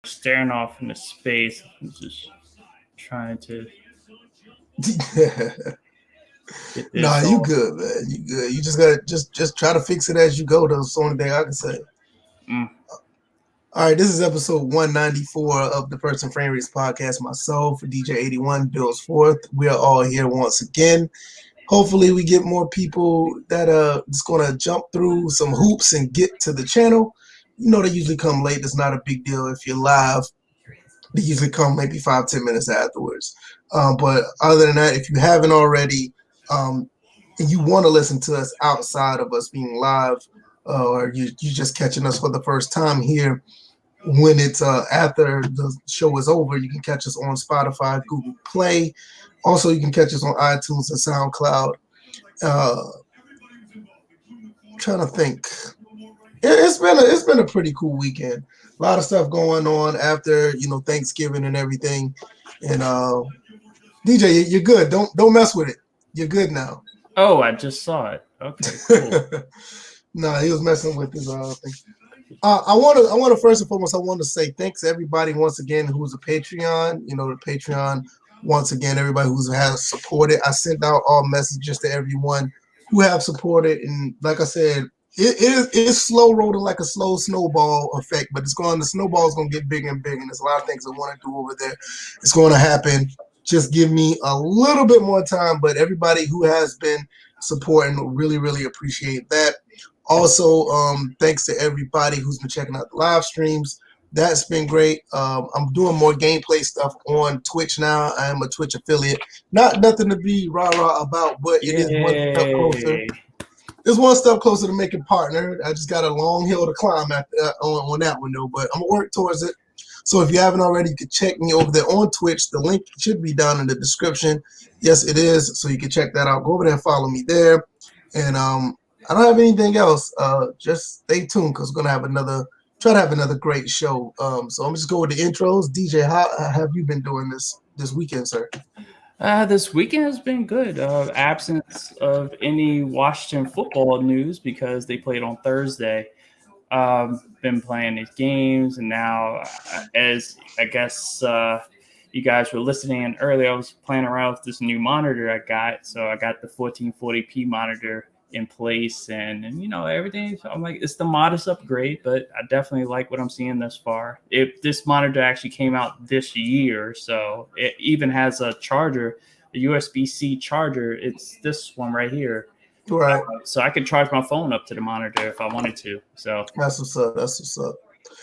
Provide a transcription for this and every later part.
staring off into space. I'm just trying to get Nah, this you all. good, man. You good. You just gotta just try to fix it as you go. That's the only thing I can say. Mm. All right, this is episode 194 of the First and Framerates podcast. Myself, DJ81, Bills Fourth. We are all here once again. Hopefully, we get more people that just gonna jump through some hoops and get to the channel. You know, they usually come late. It's not a big deal if you're live. They usually come maybe 5-10 minutes afterwards. But other than that, if you haven't already, and you want to listen to us outside of us being live, or you just catching us for the first time here, when it's after the show is over, you can catch us on Spotify, Google Play. Also, you can catch us on iTunes and SoundCloud. Trying to think. It's been a pretty cool weekend. A lot of stuff going on after Thanksgiving and everything. And DJ, you're good. Don't mess with it. You're good now. Oh, I just saw it. Okay, cool. No, he was messing with his thing. I want to first and foremost, I want to say thanks to everybody once again who's a Patreon. The Patreon, once again, everybody who has supported. I sent out all messages to everyone who have supported, and like I said, it's slow rolling like a slow snowball effect, but the snowball is going to get bigger and bigger, and there's a lot of things I want to do over there. It's going to happen. Just give me a little bit more time, but everybody who has been supporting, really, really appreciate that. Also, thanks to everybody who's been checking out the live streams. That's been great. I'm doing more gameplay stuff on Twitch now. I am a Twitch affiliate. Nothing to be rah-rah about, but it is one step closer. It's one step closer to making partner. I just got a long hill to climb on that one, though, but I'm going to work towards it. So if you haven't already, you can check me over there on Twitch. The link should be down in the description. Yes, it is. So you can check that out. Go over there and follow me there. And I don't have anything else. Just stay tuned because we're gonna have another great show. So I'm just going with the intros. DJ, how have you been doing this weekend, sir? This weekend has been good. Absence of any Washington football news because they played on Thursday. Been playing these games, and now, as I guess you guys were listening in earlier, I was playing around with this new monitor I got. So I got the 1440p monitor in place, and everything. I'm like, it's the modest upgrade, but I definitely like what I'm seeing thus far. This monitor actually came out this year, so it even has a charger, a USB-C charger. It's this one right here. Right. So I could charge my phone up to the monitor if I wanted to. So that's what's up. That's what's up.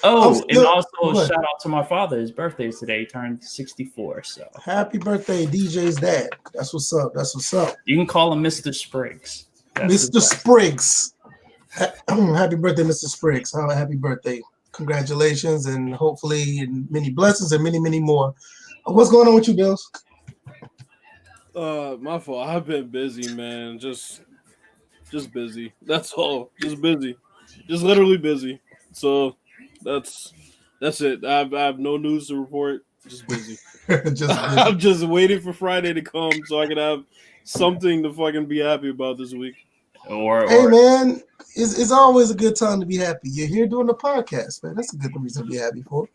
Oh, and also shout out to my father. His birthday is today. He turned 64. So happy birthday, DJ's dad. That's what's up. That's what's up. You can call him Mr. Spriggs. Mr. Spriggs. Happy birthday, Mr. Spriggs. Happy birthday. Congratulations, and hopefully many blessings and many, many more. What's going on with you, Bills? My fault. I've been busy, man. Just busy. That's all. Just busy. Just literally busy. So that's it. I have no news to report. Just busy. I'm just waiting for Friday to come so I can have something to fucking be happy about this week. Hey man, it's always a good time to be happy. You're here doing the podcast, man. That's a good reason to be happy for.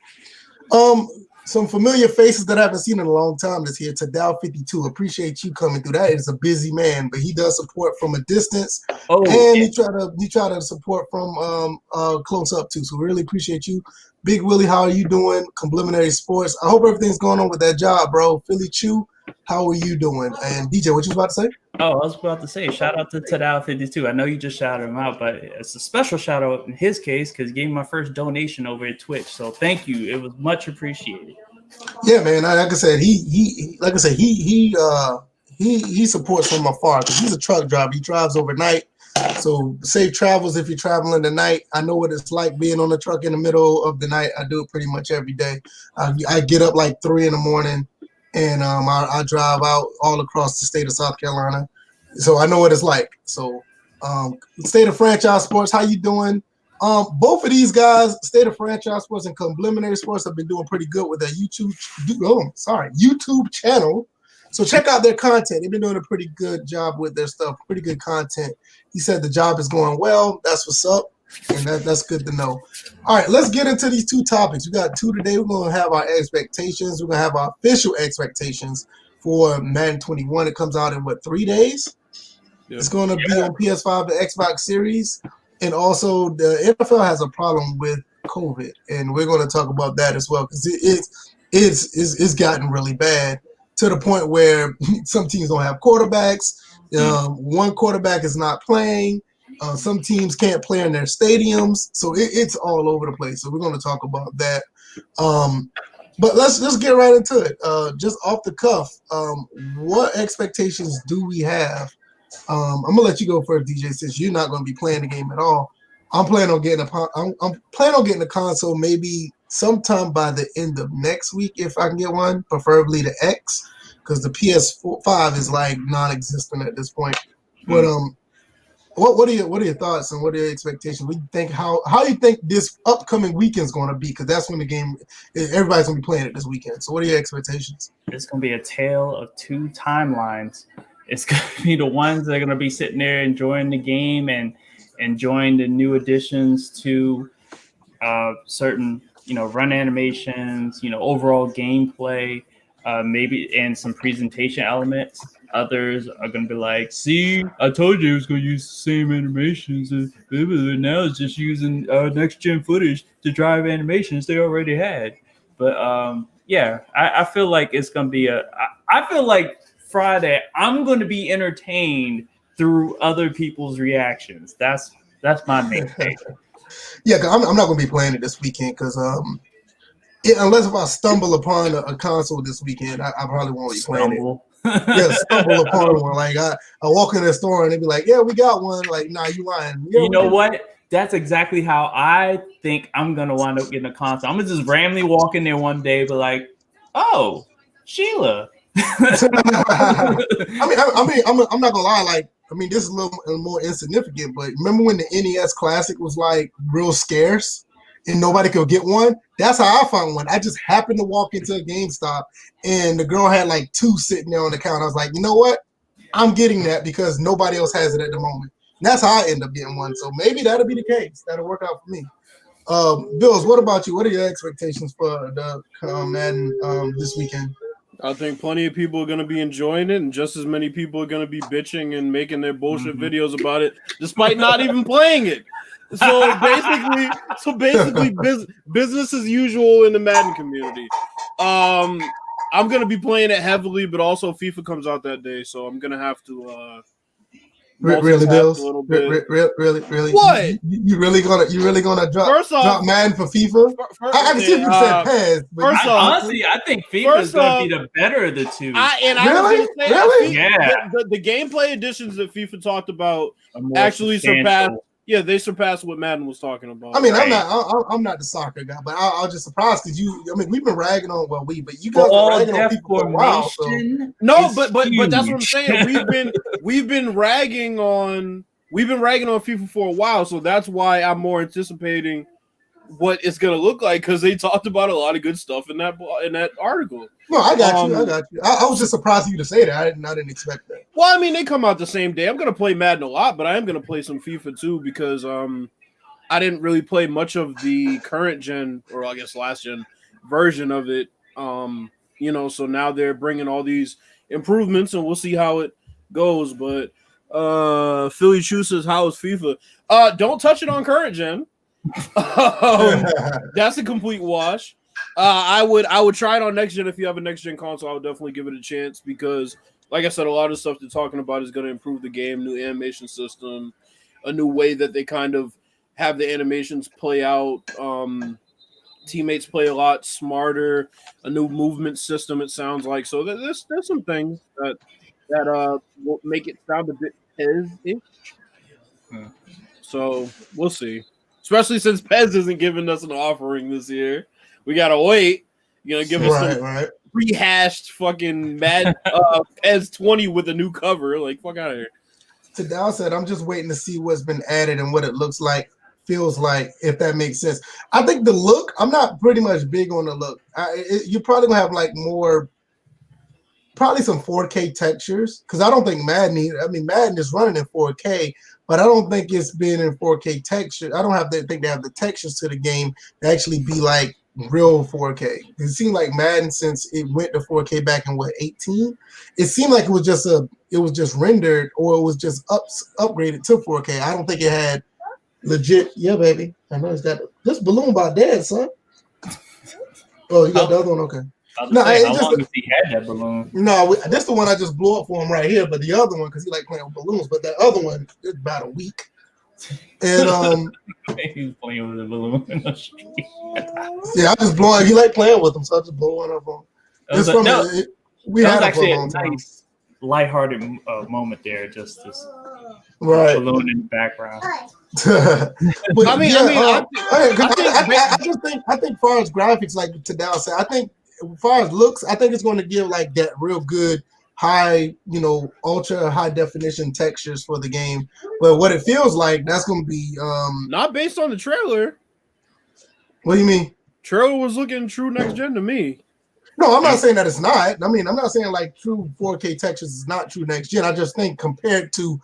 Some familiar faces that I haven't seen in a long time is here. Tadal52. Appreciate you coming through. That is a busy man, but he does support from a distance. And he try to support from close up too. So really appreciate you. Big Willie, how are you doing? Complimentary Sports. I hope everything's going on with that job, bro. Philly Chew, how are you doing? And DJ, what you was about to say? Oh, I was about to say, shout out to Tadal52. I know you just shouted him out, but it's a special shout out in his case because he gave me my first donation over at Twitch. So thank you. It was much appreciated. Yeah, man. Like I said, he supports from afar because he's a truck driver. He drives overnight. So safe travels if you're traveling tonight. I know what it's like being on a truck in the middle of the night. I do it pretty much every day. I get up like 3 a.m. and I drive out all across the state of South Carolina. So I know what it's like. So State of Franchise Sports, how you doing? Both of these guys, State of Franchise Sports and Complimentary Sports, have been doing pretty good with their YouTube channel. So check out their content. They've been doing a pretty good job with their stuff, pretty good content. He said the job is going well. That's what's up. And that's good to know. All right, let's get into these two topics. We got two today. We're going to have our expectations. We're going to have our official expectations for Madden 21. It comes out in, 3 days? It's going to be on PS5, the Xbox Series. And also, the NFL has a problem with COVID. And we're going to talk about that as well because it's gotten really bad to the point where some teams don't have quarterbacks. One quarterback is not playing. Some teams can't play in their stadiums, so it's all over the place. So we're going to talk about that. But let's get right into it. Just off the cuff, what expectations do we have? I'm gonna let you go first, DJ, since you're not going to be playing the game at all. I'm planning on getting a console maybe sometime by the end of next week if I can get one, preferably the X, because the PS5 is like non-existent at this point. But what are your thoughts and what are your expectations? What do you think how you think this upcoming weekend is going to be? Because that's when the game everybody's going to be playing it this weekend. So what are your expectations? It's going to be a tale of two timelines. It's going to be the ones that are going to be sitting there enjoying the game and enjoying the new additions to certain run animations, overall gameplay, maybe and some presentation elements. Others are going to be like, see, I told you it was going to use the same animations. Now it's just using next-gen footage to drive animations they already had. But, I feel like it's going to be I feel like Friday, I'm going to be entertained through other people's reactions. That's my main thing. Yeah, cause I'm not going to be playing it this weekend because unless if I stumble upon a console this weekend, I probably won't be playing it. Stumble upon one. Like I walk in the store and they be like, "Yeah, we got one." Like, nah, you lying. Yeah, you know what? That's exactly how I think I'm gonna wind up getting a console. I'm gonna just randomly walk in there one day, but like, "Oh, Sheila." I mean, I'm not gonna lie. Like, this is a little more insignificant, but remember when the NES Classic was like real scarce? And nobody could get one. That's how I found one. I just happened to walk into a GameStop and the girl had like 2 sitting there on the counter. I was like, you know what? I'm getting that because nobody else has it at the moment. And that's how I end up getting one. So maybe that'll be the case. That'll work out for me. Bills, what about you? What are your expectations for the Madden this weekend? I think plenty of people are going to be enjoying it, and just as many people are going to be bitching and making their bullshit videos about it, despite not even playing it. So basically, business as usual in the Madden community. I'm gonna be playing it heavily, but also FIFA comes out that day, so I'm gonna have to. Really, Bills? A little bit. Really? What? You really gonna drop Madden for FIFA? I can see if you said PES. Honestly, I think FIFA is gonna be the better of the two. Really? Yeah. The gameplay additions that FIFA talked about actually surpassed. Yeah, they surpassed what Madden was talking about. I mean, right. I'm not the soccer guy, but I was just surprised because we've been ragging on you guys been ragging on people for a while. So. No, but that's what I'm saying. We've been ragging on FIFA for a while, so that's why I'm more anticipating what it's gonna look like because they talked about a lot of good stuff in that article. No, I got you. I was just surprised for you to say that. I didn't expect that. Well, I mean, they come out the same day. I'm gonna play Madden a lot, but I am gonna play some FIFA too because I didn't really play much of the current gen or I guess last gen version of it. So now they're bringing all these improvements, and we'll see how it goes. But Philly Chu says, "How is FIFA?" Don't touch it on current gen. That's a complete wash. I would try it on next gen. If you have a next gen console, I would definitely give it a chance because, like I said, a lot of stuff they're talking about is going to improve the game. New animation system, a new way that they kind of have the animations play out. Teammates play a lot smarter. A new movement system. It sounds like so. There's some things that will make it sound a bit PES-ish. So we'll see. Especially since PES isn't giving us an offering this year. We got to wait. You're going to give us some rehashed fucking Mad PES 20 with a new cover. Like, fuck out of here. Tadal said, I'm just waiting to see what's been added and what it looks like, feels like, if that makes sense. I think the look, I'm not pretty much big on the look. You're probably going to have, like, more probably some 4K textures because I don't think Madden is running in 4K, but I don't think it's been in 4K texture. I don't think they have the textures to the game to actually be like real 4K. It seemed like Madden, since it went to 4K back in 18, it seemed like it was just rendered or it was just upgraded to 4K. I don't think it had legit. Yeah, baby. I know it's got this balloon about dead, son. Oh, you got the other one? Okay. No, how long has he had that balloon? No, that's the one I just blew up for him right here. But the other one, because he like playing with balloons. But that other one is about a week. And he was playing with a balloon in the street. Yeah, I just blow. He like playing with them, so I just blow one up on. We had actually a nice, lighthearted moment there. Just this balloon in the background. But, I think as far as graphics, like Tadal said, I think as far as looks, I think it's going to give like that real good high, ultra high definition textures for the game. But what it feels like, that's going to be not based on the trailer. What do you mean? Trailer was looking true next gen to me. No, I'm not saying that it's not. I mean, I'm not saying like true 4K textures is not true next gen. I just think compared to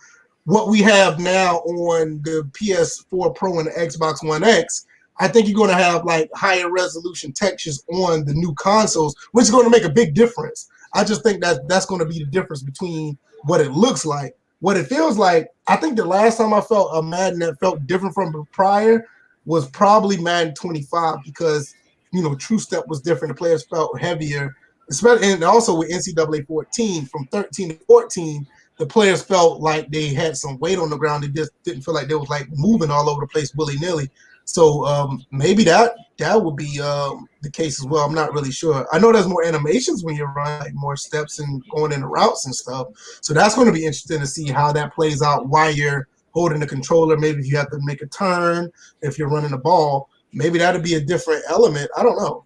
what we have now on the PS4 Pro and the Xbox One X, I think you're going to have like higher resolution textures on the new consoles, which is going to make a big difference. I just think that's going to be the difference between what it looks like. What it feels like, I think the last time I felt a Madden that felt different from the prior was probably Madden 25 because, True Step was different. The players felt heavier, especially, and also with NCAA 14, from 13 to 14, the players felt like they had some weight on the ground. They just didn't feel like they was like moving all over the place willy-nilly. So maybe that would be the case as well. I'm not really sure. I know there's more animations when you're running, like more steps and going into routes and stuff. So that's going to be interesting to see how that plays out while you're holding the controller. Maybe if you have to make a turn, if you're running the ball, maybe that'd be a different element. I don't know.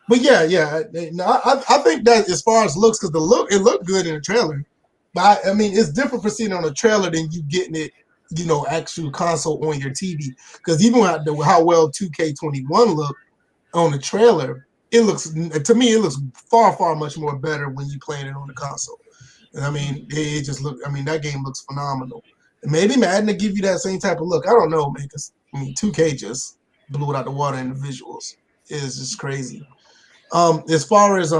But yeah. I think that as far as looks, because it looked good in the trailer. But I mean, it's different for seeing it on a trailer than you getting it, actual console on your TV. Because even how well 2K21 looked on the trailer, it looks far much more better when you playing it on the console. And I mean, it just look. I mean, that game looks phenomenal. And maybe Madden to give you that same type of look. I don't know, man. Because 2K just blew it out the water in the visuals. It's just crazy. As far as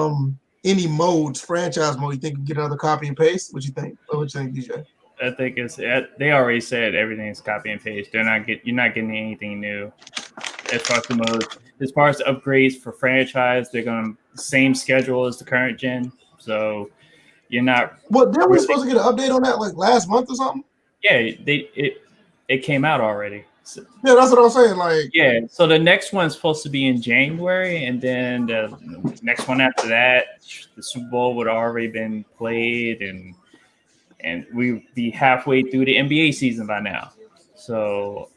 any modes, franchise mode, you think you get another copy and paste? What you think? What you think, DJ? I think they already said everything's copy and paste. You're not getting anything new. As far as the modes, as far as the upgrades for franchise, they're going the same schedule as the current gen. So you're not. Well, then we're supposed to get an update on that like last month or something. Yeah, it came out already. So, yeah, that's what I'm saying. Like, yeah, so the next one's supposed to be in January, and then the next one after that, the Super Bowl would have already been played, and we'd be halfway through the NBA season by now. So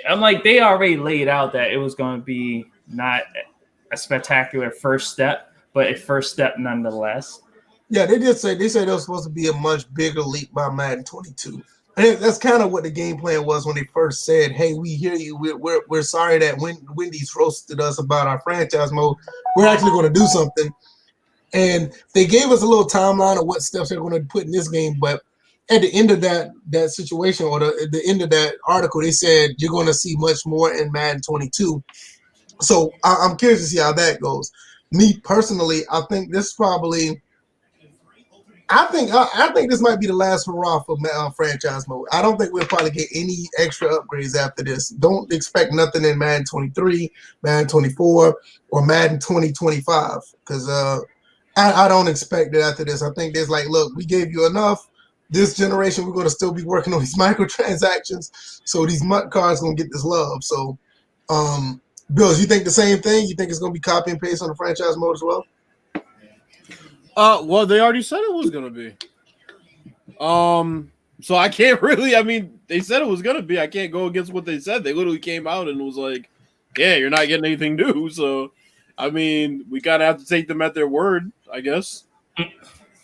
I'm like, they already laid out that it was going to be not a spectacular first step, but a first step nonetheless. Yeah, they said it was supposed to be a much bigger leap by Madden 22. And that's kind of what the game plan was when they first said, "Hey, we hear you. We're sorry that Wendy's roasted us about our franchise mode. We're actually going to do something." And they gave us a little timeline of what steps they're going to put in this game. But at the end of that situation, or the end of that article, they said you're going to see much more in Madden 22. So I'm curious to see how that goes. Me personally, I think this probably. I think this might be the last hurrah for franchise mode. I don't think we'll probably get any extra upgrades after this. Don't expect nothing in Madden 23, Madden 24, or Madden 2025 because I don't expect it after this. I think there's like, look, we gave you enough. This generation, we're going to still be working on these microtransactions, so these MUT cards going to get this love. So, Bills, you think the same thing? You think it's going to be copy and paste on the franchise mode as well? Well, they already said it was gonna be. So I can't really. I mean, they said it was gonna be. I can't go against what they said. They literally came out and was like, "Yeah, you're not getting anything new." So, I mean, we gotta have to take them at their word, I guess.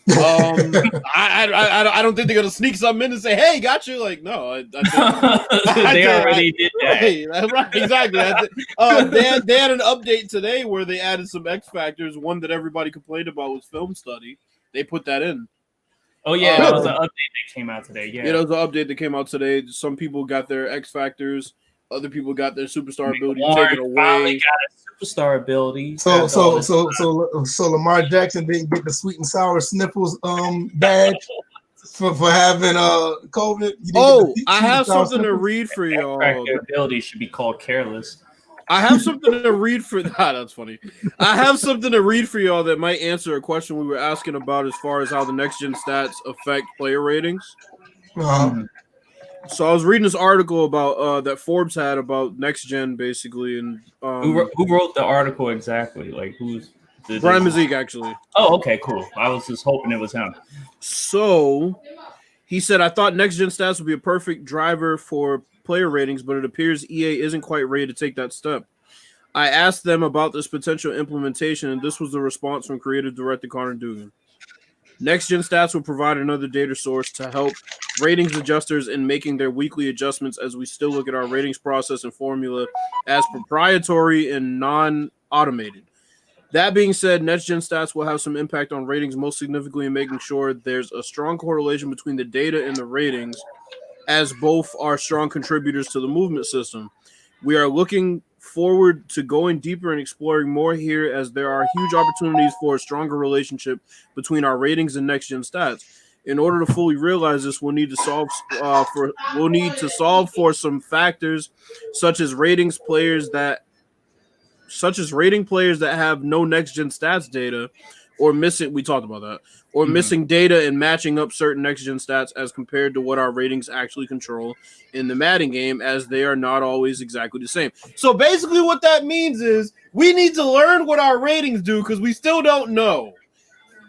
I don't think they're gonna sneak something in and say, "Hey, got you." Like, no, I They already did that. Right, exactly. They had an update today where they added some X factors. One that everybody complained about was film study. They put that in. Oh yeah, that was an update that came out today. Yeah, that was an update that came out today. Some people got their X factors. Other people got their superstar ability taken away. Finally got a superstar ability. So Lamar Jackson didn't get the sweet and sour sniffles badge for having COVID. I have something to read for y'all. Ability should be called careless. I have something to read for that. That's funny. I have something to read for y'all that might answer a question we were asking about as far as how the next gen stats affect player ratings. So I was reading this article about that Forbes had about next gen, basically, and who wrote the article exactly? Like who's Brian Mazik, actually. Oh, okay, cool. I was just hoping it was him. So he said, "I thought next gen stats would be a perfect driver for player ratings, but it appears EA isn't quite ready to take that step. I asked them about this potential implementation, and this was the response from creative director Connor Dugan. Next gen stats will provide another data source to help ratings adjusters in making their weekly adjustments as we still look at our ratings process and formula as proprietary and non-automated. That being said, next gen stats will have some impact on ratings, most significantly in making sure there's a strong correlation between the data and the ratings, as both are strong contributors to the movement system. We are looking forward to going deeper and exploring more here, as there are huge opportunities for a stronger relationship between our ratings and next gen stats. In order to fully realize this, we'll need to solve for some factors such as rating players that have no next gen stats data, or missing. We talked about that, or missing data and matching up certain next gen stats as compared to what our ratings actually control in the Madden game, as they are not always exactly the same. So basically, what that means is we need to learn what our ratings do because we still don't know.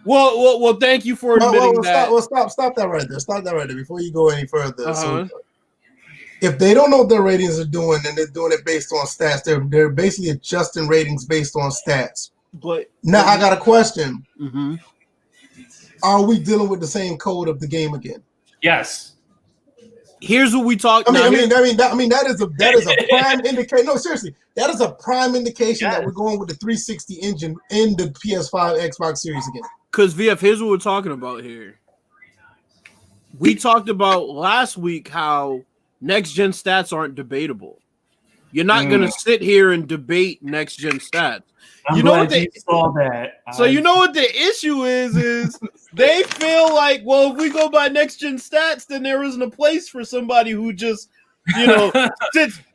Well, thank you for admitting that. Stop that right there. Stop that right there before you go any further. So, if they don't know what their ratings are doing and they're doing it based on stats, they're basically adjusting ratings based on stats. But now I got a question. Are we dealing with the same code of the game again? Yes. Here's what we talked. That is a prime indication. No, seriously, that is a prime indication that we're going with the 360 engine in the PS5, Xbox Series again. Because VF, here's what we're talking about here. We talked about last week how next gen stats aren't debatable. You're not going to sit here and debate next gen stats. You know what you saw that. So you know what the issue is they feel like, well, if we go by next gen stats, then there isn't a place for somebody who just,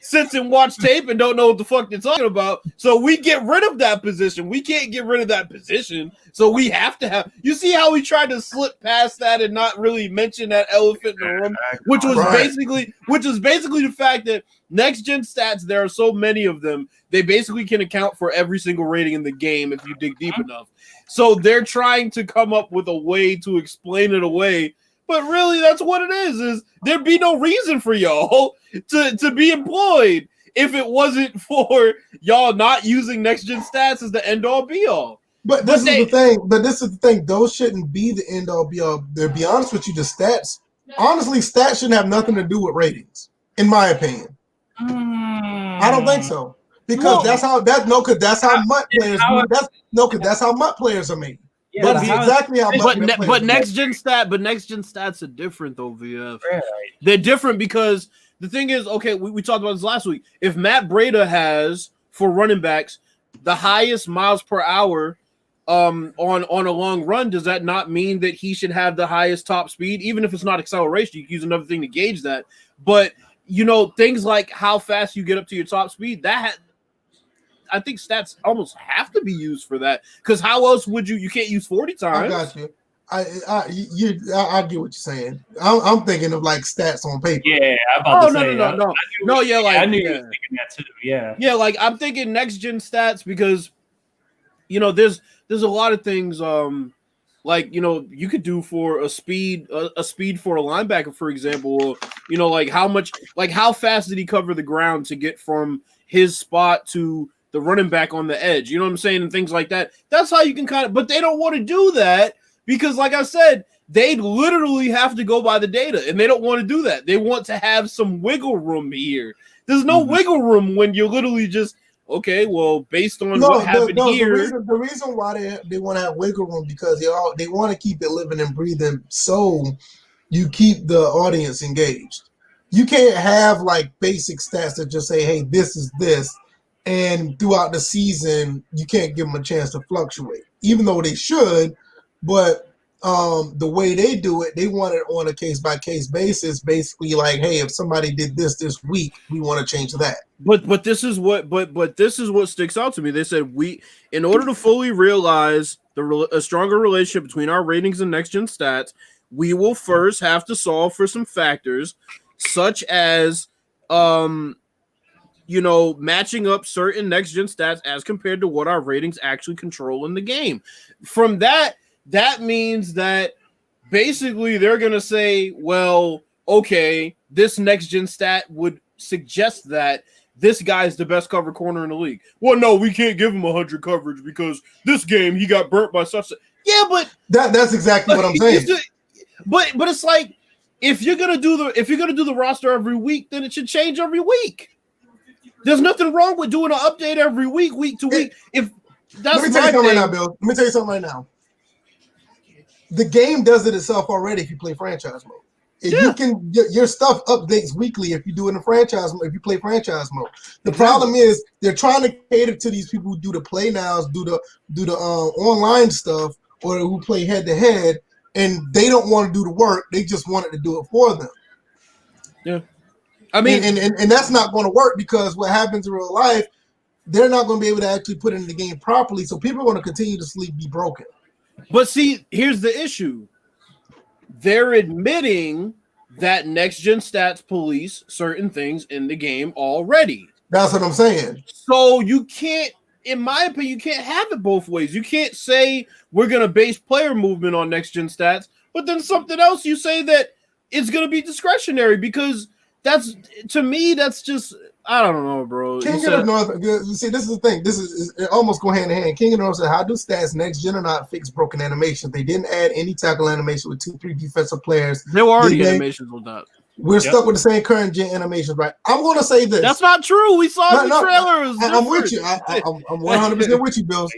sits and watch tape and don't know what the fuck they're talking about. So we get rid of that position. We can't get rid of that position. So we have to have. You see how we tried to slip past that and not really mention that elephant in the room, which was basically the fact that next gen stats, there are so many of them, they basically can account for every single rating in the game if you dig deep enough. So they're trying to come up with a way to explain it away. But really, that's what it is there'd be no reason for y'all to be employed if it wasn't for y'all not using next-gen stats as the end-all, be-all. But this is the thing. Those shouldn't be the end-all, be-all. To be honest with you, the stats, honestly, stats shouldn't have nothing to do with ratings, in my opinion. I don't think so. Because that's how MUT players are made. Yeah, that's exactly how. But next gen stats are different though, VF. Right. They're different because the thing is, okay, we talked about this last week. If Matt Breida has for running backs the highest miles per hour on a long run, does that not mean that he should have the highest top speed? Even if it's not acceleration, you can use another thing to gauge that. But things like how fast you get up to your top speed, I think stats almost have to be used for that, because how else would you can't use 40 times. I got you. I get what you're saying. I'm thinking of like stats on paper. Yeah, I'm about to say. No. Yeah, like I knew you were thinking that too. Yeah. Yeah, like I'm thinking next gen stats because there's a lot of things like you could do for a speed for a linebacker, for example. Like how fast did he cover the ground to get from his spot to the running back on the edge, you know what I'm saying, and things like that. That's how you can but they don't want to do that because, like I said, they literally have to go by the data, and they don't want to do that. They want to have some wiggle room here. There's no wiggle room when you're literally just, okay, well, based on what happened here. The reason why they want to have wiggle room because they want to keep it living and breathing, so you keep the audience engaged. You can't have like basic stats that just say, "Hey, this is this," and throughout the season, you can't give them a chance to fluctuate, even though they should. But the way they do it, they want it on a case-by-case basis. Basically, like, hey, if somebody did this week, we want to change that. But this is what this is what sticks out to me. They said in order to fully realize a stronger relationship between our ratings and next gen stats, we will first have to solve for some factors such as matching up certain next gen stats as compared to what our ratings actually control in the game. From that means that basically they're going to say, well, okay, this next gen stat would suggest that this guy's the best cover corner in the league. Well, no, we can't give him 100 coverage because this game he got burnt by such. Yeah, but that's exactly what I'm saying. But it's like if you're gonna do the roster every week, then it should change every week. There's nothing wrong with doing an update every week to week. If that's let me tell you something right now, Bill. Let me tell you something right now. The game does it itself already if you play franchise mode. You can your stuff updates weekly if you do it in franchise mode. If you play franchise mode, the problem is they're trying to cater to these people who do the play nows, do the online stuff, or who play head to head, and they don't want to do the work. They just wanted to do it for them. Yeah, I mean, and that's not going to work because what happens in real life, they're not going to be able to actually put it in the game properly. So people are going to continue to be broken. But see, here's the issue. They're admitting that next-gen stats police certain things in the game already. That's what I'm saying. So you can't, in my opinion, you can't have it both ways. You can't say we're going to base player movement on next-gen stats, but then something else you say that it's going to be discretionary because that's, to me, that's just, I don't know, bro. King of the North, see, this is the thing. This is it almost go hand in hand. King of the North said, how do stats next gen or not fix broken animation? They didn't add any tackle animation with 2-3 defensive players. There were already animations on that. We're stuck with the same current gen animations, right? I'm going to say this. That's not true. We saw the trailer. I'm with you. I'm 100% with you, Bill.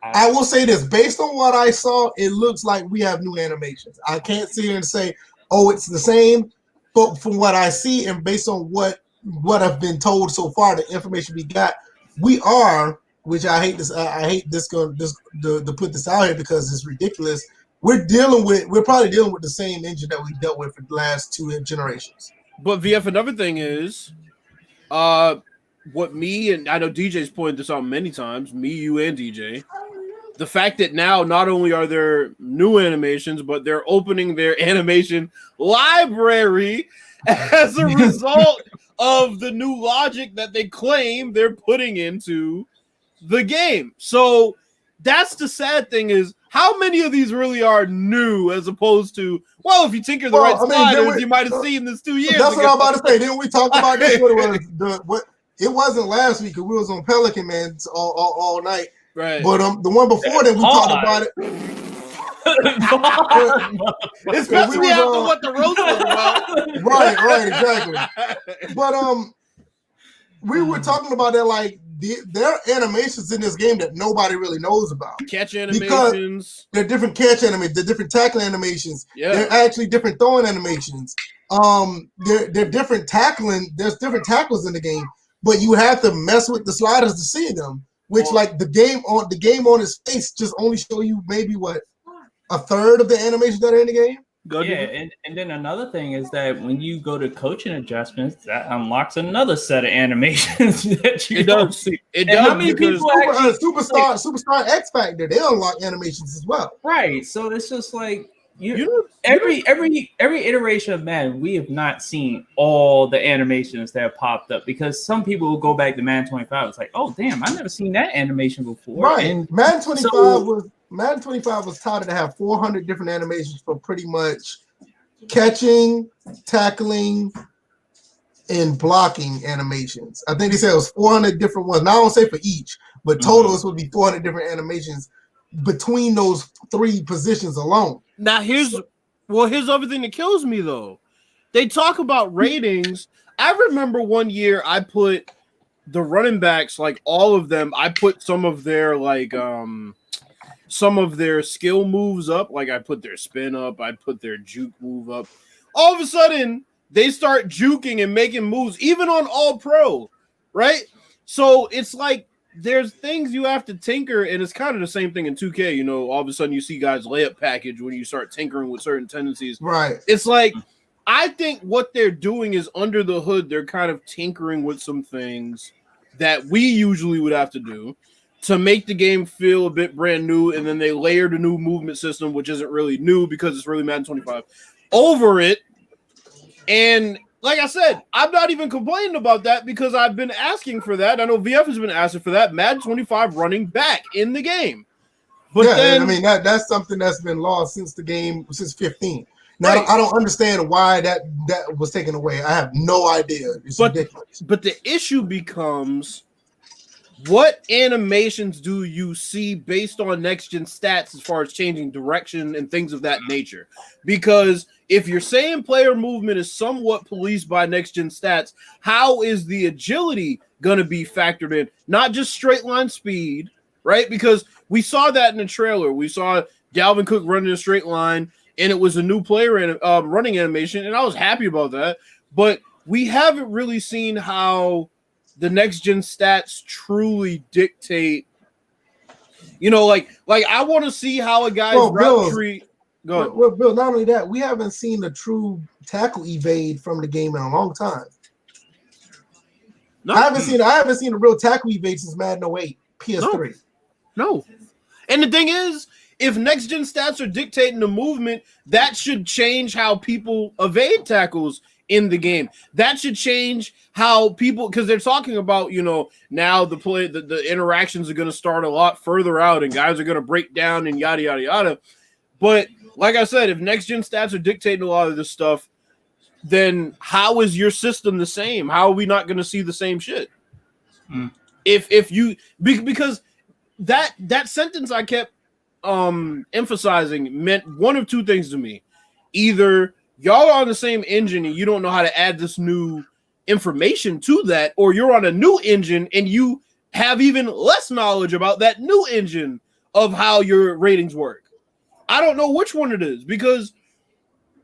I will say this. Based on what I saw, it looks like we have new animations. I can't sit here and say, oh, it's the same. But from what I see and based on what I've been told so far, the information we got, we are, which I hate to put this out here because it's ridiculous. We're probably dealing with the same engine that we dealt with for the last 2 generations. But VF, another thing is, what me and I know DJ's pointed this out many times, me, you, and DJ. The fact that now not only are there new animations, but they're opening their animation library as a result of the new logic that they claim they're putting into the game. So that's the sad thing is how many of these really are new as opposed to, well, if you tinker the right sliders, you might have seen this 2 years ago. That's what I'm about to say. Didn't we talk about this? It wasn't last week because we was on Pelican Man all night. Right. But the one before that, we talked about it. Especially after what the roast was about. Right, exactly. But we were talking about that, like there are animations in this game that nobody really knows about. Catch animations. They're different catch animations. They're different tackle animations. Yeah. They're actually different throwing animations. They're different tackling. There's different tackles in the game, but you have to mess with the sliders to see them. Which, like the game on its face, just only show you maybe a third of the animations that are in the game. And then another thing is that when you go to coaching adjustments, that unlocks another set of animations that you don't see. It does. How many people actually Superstar X Factor, they unlock animations as well. Right. So it's just like every iteration of Madden, we have not seen all the animations that have popped up because some people will go back to Madden 25. It's like, oh damn, I've never seen that animation before. Right. And Madden 25 was touted to have 400 different animations for pretty much catching, tackling, and blocking animations. I think they said it was 400 different ones. Now I don't say for each, but total this would be 400 different animations. between those 3 positions alone. Now here's the other thing that kills me though. They talk about ratings. I remember one year I put the running backs, like all of them, I put some of their skill moves up. Like I put their spin up, I put their juke move up. All of a sudden, they start juking and making moves, even on All Pro, right? So it's like there's things you have to tinker, and it's kind of the same thing in 2K. You know, all of a sudden you see guys layup package when you start tinkering with certain tendencies. Right. It's like I think what they're doing is under the hood, they're kind of tinkering with some things that we usually would have to do to make the game feel a bit brand new, and then they layer the new movement system, which isn't really new because it's really Madden 25, over it. And like I said, I'm not even complaining about that because I've been asking for that. I know VF has been asking for that. Madden 25 running back in the game. But then, I mean, that's something that's been lost since the game, since 15. Now, right. I don't understand why that was taken away. I have no idea. It's ridiculous. But the issue becomes, what animations do you see based on next-gen stats as far as changing direction and things of that nature? Because if you're saying player movement is somewhat policed by next-gen stats, how is the agility going to be factored in? Not just straight-line speed, right? Because we saw that in the trailer. We saw Dalvin Cook running a straight line, and it was a new player running animation, and I was happy about that. But we haven't really seen how the next-gen stats truly dictate, you know, like I want to see how a guy's route tree. Go ahead. Well, Bill, not only that, we haven't seen a true tackle evade from the game in a long time. No. I haven't seen a real tackle evade since Madden 08 PS3. No. And the thing is, if next-gen stats are dictating the movement, that should change how people evade tackles in the game. That should change how people, because they're talking about, you know, now the interactions are going to start a lot further out and guys are going to break down and yada, yada, yada. But like I said, if next-gen stats are dictating a lot of this stuff, then how is your system the same? How are we not going to see the same shit? Because that sentence I kept emphasizing meant one of two things to me. Either y'all are on the same engine and you don't know how to add this new information to that, or you're on a new engine and you have even less knowledge about that new engine of how your ratings work. I don't know which one it is because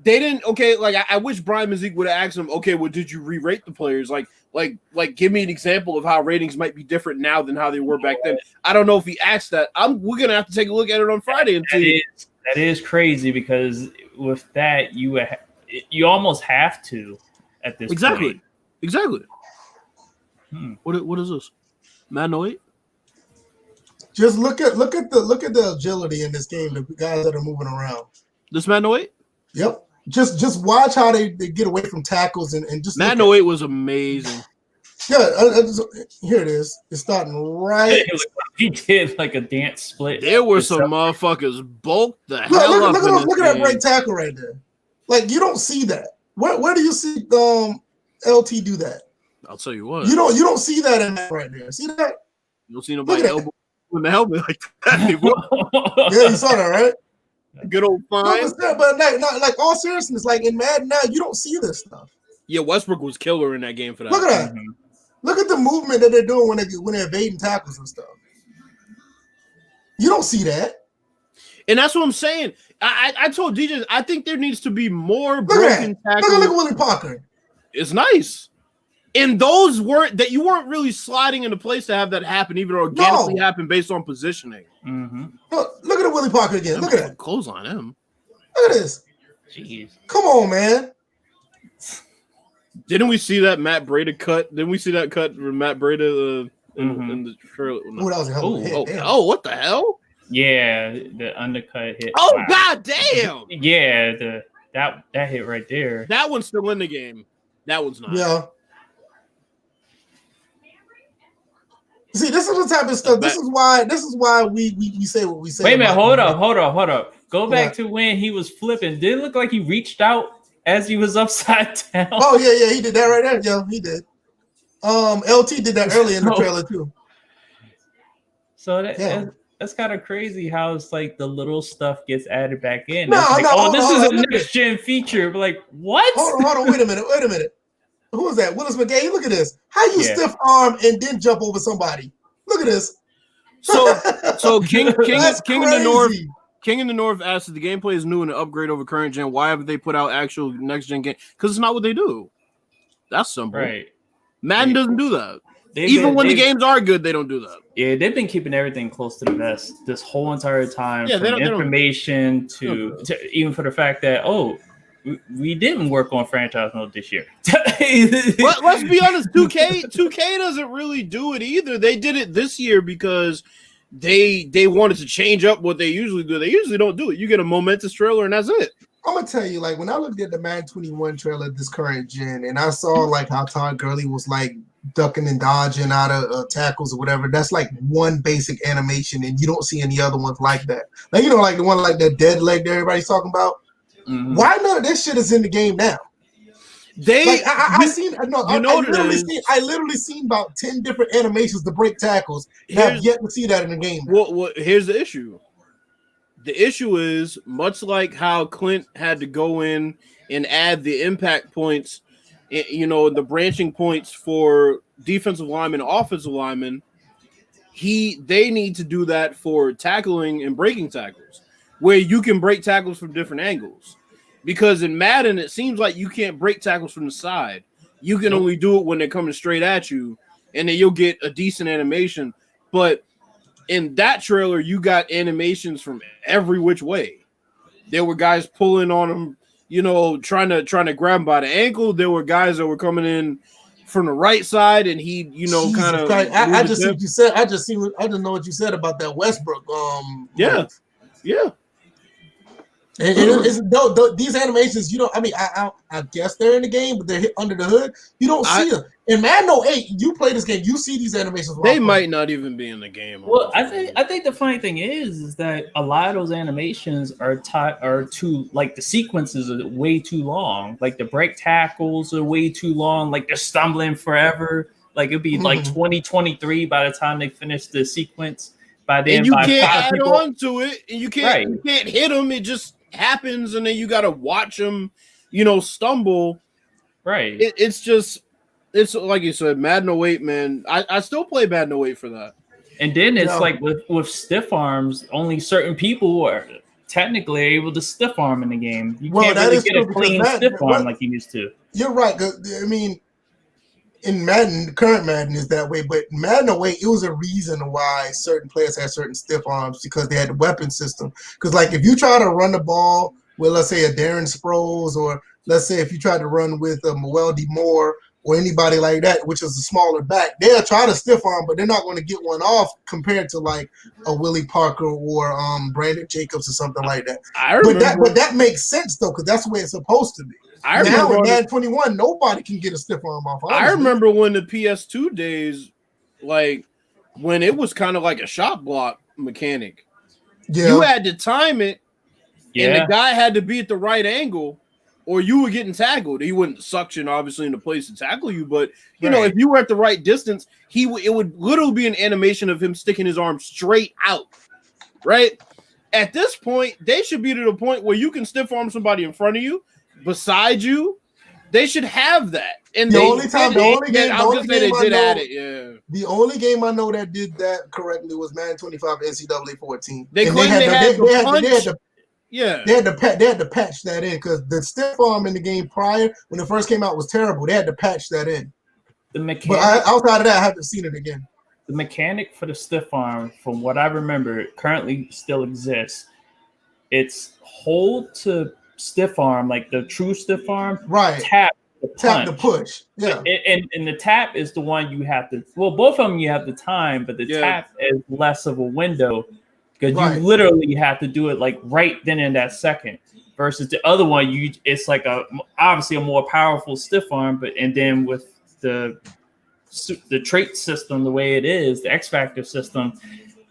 they didn't. Okay, like I wish Brian Mazik would have asked him. Okay, well, did you re-rate the players? Like, give me an example of how ratings might be different now than how they were back then. I don't know if he asked that. We're gonna have to take a look at it on Friday and see. That is crazy because with that you almost have to at this point. Exactly. What is this? Madden 08? Just look at the agility in this game. The guys that are moving around. This Madden 08? Yep. Just watch how they get away from tackles and just Madden 08 was amazing. Yeah, here it is. It's starting right. He did like a dance split. There were some motherfuckers bulked the hell up. Look at that break tackle right there. Like you don't see that. Where do you see LT do that? I'll tell you what. You don't see that in that right there. See that? You don't see nobody elbow in the helmet like that anymore. Yeah, you saw that, right? Good old fine. No, but like all seriousness, like in Madden now, you don't see this stuff. Yeah, Westbrook was killer in that game for that. Look at that. Mm-hmm. Look at the movement that they're doing when they're evading tackles and stuff. You don't see that. And that's what I'm saying. I told DJ, I think there needs to be more broken tackles. Look at Willie Parker. It's nice. And those that you weren't really sliding into place to have that happen, even organically happen based on positioning. Mm-hmm. Look at Willie Parker again. Look at that. Close on him. Look at this. Jeez. Come on, man. Didn't we see that Matt Breida cut? Didn't we see that cut from Matt Breida in the trailer? Oh, that was a hell of a hit. Oh, what the hell? Yeah, the undercut hit. Oh, wow. God damn. Yeah, that hit right there. That one's still in the game. That one's not. Yeah. See, this is the type of stuff. This is why we say what we say. Wait a minute, hold up. Go back to when he was flipping. Did it look like he reached out as he was upside down? Oh yeah, he did that right there. Yeah, he did. LT did that early in the trailer too. So that that's kind of crazy how it's like the little stuff gets added back in. No, It's like, no, oh, hold this on, is hold a on, look at next gen feature. But like, what? Hold on, wait a minute. Who is that? Willis McGahee? Look at this. How you Yeah. stiff arm and then jump over somebody? Look at this. So King That's in the North. crazy. King in the North asked if the gameplay is new and an upgrade over current gen. Why haven't they put out actual next gen game? Because it's not what they do. That's simple. Right. Madden doesn't do that. They've when the games are good, they don't do that. Yeah, they've been keeping everything close to the vest this whole entire time. Yeah, from information to even for the fact that we didn't work on franchise mode this year. Let's be honest, 2K doesn't really do it either. They did it this year because they wanted to change up what they usually do. They usually don't do it. You get a momentous trailer and that's it. I'm gonna tell you, like when I looked at the Madden 21 trailer this current gen, and I saw like how Todd Gurley was like ducking and dodging out of tackles or whatever. That's like one basic animation, and you don't see any other ones like that. Like like the one like that dead leg that everybody's talking about. Mm-hmm. Why none of this shit is in the game now? I literally seen about 10 different animations to break tackles. And I've yet to see that in the game. Well, here's the issue. The issue is much like how Clint had to go in and add the impact points, the branching points for defensive linemen, offensive linemen. They need to do that for tackling and breaking tackles, where you can break tackles from different angles. Because in Madden, it seems like you can't break tackles from the side. You can only do it when they're coming straight at you, and then you'll get a decent animation. But in that trailer, you got animations from every which way. There were guys pulling on him, trying to grab him by the ankle. There were guys that were coming in from the right side, and he, kind of. I just see what you said. I just know what you said about that Westbrook. Yeah. And these animations, I guess they're in the game, but they're under the hood. You don't see them. In Madden 08, you play this game, you see these animations. They might not even be in the game. Well, I think the funny thing is that a lot of those animations are too, like the sequences are way too long. Like the break tackles are way too long. Like they're stumbling forever. Like it'd be like 2023 by the time they finish the sequence. By then, and you can't add on to it, and you can't hit them. It just happens, and then you got to watch them, stumble. Right. It's like you said, Madden 08, man. I still play Madden 08 for that. And then it's like with stiff arms, only certain people are technically able to stiff arm in the game. You can't really get a clean stiff arm like you used to. You're right. I mean, in Madden, current Madden is that way, but Madden 08, it was a reason why certain players had certain stiff arms because they had the weapon system. Because like if you try to run the ball with, let's say, a Darren Sproles, or let's say if you try to run with a Moeldy Moore or anybody like that, which is a smaller back, they'll try to stiff arm, but they're not going to get one off compared to like a Willie Parker or Brandon Jacobs or something like that. But that makes sense though, because that's the way it's supposed to be. Now in Madden 21, nobody can get a stiff arm off. Honestly. I remember when the PS2 days, like when it was kind of like a shot block mechanic. Yeah. You had to time it, and the guy had to be at the right angle, or you were getting tackled. He wouldn't suction obviously in the place to tackle you, but if you were at the right distance, it would literally be an animation of him sticking his arm straight out. Right at this point, they should be to the point where you can stiff arm somebody in front of you. Beside you, they should have that. And the only game I know that did that correctly was Madden 25 NCAA 14. They had to patch that in because the stiff arm in the game prior, when it first came out, was terrible. They had to patch that in. But outside of that, I haven't seen it again. The mechanic for the stiff arm, from what I remember, currently still exists. It's hold to stiff arm, like the true stiff arm, right? Tap the push, yeah. And the tap is the one you have to. Well, both of them you have the time, but the tap is less of a window because you literally have to do it like right then and that second. Versus the other one, it's like obviously a more powerful stiff arm, and then with the trait system the way it is, the X Factor system,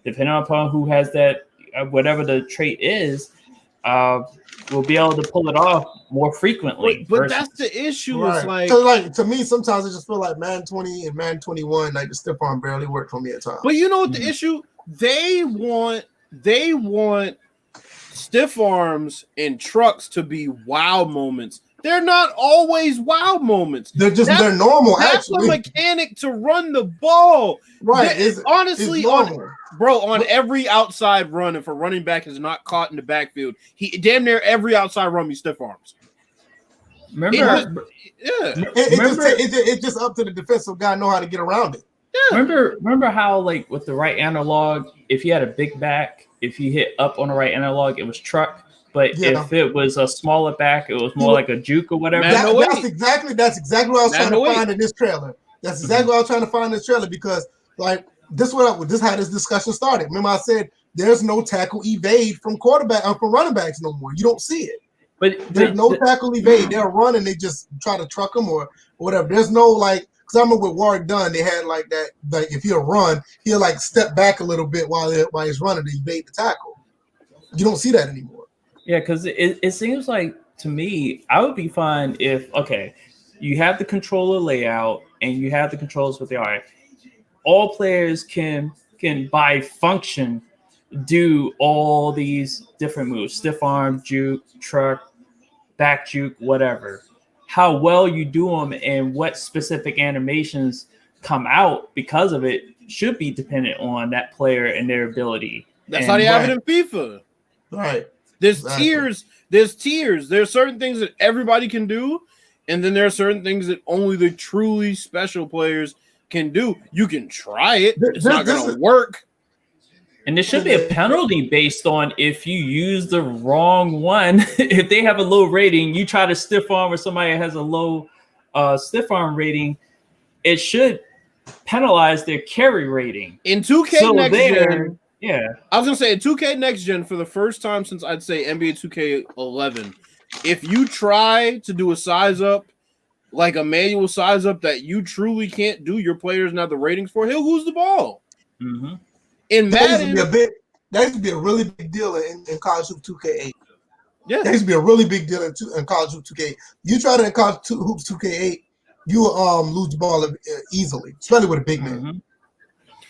depending upon who has that, whatever the trait is. Will be able to pull it off more frequently. But that's the issue. Right. It's like to me, sometimes I just feel like Madden 20 and Madden 21, like the stiff arm barely worked for me at times. But you know what the issue? They want stiff arms and trucks to be wow moments. They're not always wow moments. They're normal. That's actually, a mechanic to run the ball. Right? Honestly, on every outside run, if a running back is not caught in the backfield, he damn near every outside run, he stiff arms. It's just up to the defensive guy know how to get around it. Yeah. Remember how, like, with the right analog, if you had a big back, if you hit up on the right analog, it was truck. But if it was a smaller back, it was more like a juke or whatever. That's exactly what I was trying to find in this trailer. That's exactly what I was trying to find in this trailer, because like this how this discussion started. Remember, I said there's no tackle evade from running backs no more. You don't see it. But there's no tackle evade. They'll run and they just try to truck them or whatever. There's no like. Because I remember with Warwick Dunn, they had like that. Like if he'll run, he'll like step back a little bit while he's running to evade the tackle. You don't see that anymore. Yeah, because it seems like, to me, I would be fine if, okay, you have the controller layout and you have the controls with the eye. All players can by function do all these different moves: stiff arm, juke, truck, back juke, whatever. How well you do them and what specific animations come out because of it should be dependent on that player and their ability. That's how they have it in FIFA. Right. There's tiers. There's certain things that everybody can do, and then there are certain things that only the truly special players can do. You can try it. It's not going to work. And there should be a penalty based on if you use the wrong one. If they have a low rating, you try to stiff arm or somebody has a low stiff arm rating, it should penalize their carry rating. In 2K next gen. Yeah. I was going to say, in 2K Next Gen, for the first time since I'd say NBA 2K11, if you try to do a size up, like a manual size up that you truly can't do, your players not the ratings for, he'll lose the ball. Mm-hmm. In Madden, that used to be a really big deal in College Hoops 2K8. Yeah. That used to be a really big deal in College Hoops 2K8. You try to in College Hoops 2K8, you will lose the ball easily, especially with a big man. Mm-hmm.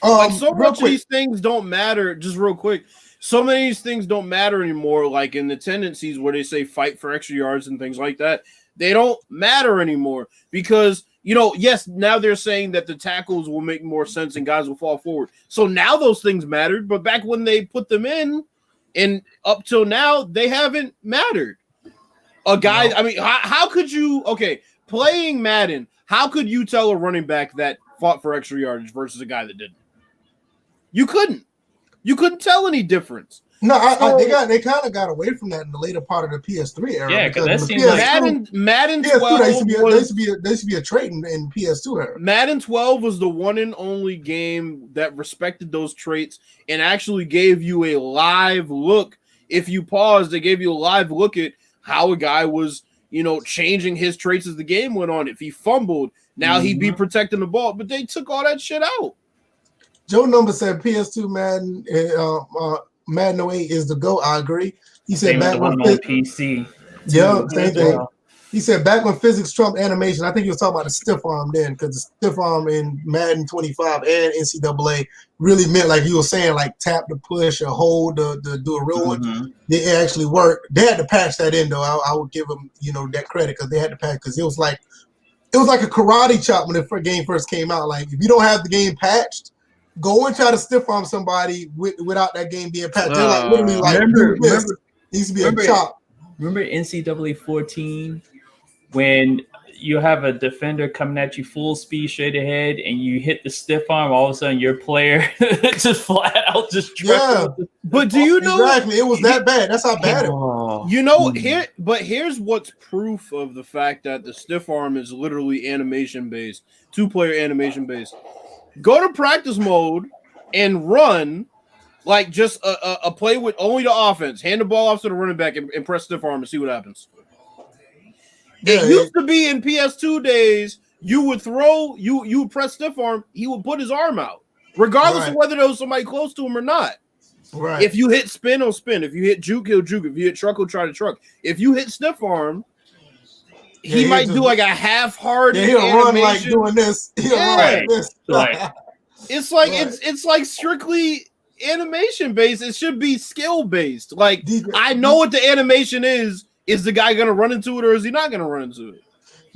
Like so much of these things don't matter. Just real quick, so many of these things don't matter anymore. Like in the tendencies where they say fight for extra yards and things like that, they don't matter anymore because, you know, yes, now they're saying that the tackles will make more sense and guys will fall forward. So now those things mattered, but back when they put them in and up till now, they haven't mattered. A guy, I mean, how could you, playing Madden, how could you tell a running back that fought for extra yardage versus a guy that didn't? You couldn't tell any difference. No, they kind of got away from that in the later part of the PS3 era. Yeah, because that seems like Madden 12 there used to be a trait in PS2 era. Madden 12 was the one and only game that respected those traits and actually gave you a live look. If you paused, they gave you a live look at how a guy was, you know, changing his traits as the game went on. If he fumbled, now he'd be protecting the ball. But they took all that shit out. Joe Number said PS2 Madden 08 is the GOAT. I agree. He said back when PC. Yeah, same thing. He said back when physics trumped animation. I think he was talking about the stiff arm then, because the stiff arm in Madden 25 and NCAA really meant, like you were saying, like tap to push or hold to do a real one. It actually worked. They had to patch that in though. I would give them, you know, that credit because they had to patch, because it was like a karate chop when the game first came out. Like if you don't have the game patched, go and try to stiff arm somebody without that game being patched. They're like literally like it needs to be a chop. Remember NCAA 14 when you have a defender coming at you full speed straight ahead and you hit the stiff arm, all of a sudden your player just flat out just But do you know exactly? It was that bad. That's how bad it was. You know, here's what's proof of the fact that the stiff arm is literally animation based, 2-player animation based. Go to practice mode and run like just a play with only the offense. Hand the ball off to the running back and press stiff arm and see what happens. It used to be in PS2 days, you would press stiff arm, he would put his arm out, regardless of whether there was somebody close to him or not. Right. If you hit spin, he'll spin. If you hit juke, he'll juke. If you hit truck, he'll try to truck. If you hit stiff arm, he might do like a half-hearted he'll animation. run like doing this. He'll run like this. It's like it's like strictly animation based. It should be skill based. Like DJ, I know what the animation is. Is the guy gonna run into it or is he not gonna run into it?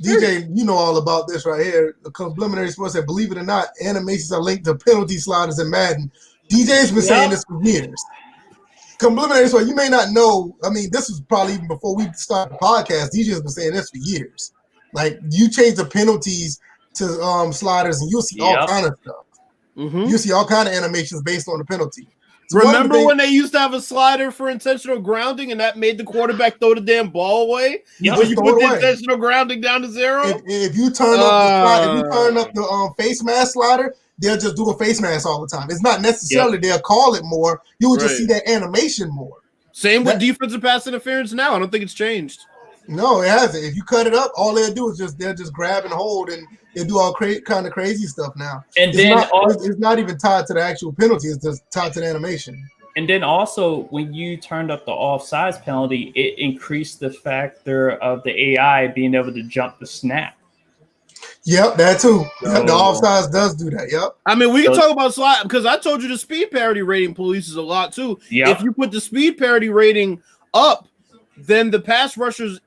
DJ, you know all about this right here. The Complimentary Sports said, believe it or not, animations are linked to penalty sliders in Madden. DJ's been saying this for years. Complimentary Sports, you may not know. I mean, this was probably even before we started the podcast. DJ's been saying this for years. Like, you change the penalties to sliders, and you'll see all kind of stuff. Mm-hmm. You'll see all kind of animations based on the penalty. Remember when they used to have a slider for intentional grounding and that made the quarterback throw the damn ball away? Yep. When you put the intentional grounding down to 0? If you turn up the face mask slider, they'll just do a face mask all the time. It's not necessarily they'll call it more. You will just see that animation more. Same with defensive pass interference now. I don't think it's changed. No, it hasn't. If you cut it up, all they'll do is they'll just grab and hold, and they do all kind of crazy stuff now. And it's not even tied to the actual penalty; it's just tied to the animation. And then also, when you turned up the offsides penalty, it increased the factor of the AI being able to jump the snap. Yep, that too. Yep, the offsides does do that. Yep. I mean, we can talk about slide because I told you the speed parity rating polices a lot too. Yep. If you put the speed parity rating up, then the pass rushers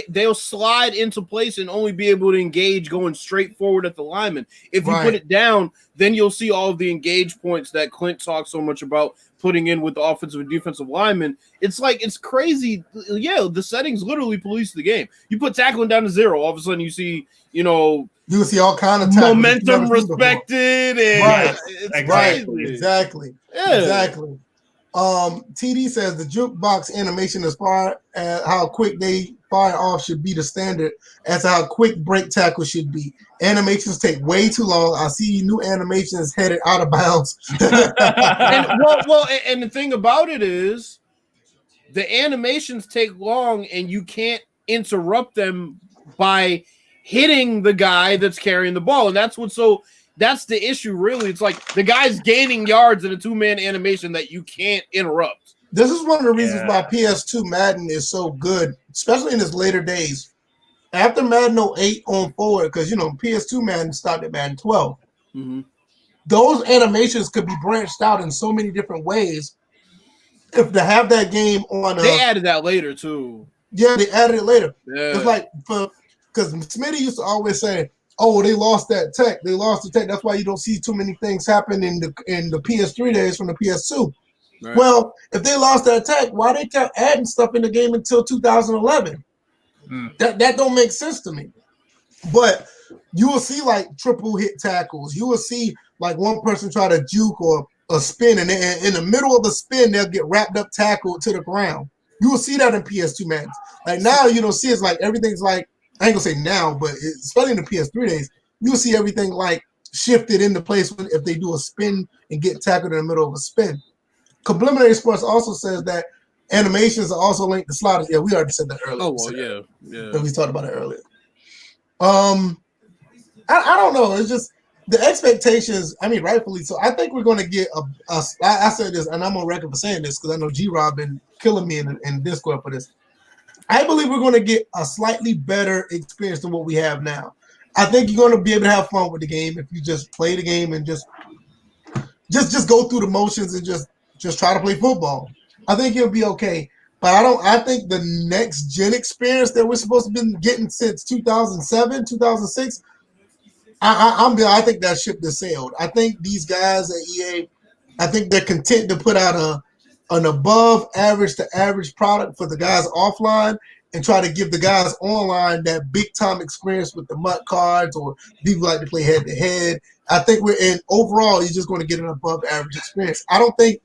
they'll slide into place and only be able to engage going straight forward at the lineman. If you put it down, then you'll see all of the engage points that Clint talks so much about putting in with the offensive and defensive linemen. It's like, it's crazy. Yeah, the settings literally police the game. You put tackling down to 0, all of a sudden you see, you see all kind of momentum respected and exactly. TD says the jukebox animation as far as how quick they fire off should be the standard as to how quick break tackle should be. Animations take way too long. I see new animations headed out of bounds. and the thing about it is the animations take long and you can't interrupt them by hitting the guy that's carrying the ball. And that's the issue, really. It's like the guy's gaining yards in a 2-man animation that you can't interrupt. This is one of the reasons why PS2 Madden is so good, especially in its later days. After Madden 08 on forward, because, PS2 Madden started at Madden 12. Mm-hmm. Those animations could be branched out in so many different ways. If to have that game on... they added that later, too. Yeah, they added it later. Yeah. It's like, because Smitty used to always say, oh, they lost that tech. They lost the tech. That's why you don't see too many things happen in the PS3 days from the PS2. Right. Well, if they lost that tech, why they kept adding stuff in the game until 2011? That don't make sense to me. But you will see like triple hit tackles. You will see like one person try to juke or a spin, and in the middle of a spin, they'll get wrapped up tackled to the ground. You will see that in PS2 Madden. Like now, you don't see it's like everything's like, I ain't gonna say now, but especially in the PS3 days, you'll see everything like shifted into place if they do a spin and get tackled in the middle of a spin. Complimentary Sports also says that animations are also linked to sliders. Yeah, we already said that earlier. Oh, well, yeah. We talked about it earlier. I don't know. It's just the expectations. I mean, rightfully so. I think we're going to get I said this, and I'm on record for saying this because I know G-Rob been killing me in Discord for this. I believe we're going to get a slightly better experience than what we have now. I think you're going to be able to have fun with the game if you just play the game and just go through the motions and just try to play football. I think it'll be okay. But I think the next gen experience that we're supposed to be getting since 2007, 2006, I think that ship has sailed. I think these guys at EA, I think they're content to put out an above average to average product for the guys offline and try to give the guys online that big time experience with the MUT cards or people like to play head to head. I think overall, you're just going to get an above average experience. I don't think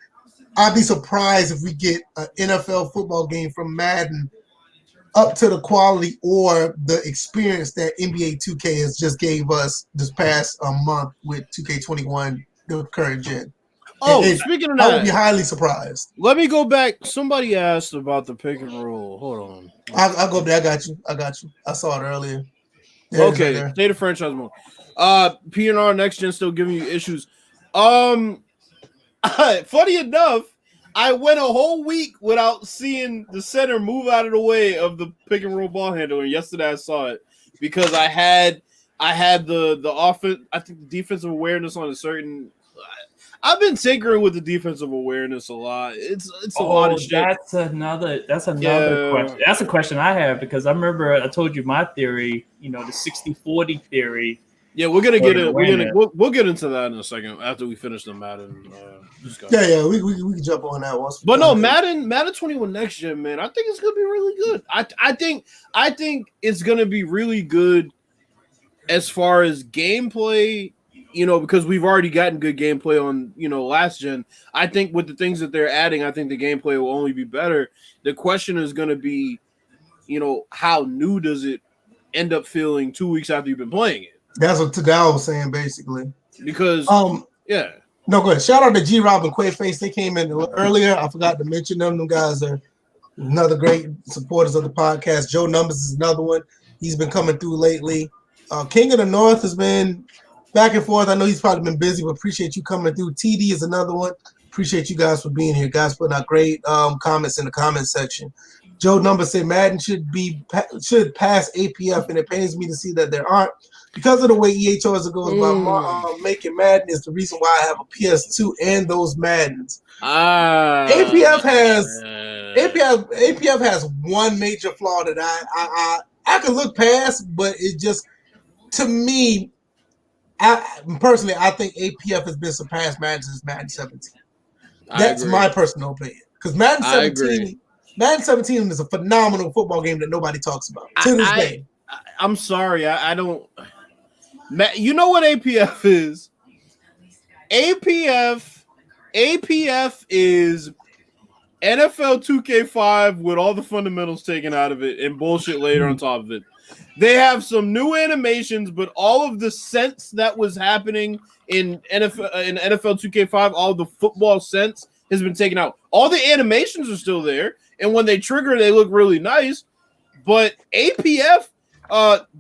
I'd be surprised if we get an NFL football game from Madden up to the quality or the experience that NBA 2K has just gave us this past month with 2K21, the current gen. Oh, speaking of that, I would be highly surprised. Let me go back. Somebody asked about the pick and roll. Hold on. I'll go there. I got you. I saw it earlier. Okay, state of franchise mode. PNR next gen still giving you issues. Funny enough, I went a whole week without seeing the center move out of the way of the pick and roll ball handler. Yesterday I saw it because I had the offense. I think the defensive awareness on a certain. I've been tinkering with the defensive awareness a lot. It's a lot of shit. That's another question. That's a question I have because I remember I told you my theory, the 60-40 theory. Yeah, we'll get into that in a second after we finish the Madden discussion. Yeah, we can jump on that once. But no, Madden 21 next gen, man. I think it's gonna be really good. I think it's gonna be really good as far as gameplay. Because we've already gotten good gameplay on last gen. I think with the things that they're adding, I think the gameplay will only be better. The question is gonna be, how new does it end up feeling 2 weeks after you've been playing it? That's what Tadao was saying, basically. Because yeah. No, go ahead. Shout out to G-Rob and Quaface. They came in earlier. I forgot to mention them. Them guys are another great supporters of the podcast. Joe Numbers is another one. He's been coming through lately. King of the North has been back and forth. I know he's probably been busy, but appreciate you coming through. TD is another one. Appreciate you guys for being here. Guys putting out great comments in the comment section. Joe Numbers said Madden should pass APF, and it pains me to see that there aren't. Because of the way EA choices goes about making Madden is the reason why I have a PS2 and those Maddens. APF has one major flaw that I can look past, but it just, to me, personally, I think APF has been surpassed Madden since Madden 17. That's my personal opinion. Because Madden 17 is a phenomenal football game that nobody talks about to this day. I'm sorry, I don't. You know what APF is? APF is NFL 2K5 with all the fundamentals taken out of it and bullshit later on top of it. They have some new animations, but all of the sense that was happening in NFL 2K5, all the football sense has been taken out. All the animations are still there, and when they trigger, they look really nice. But APF,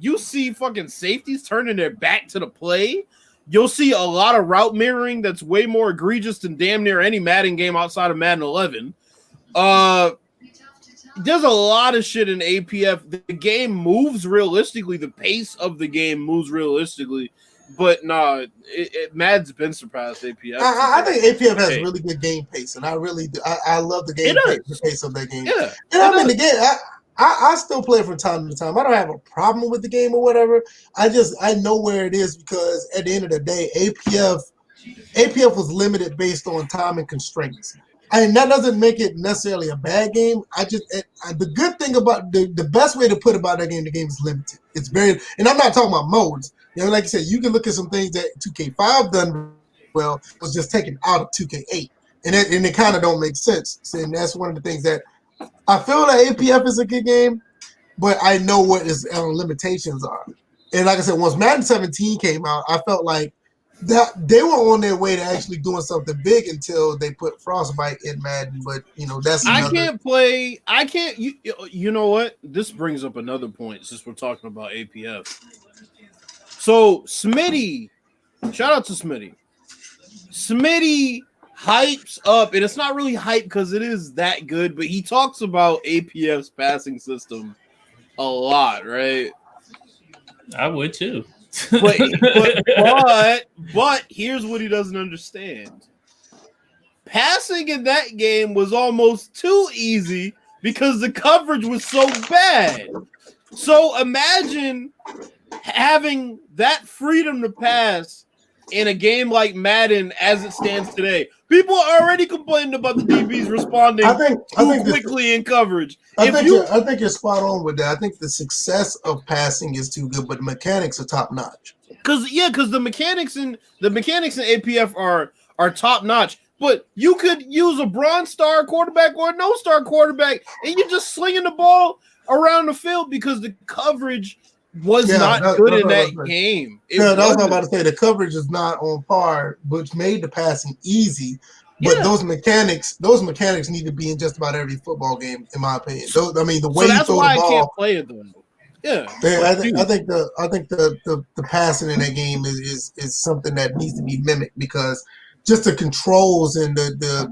you see fucking safeties turning their back to the play. You'll see a lot of route mirroring that's way more egregious than damn near any Madden game outside of Madden 11. There's a lot of shit in APF. The game moves realistically. The pace of the game moves realistically. But no, Madden's been surpassed APF. I think APF has really good game pace, and I really do. I love the game pace of that game. Yeah, and I mean the game. I still play it from time to time. I don't have a problem with the game or whatever. I know where it is because at the end of the day, APF was limited based on time and constraints. And that doesn't make it necessarily a bad game. The good thing about the best way to put about that game, the game is limited. It's very, and I'm not talking about modes. Like you said, you can look at some things that 2K5 done well was just taken out of 2K8, and it kind of don't make sense. And that's one of the things that I feel that APF is a good game, but I know what its limitations are. And like I said, once Madden 17 came out, I felt like that they were on their way to actually doing something big until they put Frostbite in Madden. But that's another. I can't. You know what? This brings up another point since we're talking about APF. So Smitty, shout out to Smitty. Smitty hypes up, and it's not really hype because it is that good, but he talks about APF's passing system a lot, right? I would too. But here's what he doesn't understand. Passing in that game was almost too easy because the coverage was so bad. So imagine having that freedom to pass in a game like Madden as it stands today. People are already complaining about the DBs responding too quickly in coverage. I think you're spot on with that. I think the success of passing is too good, but the mechanics are top notch. Because the mechanics in APF are top notch. But you could use a bronze star quarterback or a no star quarterback, and you're just slinging the ball around the field because the coverage was not good in that game. That's what I'm about to say. The coverage is not on par, which made the passing easy. But those mechanics need to be in just about every football game, in my opinion. The way you throw the ball. I can't play it though. Yeah, I think the passing in that game is something that needs to be mimicked because just the controls and I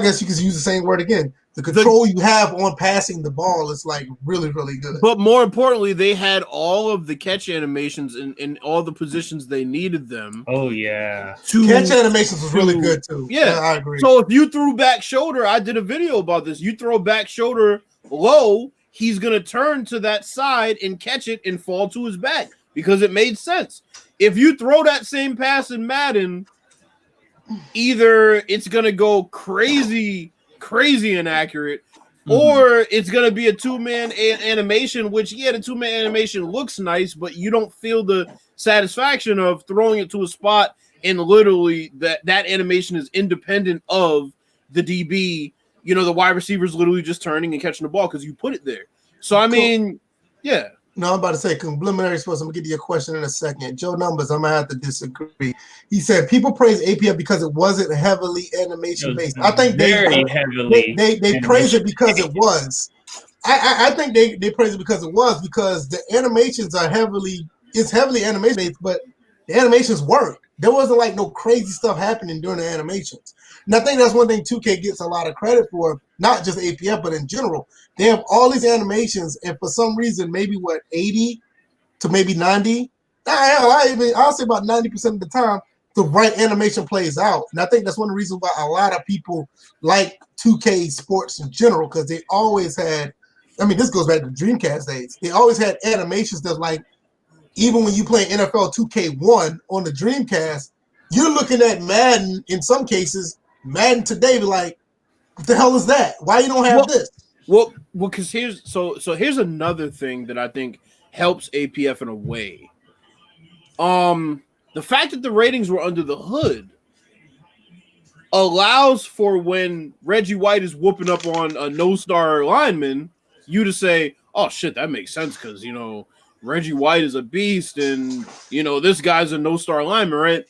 guess you could use the same word again. the control you have on passing the ball is like really, really good. But more importantly, they had all of the catch animations in all the positions they needed them. Oh yeah, catch animations was really good too. Yeah, I agree. So if you threw back shoulder, I did a video about this. You throw back shoulder low, he's gonna turn to that side and catch it and fall to his back because it made sense. If you throw that same pass in Madden, either it's gonna go crazy inaccurate, or it's gonna be a two-man animation, which the two-man animation looks nice, but you don't feel the satisfaction of throwing it to a spot and literally that animation is independent of the DB. You know, the wide receiver's literally just turning and catching the ball because you put it there. So I mean, yeah. No, I'm about to say preliminary sports. I'm gonna get to your question in a second. Joe Numbers, I'm gonna have to disagree. He said people praise APF because it wasn't heavily animation based. I think they praise it because it was. I think they praise it because it was, because the animations are heavily animation based, but the animations work. There wasn't like no crazy stuff happening during the animations. And I think that's one thing 2K gets a lot of credit for, not just APF, but in general. They have all these animations, and for some reason, maybe 80 to maybe 90, I'll say about 90% of the time, the right animation plays out. And I think that's one of the reasons why a lot of people like 2K sports in general, because they always had, I mean, this goes back to Dreamcast days. They always had animations that, like, even when you play NFL 2K1 on the Dreamcast, you're looking at Madden, in some cases, Madden today, be like, what the hell is that? Why you don't have this? Well, because here's another thing that I think helps APF in a way. The fact that the ratings were under the hood allows for when Reggie White is whooping up on a no-star lineman, you to say, oh shit, that makes sense because, you know, Reggie White is a beast and, you know, this guy's a no-star lineman, right?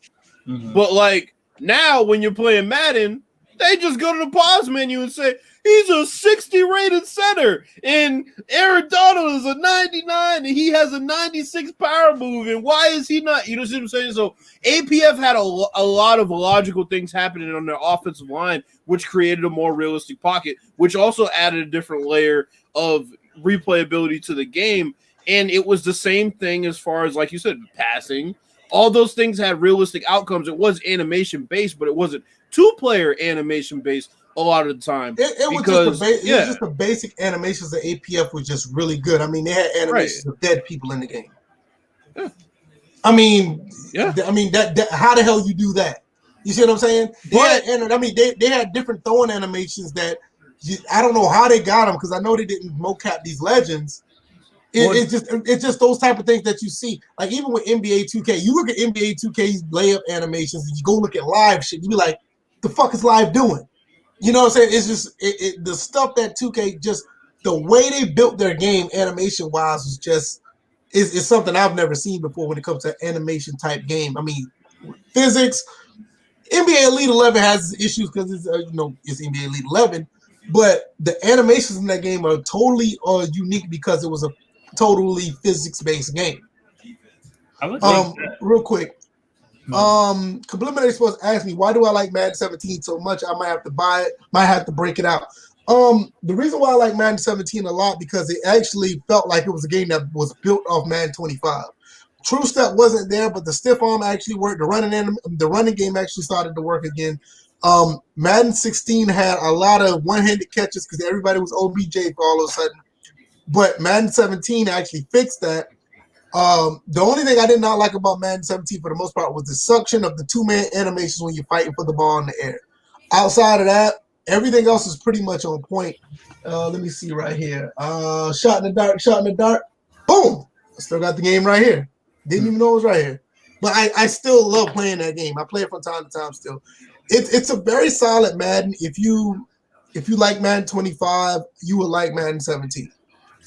But like now when you're playing Madden, they just go to the pause menu and say, he's a 60 rated center, and Aaron Donald is a 99, and he has a 96 power move, and why is he not? You know what I'm saying? So APF had a lot of logical things happening on their offensive line, which created a more realistic pocket, which also added a different layer of replayability to the game. And it was the same thing as far as, like you said, passing. All those things had realistic outcomes. It was animation based, but it wasn't two-player animation based a lot of the time. It was just the basic animations of APF was just really good. I mean, they had animations of dead people in the game. Yeah. I mean, that how the hell you do that? You see what I'm saying? They had different throwing animations that I don't know how they got them, because I know they didn't mocap these legends. It's just those type of things that you see. Like even with NBA 2K, you look at NBA 2K's layup animations and you go look at live shit, you be like, the fuck is live doing? You know what I'm saying? It's just the stuff that 2K, just the way they built their game animation wise was just is something I've never seen before when it comes to animation type game. I mean, physics. NBA Elite 11 has issues because it's it's NBA Elite 11, but the animations in that game are totally unique because it was a totally physics-based game. I would think real quick. Complimentary Sports asked me, why do I like Madden 17 so much? I might have to buy it, might have to break it out. The reason why I like Madden 17 a lot, because it actually felt like it was a game that was built off Madden 25. True Step wasn't there, but the stiff arm actually worked. The running game actually started to work again. Madden 16 had a lot of one-handed catches because everybody was OBJ for all of a sudden. But Madden 17 actually fixed that. The only thing I did not like about Madden 17 for the most part was the suction of the two-man animations when you're fighting for the ball in the air. Outside of that, everything else is pretty much on point. Let me see right here. Shot in the dark. Boom! I still got the game right here. Didn't even know it was right here. But I still love playing that game. I play it from time to time still. It's a very solid Madden. If you like Madden 25, you will like Madden 17.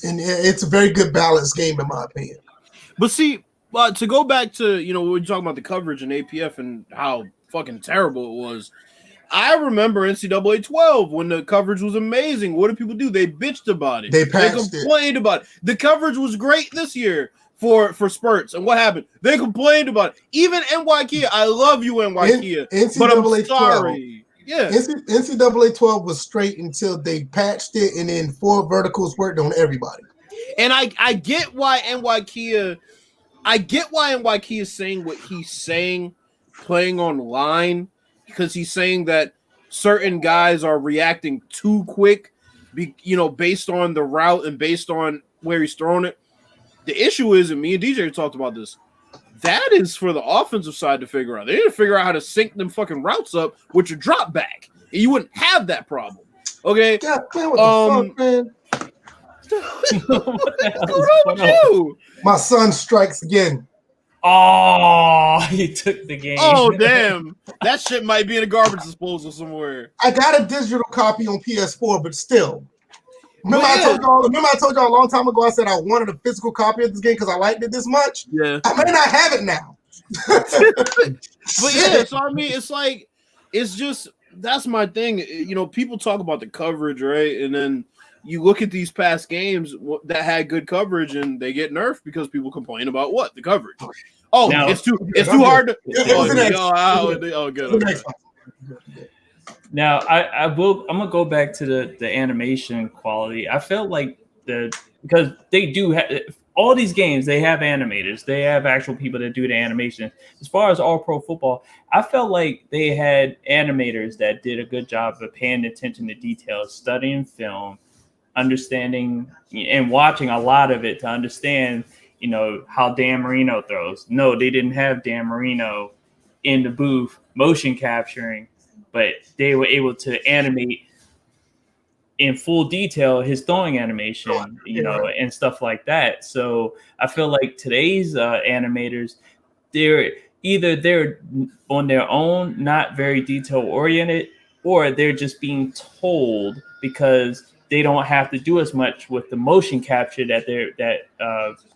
And it's a very good balanced game in my opinion. But see, to go back to, we were talking about the coverage in APF and how fucking terrible it was. I remember NCAA 12 when the coverage was amazing. What did people do? They bitched about it. They complained about it. The coverage was great this year for spurts. And what happened? They complained about it. Even NY Kia. I love you, NY Kia. NCAA but I'm sorry. 12. Yeah. NCAA 12 was straight until they patched it, and then 4 verticals worked on everybody. And I get why NYKia is saying what he's saying, playing online, because he's saying that certain guys are reacting too quick, based on the route and based on where he's throwing it. The issue is, and me and DJ talked about this, that is for the offensive side to figure out. They need to figure out how to sync them fucking routes up with your drop back, and you wouldn't have that problem. Okay? God, man, what the fuck, man? What's going on with you? My son strikes again. Oh, he took the game. Oh, damn. That shit might be in a garbage disposal somewhere. I got a digital copy on PS4, but still. Remember I told y'all a long time ago I said I wanted a physical copy of this game because I liked it this much? Yeah. I may not have it now. But yeah, so I mean, it's just, that's my thing. People talk about the coverage, right? And then you look at these past games that had good coverage and they get nerfed because people complain about what? The coverage. Oh, no, it's too hard to. Good. Now I'm gonna go back to the animation quality. I felt like because they do have all these games, they have animators, they have actual people that do the animation. As far as All Pro Football, I felt like they had animators that did a good job of paying attention to details, studying film, understanding and watching a lot of it to understand, how Dan Marino throws. No, they didn't have Dan Marino in the booth motion capturing, but they were able to animate in full detail his throwing animation, and stuff like that. So I feel like today's animators, they're on their own, not very detail oriented, or they're just being told because they don't have to do as much with the motion capture that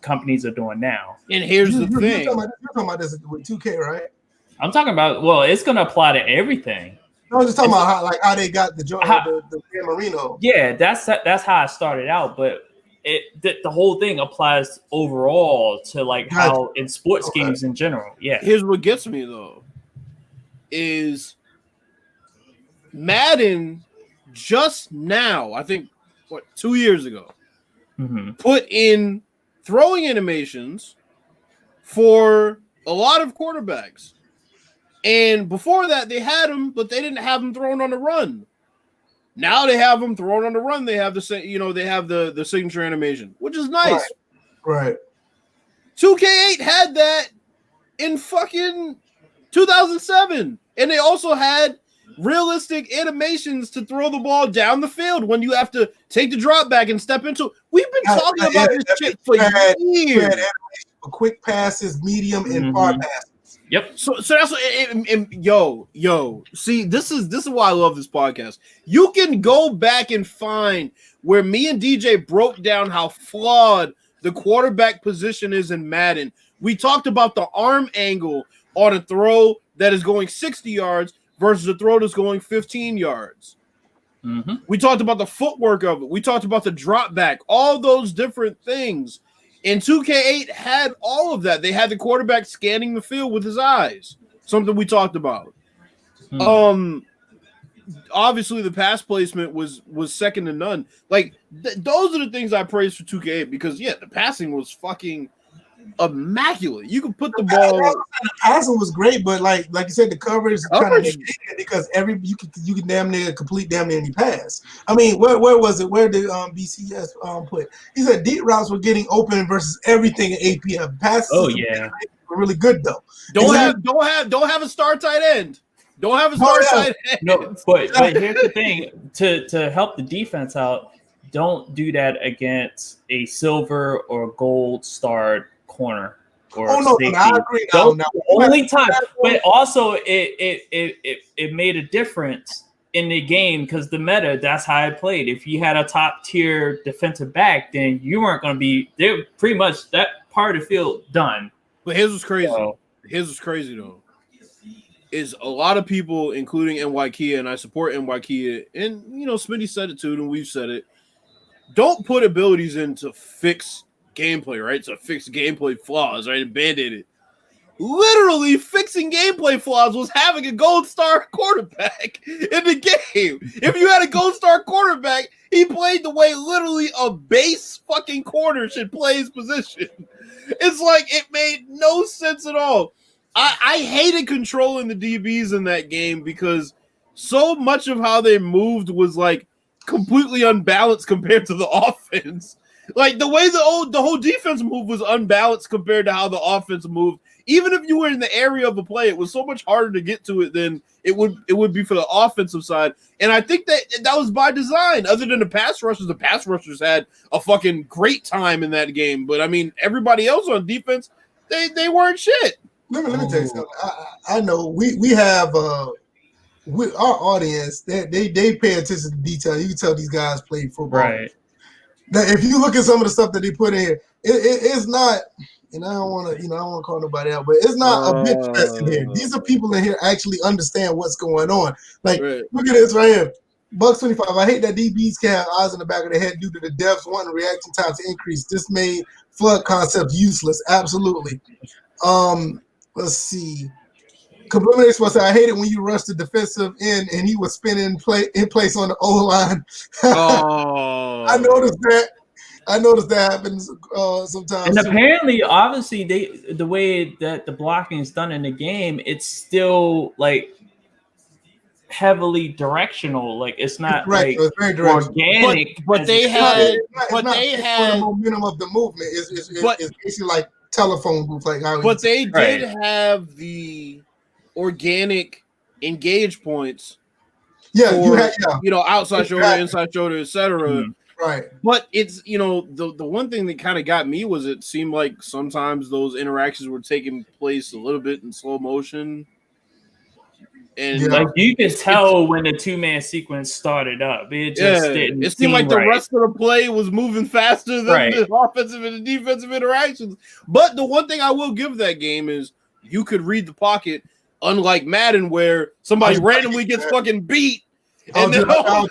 companies are doing now. And here's the thing. You're talking about this with 2K, right? I'm talking about, it's going to apply to everything. I was just talking about how they got the Dan Marino. Yeah, that's how I started out, but the whole thing applies overall to like how in sports games in general. Yeah. Here's what gets me though, is Madden just now, I think 2 years ago, put in throwing animations for a lot of quarterbacks. And before that, they had them, but they didn't have them thrown on the run. Now they have them thrown on the run. They have the signature animation, which is nice. Right. 2K8 had that in fucking 2007, and they also had realistic animations to throw the ball down the field when you have to take the drop back and step into. We've been talking about this shit for years. For quick passes, medium, and far passes. Yep. So that's what. Yo. See, this is why I love this podcast. You can go back and find where me and DJ broke down how flawed the quarterback position is in Madden. We talked about the arm angle on a throw that is going 60 yards versus a throw that's going 15 yards. Mm-hmm. We talked about the footwork of it. We talked about the drop back, all those different things. And 2K8 had all of that. They had the quarterback scanning the field with his eyes, something we talked about. Obviously, the pass placement was second to none. Like, those are the things I praise for 2K8 because, the passing was fucking immaculate. You could put the ball. The passing was great, but like you said, the coverage kind of because you could damn near complete damn near any pass. I mean, where was it? Where did BCS put? He said deep routes were getting open versus everything in APF. Passes were really good though. Don't have a star tight end. Don't have a star tight end. No, but here's the thing: to help the defense out, don't do that against a silver or gold starred corner or safety. I agree. Only time, but also it made a difference in the game because the meta, that's how I played. If you had a top tier defensive back, then you weren't going to be there. Pretty much that part of the field done. But his was crazy. His was crazy though. Is a lot of people, including NYKia, and I support NYKia, and Smitty said it too, and we've said it. Don't put abilities in to fix gameplay, right? To fix gameplay flaws, right? And band-aid it. literally fixing gameplay flaws was having a gold star quarterback in the game. If you had a gold star quarterback, he played the way literally a base fucking corner should play his position. It's like it made no sense at all. I hated controlling the DBs in that game because so much of how they moved was like completely unbalanced compared to the offense. Like the way the whole defense move was unbalanced compared to how the offense moved. Even if you were in the area of a play, it was so much harder to get to it than it would be for the offensive side. And I think that was by design. Other than the pass rushers had a fucking great time in that game. But I mean, everybody else on defense, they weren't shit. Let me tell you something. I know we have our audience. They pay attention to detail. You can tell these guys play football. Right. Now, if you look at some of the stuff that they put in here, it's not. And I don't want to call nobody out, but it's not a bitch fest in here. These are people in here actually understand what's going on. Like, Look at this right here. $1.25. I hate that DBs can have eyes in the back of their head due to the depths wanting reaction time to increase. This made flood concepts useless. Absolutely. Let's see. Complimentary Express said, I hate it when you rush the defensive end and he was spinning in place on the O-line. I noticed that. Happens sometimes. And apparently, obviously, the way that the blocking is done in the game, it's still like heavily directional. Like it's not like it's very organic. But they had the momentum of the movement is basically like telephone booth. Like but they did have the organic engage points. Yeah, outside shoulder, inside shoulder, etc. Mm-hmm. Right. But it's, the one thing that kind of got me was it seemed like sometimes those interactions were taking place a little bit in slow motion. And like you could tell when the 2-man sequence started up. It just didn't. It seemed like the rest of the play was moving faster than the offensive and the defensive interactions. But the one thing I will give that game is you could read the pocket, unlike Madden, where somebody randomly gets fucking beat. And I was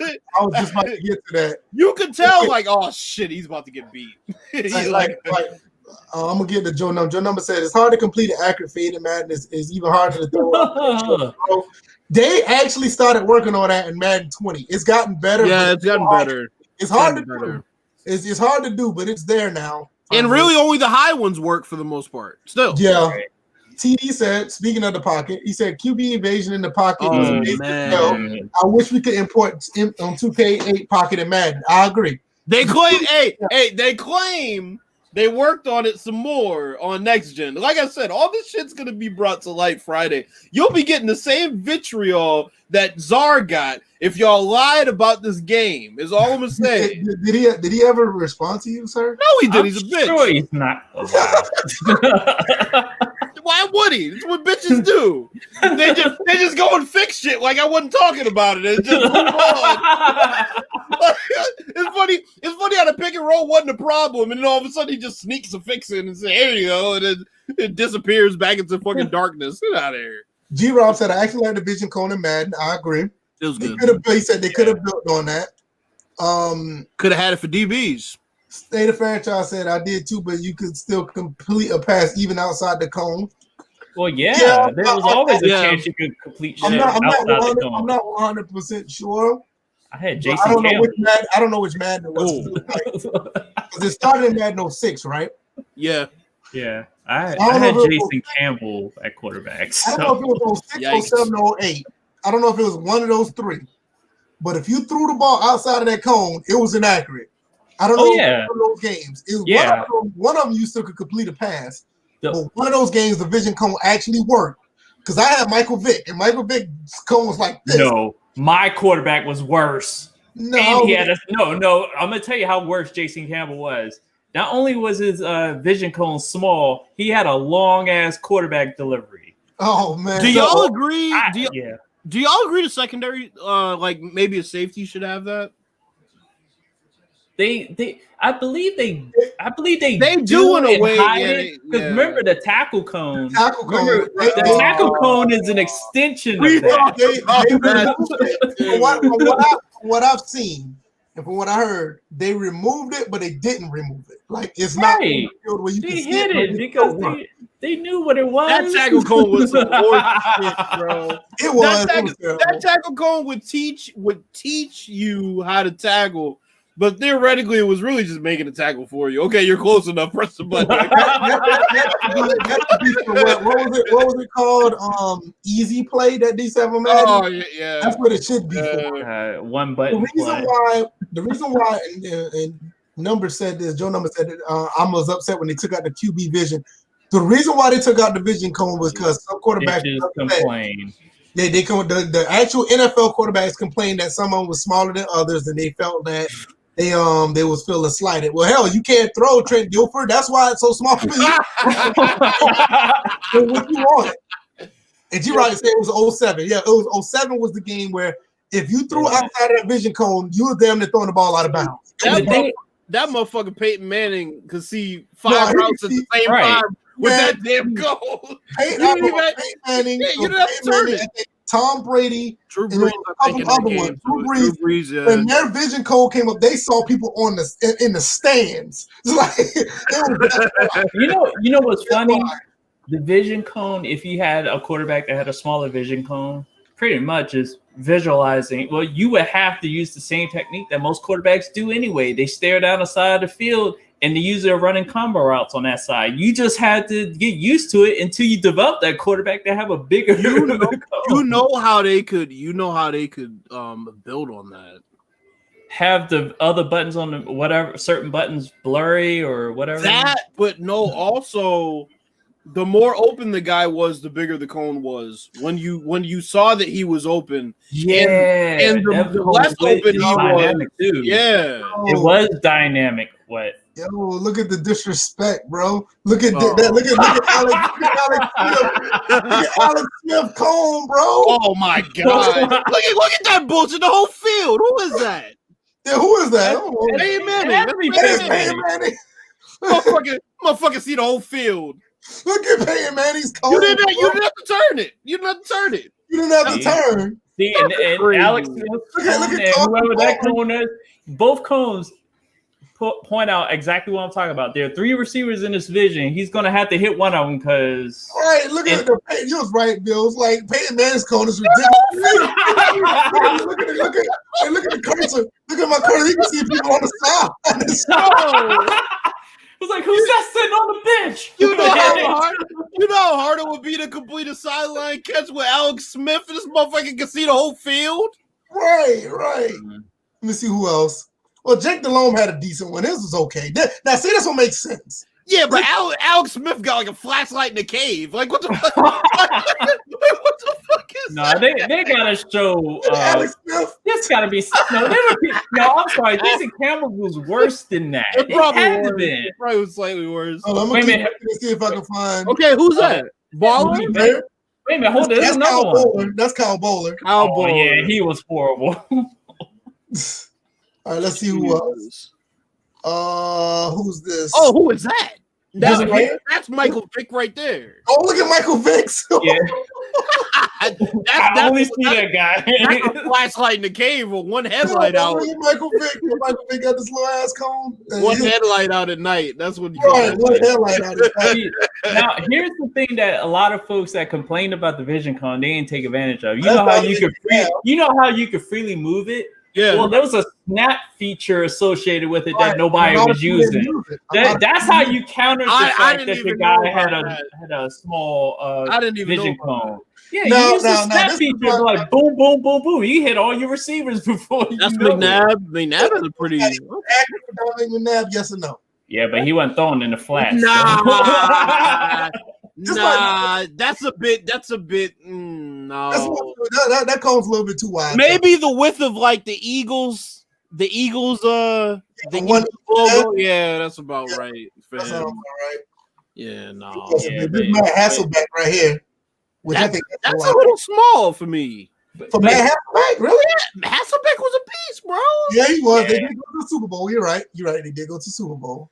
just about to get to that. You could tell, like, oh shit, he's about to get beat. I'm gonna get to Joe Number. Joe Number said it's hard to complete an accurate fade in Madden. Is even harder to throw. They actually started working on that in Madden 20. It's gotten better. Yeah, it's gotten better. It's hard to do. It's hard to do, but it's there now. And really, only the high ones work for the most part. Still, yeah. TD said, speaking of the pocket, he said QB evasion in the pocket is amazing. I wish we could import on 2K8 pocket in Madden. I agree. They claim, they claim they worked on it some more on next gen. Like I said, all this shit's gonna be brought to light Friday. You'll be getting the same vitriol that Czar got if y'all lied about this game. Is all I'm gonna say. Did he ever respond to you, sir? No, he did. He's a bitch. Sure, he's not. Why would he? That's what bitches do. They just go and fix shit like I wasn't talking about it. It's just move on. It's funny how the pick and roll wasn't a problem, and then all of a sudden he just sneaks a fix in and says, "Here you go," and then it disappears back into fucking darkness. Get out of here. G-Rob said, I actually had the Vision Cone in Madden. I agree. It was good. He said they could have built on that. Could have had it for DBs. State of Franchise said, I did too, but you could still complete a pass even outside the cone. Well, there was always a chance you could complete shit outside the cone. I'm not 100% sure. I had Jason Campbell. I don't know which Madden it was. Because it started in Madden 06, right? Yeah. Yeah. I had Jason Campbell at quarterback. So. I don't know if it was 06, 07, or 08. I don't know if it was one of those three. But if you threw the ball outside of that cone, it was inaccurate. I don't know one of those games. One of them you still could complete a pass. But one of those games, the vision cone actually worked. Because I had Michael Vick, and Michael Vick's cone was like this. No, my quarterback was worse. No, and he had no. I'm gonna tell you how worse Jason Campbell was. Not only was his vision cone small, he had a long ass quarterback delivery. Oh man! Do y'all agree? Do y'all agree the secondary, like maybe a safety should have that? I believe they do in a way. Because remember the tackle cone. The tackle cone is an extension of that. What I've seen, And from what I heard, they removed it, but they didn't remove it. Like it's not in the field where you they can see hid it because they knew what it was. That tackle cone was some horse shit, bro. It was. That tackle cone would teach you how to tackle, but theoretically, it was really just making a tackle for you. Okay, you're close enough. Press the button. What was it called? Easy play that D7 Madden. Oh yeah. That's what it should be for. One button. The reason why, and Number said this. Joe Number said that I was upset when they took out the QB vision. The reason why they took out the vision cone was because some quarterbacks complain. The actual NFL quarterbacks complained that some of them was smaller than others, and they felt that they was feeling slighted. Well, hell, you can't throw Trent Dilfer. That's why it's so small for you. What you want? And G-Rock said it was 07. Yeah, it was 07 was the game where if you threw outside of that vision cone, you were damn near throwing the ball out of bounds. That motherfucker Peyton Manning could see five routes at the same time with that damn goal. Peyton Manning, you didn't have to turn it. Tom Brady, Drew Brees, Drew Brees, when their vision code came up, they saw people in the stands. Like, you know what's funny? The vision cone, if you had a quarterback that had a smaller vision cone, pretty much is visualizing. Well, you would have to use the same technique that most quarterbacks do anyway. They stare down the side of the field and they use their running combo routes on that side. You just had to get used to it until you develop that quarterback to have a bigger. You know how they could build on that. Have the other buttons on the whatever certain buttons blurry or whatever. But no, also the more open the guy was, the bigger the cone was. When you saw that he was open, and the less open he was, too. Yeah, it was dynamic. What? Yo, look at the disrespect, bro. Look at that. Look at Alex Smith cone, bro. Oh my god! look at that bullshit. The whole field. Who is that? Yeah, who is that? Peyton Manning. Motherfucker, see the whole field. Look at Peyton Manning's cone. You didn't have to turn it. You didn't have to turn. See, and Alex Smith and whoever that cone is, both cones point out exactly what I'm talking about. There are three receivers in this vision. He's going to have to hit one of them because. Right, look at you was right, Bill. It's like Peyton Manning's cone is ridiculous. Look at the cursor. Look at my cursor. You can see people on the side. It's like, who's that sitting on the bench? You know how hard it would be to complete a sideline catch with Alex Smith, and this motherfucker can see the whole field. Right. Let me see who else. Well, Jake Delhomme had a decent one. His was okay. Now, see, that's what makes sense. Yeah, but Alex Smith got like a flashlight in the cave. Like, what the fuck? What the fuck is that? They gotta show. Alex Smith. This gotta be. I'm sorry. Jason Campbell was worse than that. It probably was slightly worse. Wait a minute. See if I can find. Okay, who's that? Baller? Wait a minute. Hold on. There's another one. That's Kyle Bowler. Yeah, he was horrible. All right, let's see who else. Who's this? Oh, who is that? That's Michael Vick right there. Oh, look at Michael Vick. Yeah. I only see that guy. That's a flashlight in the cave with one headlight out. Look at Michael Vick. Michael Vick got this little ass cone. One headlight out at night. That's what you call it. One headlight out at night. Now, here's the thing that a lot of folks that complain about the vision cone, they didn't take advantage of. You know how you could freely move it? Yeah. Well, there was a snap feature associated with it that nobody was using. That's how you counter the fact that the guy had a small vision cone. Yeah, you use the snap feature like boom, boom, boom, boom. You hit all your receivers before you. That's McNabb. McNabb is a pretty. McNabb, yes or no? Yeah, but he wasn't throwing in the flat. Nah, that's a bit. No, that cone's a little bit too wide. Maybe the width of like the Eagles. The Eagles logo. Yeah, that's about right. That's all right. Yeah, no. This is Matt Hasselbeck right here. Which I think that's a little small for me. For Matt Hasselbeck, really? Yeah, Hasselbeck was a beast, bro. Yeah, he was. Yeah. They did go to the Super Bowl. You're right. They did go to the Super Bowl.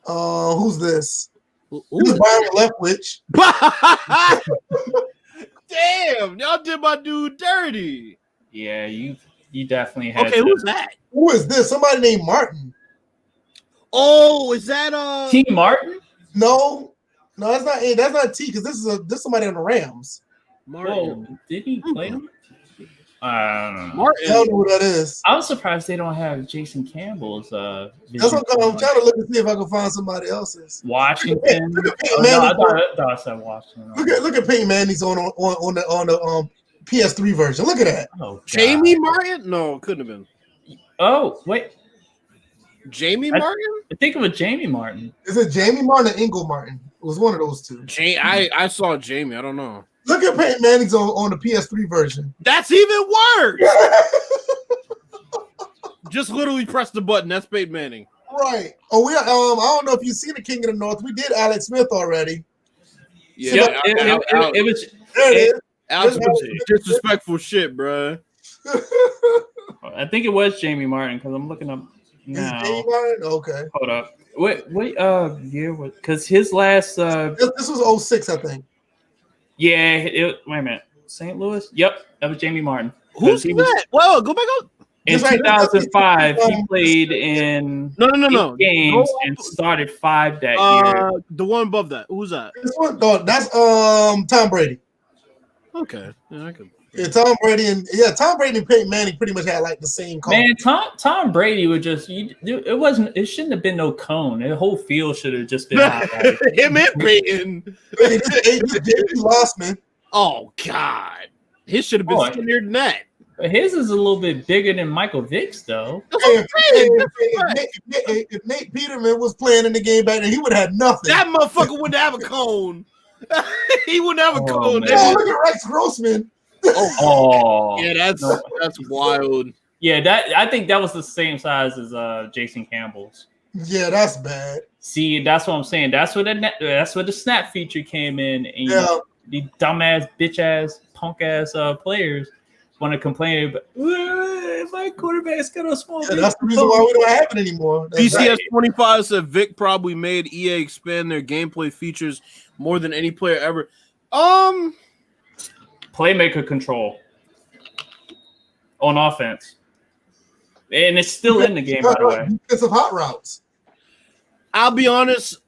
Who's this? Who's Byron Leftwich? Damn, y'all did my dude dirty. Yeah, You definitely had. Okay, who's that? Who is this? Somebody named Martin. Oh, is that T. Martin? No, that's not T. Because this is somebody on the Rams. Martin? Whoa, did he play him? I don't know. Martin. I don't know who that is. I was surprised they don't have Jason Campbell's. That's what I'm trying to look and see if I can find somebody else's. Washington. Look at Peyton Oh, no, I Manning. thought I said Washington. Look at Peyton Manning's on the PS3 version. Look at that. Oh, God. Jamie Martin? No, it couldn't have been. Oh, wait. Jamie Martin? I think it was Jamie Martin. Is it Jamie Martin or Ingle Martin? It was one of those two. I saw Jamie. I don't know. Look at Peyton Manning's on the PS3 version. That's even worse. Just literally press the button. That's Peyton Manning. Right. Oh, I don't know if you've seen the King of the North. We did Alex Smith already. Yeah, Yep, it was. There it is. Alex disrespectful shit, bro. I think it was Jamie Martin because I'm looking up now. Is Jamie Martin? Okay. Hold up. Wait, year was because his last. This was 06, I think. Yeah, wait a minute. St. Louis? Yep, that was Jamie Martin. Who's that? Well, go back up. In 2005, he played in No. games and started 5 that year. The one above that. Who's that? This one, that's Tom Brady. Okay. Yeah, I could. Yeah, Tom Brady and Peyton Manning pretty much had like the same call. Man, Tom Brady would just it shouldn't have been no cone. The whole field should have just been Him and Peyton. JP Lossman. Oh God. His should have been skinnier than that. But his is a little bit bigger than Michael Vick's, though. If Nate Peterman was playing in the game back then, he would have had nothing. That motherfucker wouldn't have a cone. He wouldn't have a cone. Man. Oh, look at Rex Grossman. Yeah, that's wild. Yeah, I think that was the same size as Jason Campbell's. Yeah, that's bad. See, that's what I'm saying. That's where the snap feature came in, and the dumbass, bitch ass, punk ass players want to complain about my quarterback's got a small. Yeah, that's the reason why we don't have it anymore. BCS 25 said Vic probably made EA expand their gameplay features more than any player ever. Playmaker control on offense, and it's still in the game, by the way. Defensive hot routes. I'll be honest.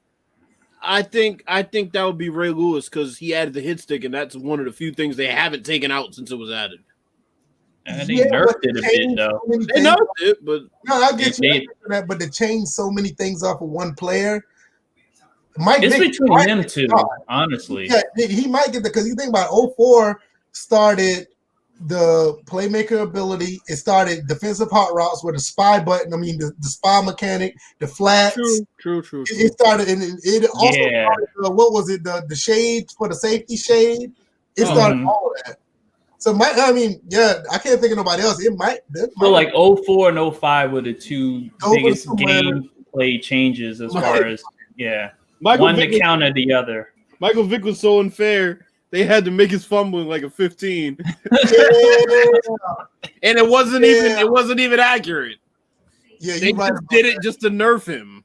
I think that would be Ray Lewis because he added the hit stick, and that's one of the few things they haven't taken out since it was added. And they nerfed it a bit, though. They nerfed it, but I get you for that. But to change so many things off of one player, it's between them two, honestly. Yeah, he might get because you think about 04 started the playmaker ability. It started defensive hot routes with the spy button. I mean, the spy mechanic, the flats. True. It started, and it also started, what was it? The shade for the safety shade. It started all of that. So I can't think of nobody else. It might. So like 04 and 05 were the two biggest gameplay changes as far as one to counter the other. Michael Vick was so unfair. They had to make his fumbling like a 15. And it wasn't even accurate. Yeah, they just did it just to nerf him.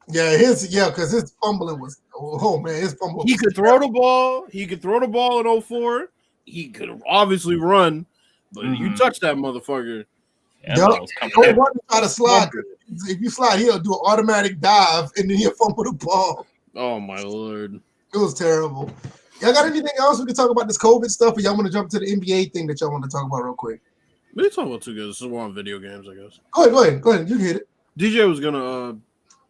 Yeah, because his fumbling was his fumble. He could throw the ball. He could throw the ball in 04. He could obviously run, but you touch that motherfucker. Don't want to try to slide. If you slide, he'll do an automatic dive and then he'll fumble the ball. Oh my Lord. It was terrible. Y'all got anything else we can talk about this COVID stuff, or y'all want to jump to the NBA thing that y'all want to talk about real quick? We talk about two guys. This is more on video games, I guess. Go ahead. You can hit it. DJ was gonna,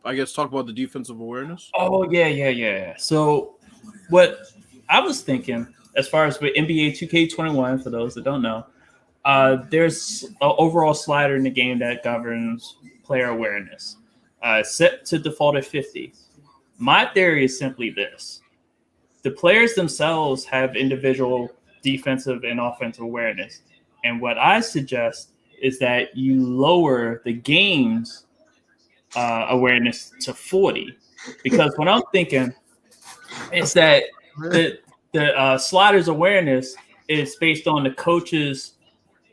I guess, talk about the defensive awareness. Oh yeah. So, what I was thinking, as far as with NBA 2K21, for those that don't know, there's an overall slider in the game that governs player awareness, set to default at 50. My theory is simply this. The players themselves have individual defensive and offensive awareness. And what I suggest is that you lower the game's awareness to 40. Because what I'm thinking is that the slider's awareness is based on the coach's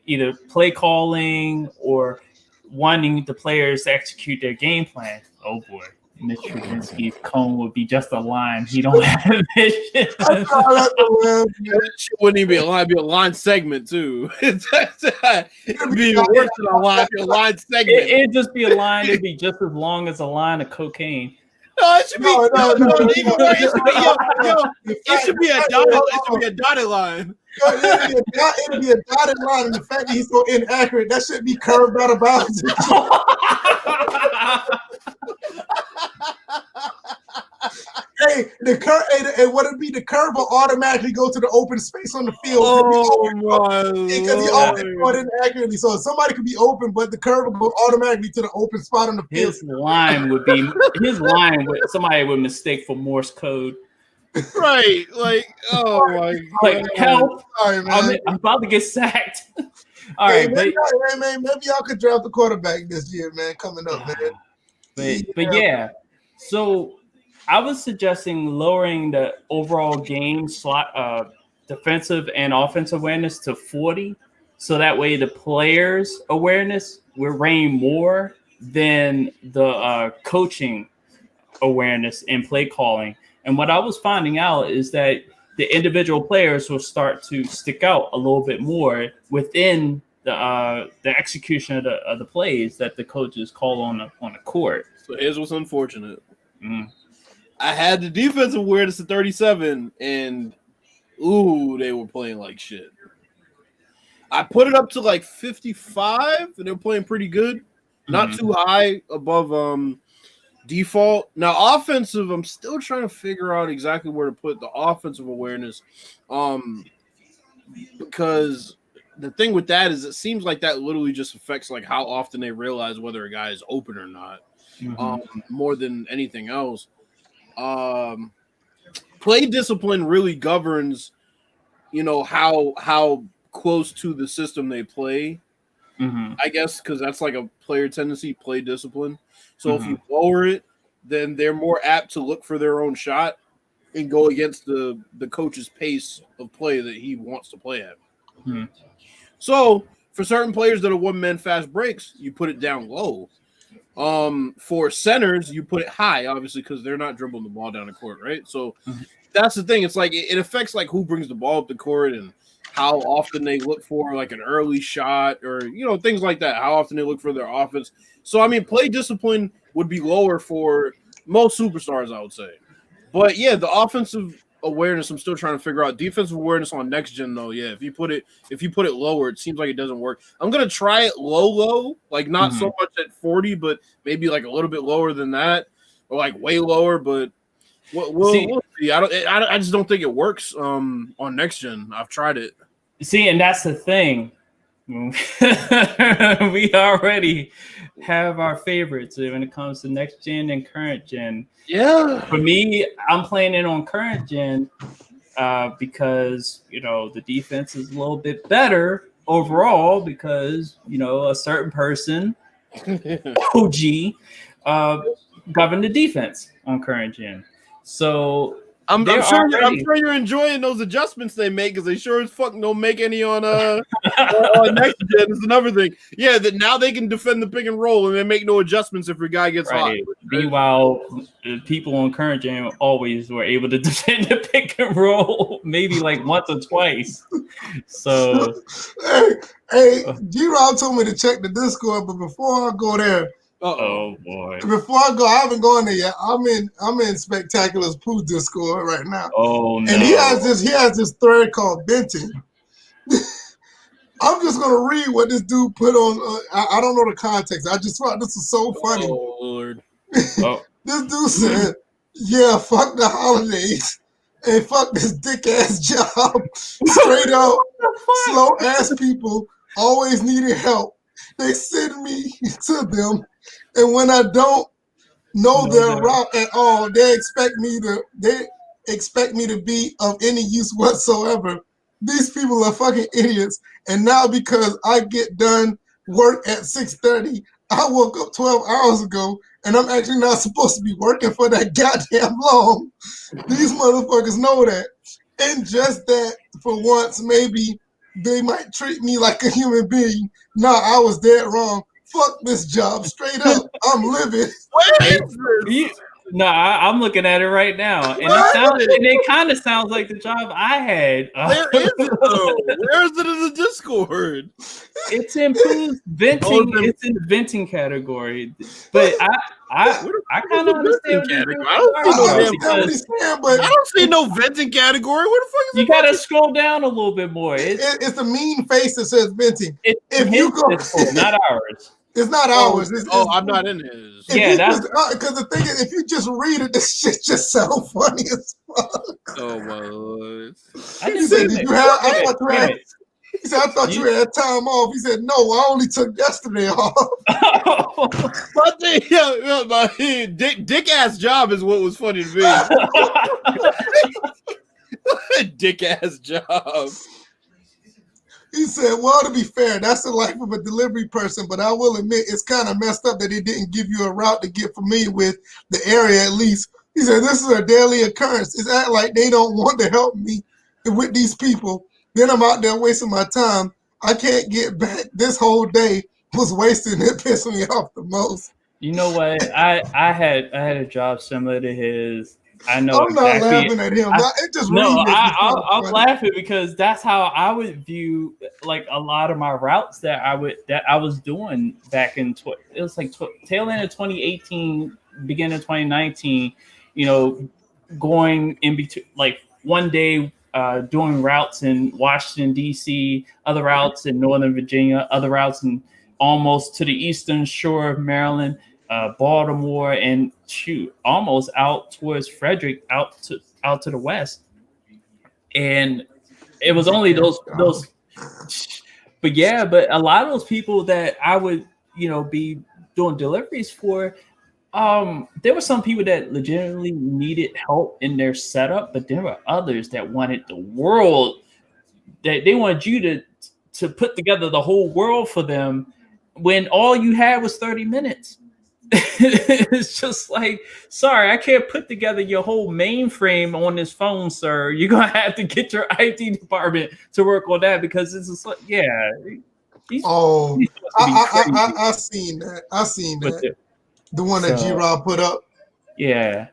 either play calling or wanting the players to execute their game plan. Oh, boy. Mitch Trubinsky's cone would be just a line. He don't have vision. It wouldn't even be a line; it'd be a line segment too. It'd be even worse than a line. It'd be a line segment. It'd just be a line. It'd be just as long as a line of cocaine. No, it should be it should be a dotted line. It'd be a dotted line, and the fact that he's so inaccurate, that should be curved out of bounds. What it'd be, the curve will automatically go to the open space on the field. Because he always throw it inaccurately. So somebody could be open, but the curve will go automatically to the open spot on the field. His line would somebody would mistake for Morse code. Right, like, oh my god, like help! Sorry, man. I'm about to get sacked. All right, maybe y'all could draft the quarterback this year, man. Coming up, man. But yeah, so I was suggesting lowering the overall game slot, defensive and offensive awareness to 40, so that way the players' awareness will reign more than the coaching awareness and play calling. And what I was finding out is that the individual players will start to stick out a little bit more within the execution of the plays that the coaches call on the court. So here's what's unfortunate. I had the defensive awareness at 37, and they were playing like shit. I put it up to like 55, and they're playing pretty good. Not too high above default. Now, offensive, I'm still trying to figure out exactly where to put the offensive awareness. Because the thing with that is it seems like that literally just affects like how often they realize whether a guy is open or not, more than anything else. Play discipline really governs, how close to the system they play. I guess because that's like a player tendency, play discipline. So if you lower it, then they're more apt to look for their own shot and go against the coach's pace of play that he wants to play at. So for certain players that are one-man fast breaks, you put it down low. For centers, you put it high, obviously, because they're not dribbling the ball down the court, right? So that's the thing. It's like it affects like who brings the ball up the court and how often they look for like an early shot or things like that. How often they look for their offense. So I mean, play discipline would be lower for most superstars, I would say. But yeah, the offensive awareness, I'm still trying to figure out. Defensive awareness on next gen, though, yeah. If you put it lower, it seems like it doesn't work. I'm gonna try it low, like not so much at 40, but maybe like a little bit lower than that, or like way lower. But we'll see. I just don't think it works on next gen. I've tried it. See, and that's the thing. We already have our favorites when it comes to next gen and current gen. Yeah. For me, I'm playing it on current gen because the defense is a little bit better overall because a certain person, OG, govern the defense on current gen. So I'm sure you're enjoying those adjustments they make because they sure as fuck don't make any on next gen. Is another thing. Yeah, that now they can defend the pick and roll and they make no adjustments if your guy gets hot. Meanwhile, the people on current gen always were able to defend the pick and roll, maybe like once or twice. So, hey, G-Rob told me to check the Discord, but before I go there. Oh boy! Before I go, I haven't gone there yet. I'm in Spectacular's Pooh Discord right now. Oh no! And he has this thread called Benton. I'm just gonna read what this dude put on. I don't know the context. I just thought this was so funny. Oh Lord! This dude said, "Yeah, fuck the holidays and fuck this dick ass job. Straight up, slow ass people always needing help. They send me to them." And when I don't know their route at all, they expect me to be of any use whatsoever. These people are fucking idiots. And now because I get done work at 6:30, I woke up 12 hours ago and I'm actually not supposed to be working for that goddamn long. These motherfuckers know that. And just that for once, maybe they might treat me like a human being. Nah, I was dead wrong. Fuck this job, straight up. I'm living. No, I'm looking at it right now, and it kind of sounds like the job I had. Where is it though? Where is it in the Discord? It's in Pooh's venting. It's in the venting category, but I kind of understand what category. I don't see no venting category. Where the fuck is it? You gotta scroll down a little bit more. It's a mean face that says venting. If you go, not ours. It's not ours. I'm not in his. Yeah, that's because the thing is, if you just read it, this shit just sounds funny as fuck. Oh my lord! He said, "Did you have?" He said, "I thought you had time off." He said, "No, I only took yesterday off." My dick ass job is what was funny to me. Dick ass job. He said, "Well, to be fair, that's the life of a delivery person, but I will admit it's kind of messed up that he didn't give you a route to get familiar with the area at least." He said, "This is a daily occurrence. It's act like they don't want to help me with these people. Then I'm out there wasting my time. I can't get back. This whole day was wasted, and it pissed me off the most." You know what? I had a job similar to his. I know. I'm not laughing at him. I'm laughing because that's how I would view like a lot of my routes that I was doing back in it was like tail end of 2018, beginning of 2019. You know, going in between like one day doing routes in Washington D.C., other routes in Northern Virginia, other routes in almost to the eastern shore of Maryland. Baltimore and almost out towards Frederick, out to the west, and it was only those. But a lot of those people that I would be doing deliveries for, there were some people that legitimately needed help in their setup, but there were others that wanted the world, that they wanted you to put together the whole world for them when all you had was 30 minutes. It's just like, sorry, I can't put together your whole mainframe on this phone, sir. You're gonna have to get your IT department to work on that because it's just like, yeah. I seen that. The one that G-Rob put up. Yeah.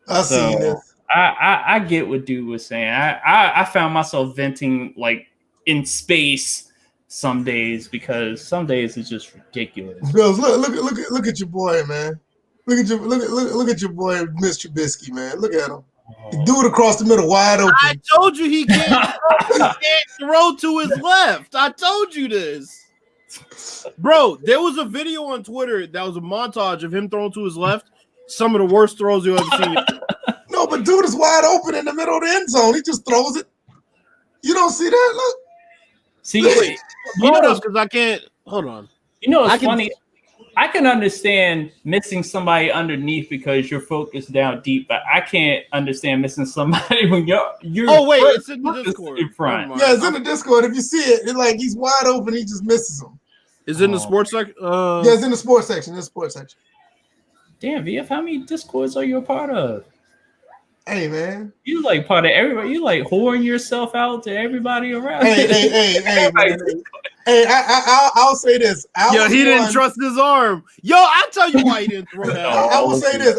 I seen this. I get what dude was saying. I found myself venting like in space some days because some days it's just ridiculous. Bills, look at your boy, man. Look at your boy, Mr. Trubisky, man. Look at him. The dude across the middle, wide open. I told you he can't throw to his left. I told you this. Bro, there was a video on Twitter that was a montage of him throwing to his left. Some of the worst throws you'll ever see. No, but dude is wide open in the middle of the end zone. He just throws it. You don't see that? Look. See, because I can't. Hold on. It's funny. I can understand missing somebody underneath because you're focused down deep, but I can't understand missing somebody when you're. Oh wait, it's in the Discord. In front. Yeah, it's in the Discord. If you see it, it's like he's wide open. He just misses him. Is it in the sports section? Yeah, it's in the sports section. Damn, VF, how many Discords are you a part of? Hey, man. You like part of everybody. You like whoring yourself out to everybody around. Hey, man. Hey, I'll say this. He didn't trust his arm. Yo, I'll tell you why he didn't throw that. I will say this.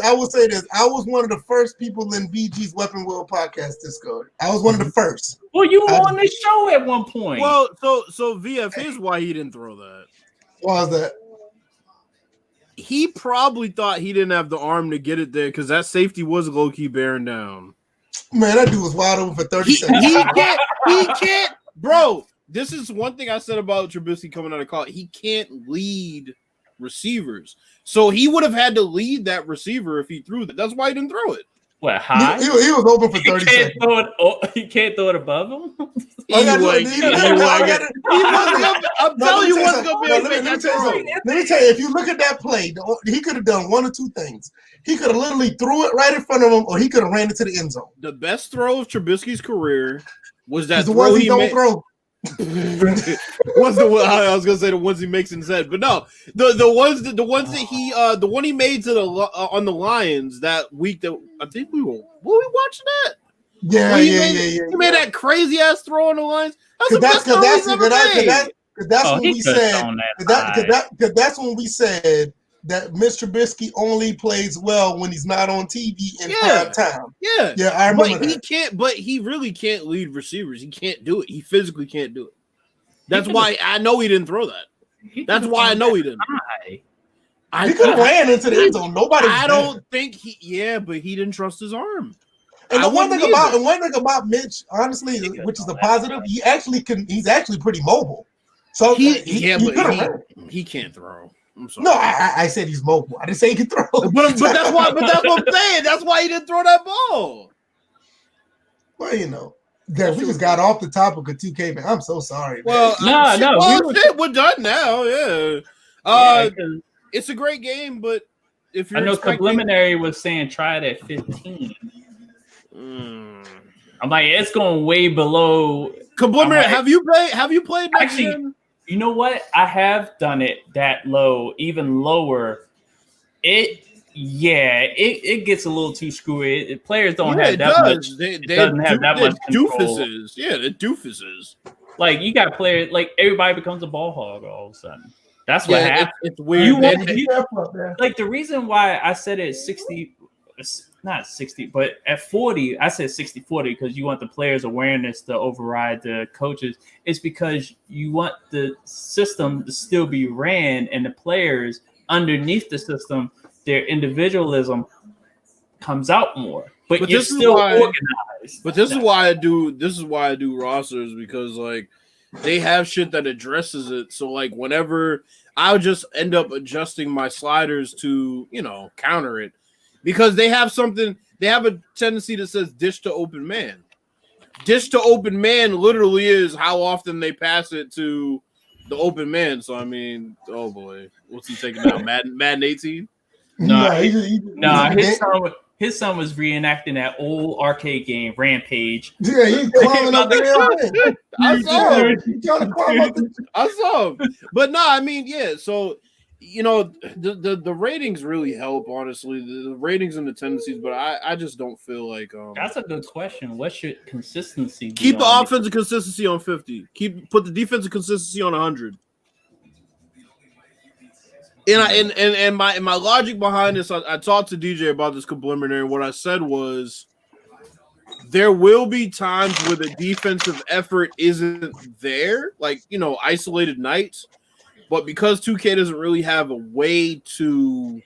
I was one of the first people in BG's Weapon Wheel podcast Discord. I was one of the first. Well, you were on the show at one point. Well, so VF, here's why he didn't throw that. Why is that? He probably thought he didn't have the arm to get it there because that safety was low-key bearing down. Man, that dude was wide open for 30 seconds. He can't. Bro, this is one thing I said about Trubisky coming out of college. He can't lead receivers. So he would have had to lead that receiver if he threw that. That's why he didn't throw it. What, high? He was open for 30 seconds. He can't throw it above him? I'm telling you what's going to be a big throw. Let me tell you, if you look at that play, he could have done one or two things. He could have literally threw it right in front of him, or he could have ran into the end zone. The best throw of Trubisky's career was that the one he don't throw. What's the one I was gonna say? The ones he makes in his head, but no, the ones that he the one he made to the on the Lions that week that I think we were watching that. Yeah. He made that crazy ass throw on the Lions. That's when we said that Mr. Trubisky only plays well when he's not on TV in prime time. Yeah, I remember but that. he can't. But he really can't lead receivers. He can't do it. He physically can't do it. That's why I know he didn't throw that. That's why I know he didn't. He could have ran into the end zone. I don't think he. Yeah, but he didn't trust his arm. And one thing about Mitch, honestly, which is a positive, he's actually pretty mobile. So he can't throw. I'm sorry. No, I said he's mobile. I didn't say he can throw. But that's what I'm saying. That's why he didn't throw that ball. Well, we just got off the topic of 2K, man. I'm so sorry. Well, man. we're done now. Yeah. It's a great game, but if you're Subliminary was saying try it at 15. I'm like, it's going way below. Like, have you played actually? You know what? I have done it that low, even lower. It gets a little too screwy. Players don't have that much. It doesn't have that much control. Doofuses. Yeah, the doofuses. Like you got players, like everybody becomes a ball hog all of a sudden. That's what happens. It's weird. Like the reason why I said it 60, not 60, but at 40, I said 60-40 because you want the players' awareness to override the coaches. It's because you want the system to still be ran and the players underneath the system, their individualism comes out more. But you're still organized. But this is why I do rosters, because like they have shit that addresses it. So like whenever I'll just end up adjusting my sliders to, counter it. Because they have a tendency that says dish to open man. Dish to open man literally is how often they pass it to the open man. So I mean, oh boy, what's he taking now? Madden 18? His son was reenacting that old arcade game, Rampage. Yeah, he's climbing up the I saw him. But no, I mean, yeah, so the ratings really help, honestly. The ratings and the tendencies, but I just don't feel like that's a good question. What should consistency be? Keep the offensive consistency on 50. Put the defensive consistency on 100. And my logic behind this, I talked to DJ about this preliminary. What I said was there will be times where the defensive effort isn't there, like isolated nights. But because 2K doesn't really have a way to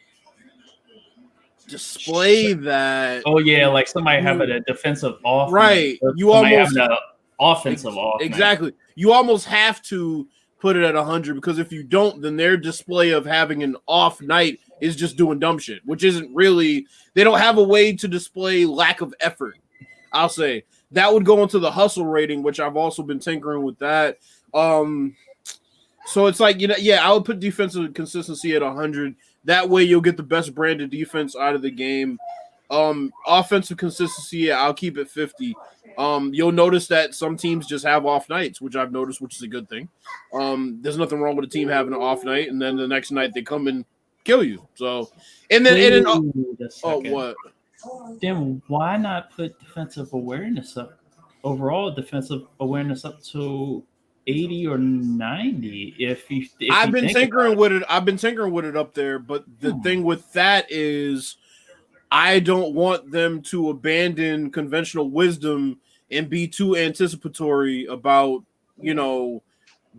display that. Oh yeah, like somebody having a defensive off, right? You almost have an offensive off. Exactly. You almost have to put it at 100 because if you don't, then their display of having an off night is just doing dumb shit, which isn't really. They don't have a way to display lack of effort. I'll say that would go into the hustle rating, which I've also been tinkering with that. So it's like, I would put defensive consistency at 100. That way you'll get the best branded defense out of the game. Offensive consistency, I'll keep it 50. You'll notice that some teams just have off nights, which I've noticed, which is a good thing. There's nothing wrong with a team having an off night, and then the next night they come and kill you. So, what? Then why not put defensive awareness up? Overall defensive awareness up to 80 or 90 if I've been tinkering with it up there, but the thing with that is I don't want them to abandon conventional wisdom and be too anticipatory about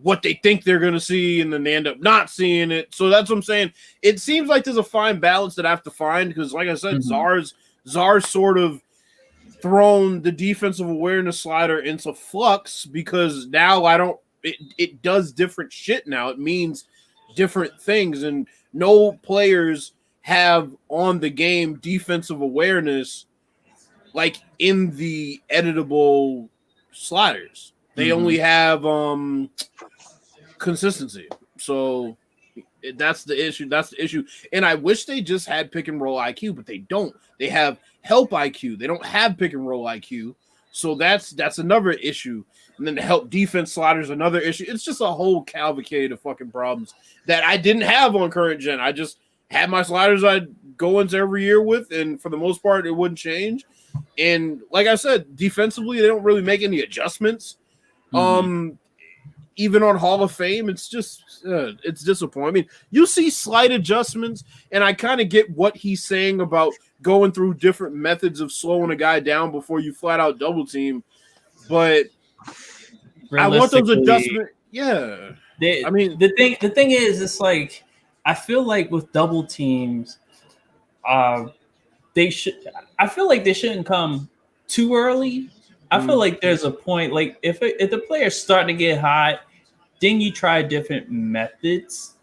what they think they're going to see, and then they end up not seeing it. So that's what I'm saying. It seems like there's a fine balance that I have to find because, like I said, Czar's sort of thrown the defensive awareness slider into flux because now it does different shit now. It means different things, and no players have on the game defensive awareness like in the editable sliders. They only have consistency. So that's the issue. And I wish they just had pick and roll IQ, but they don't. They have help IQ. They don't have pick and roll IQ. So that's another issue. And then the help defense sliders, another issue. It's just a whole cavalcade of fucking problems that I didn't have on current gen. I just had my sliders I'd go into every year with, and for the most part, it wouldn't change. And like I said, defensively, they don't really make any adjustments. even on Hall of Fame, it's just it's disappointing. I mean, you see slight adjustments, and I kind of get what he's saying about going through different methods of slowing a guy down before you flat out double team. But I want those adjustments. Yeah, I mean, the thing is, it's like I feel like with double teams, they should. I feel like they shouldn't come too early. I feel like there's a point, like if the player's starting to get hot, then you try different methods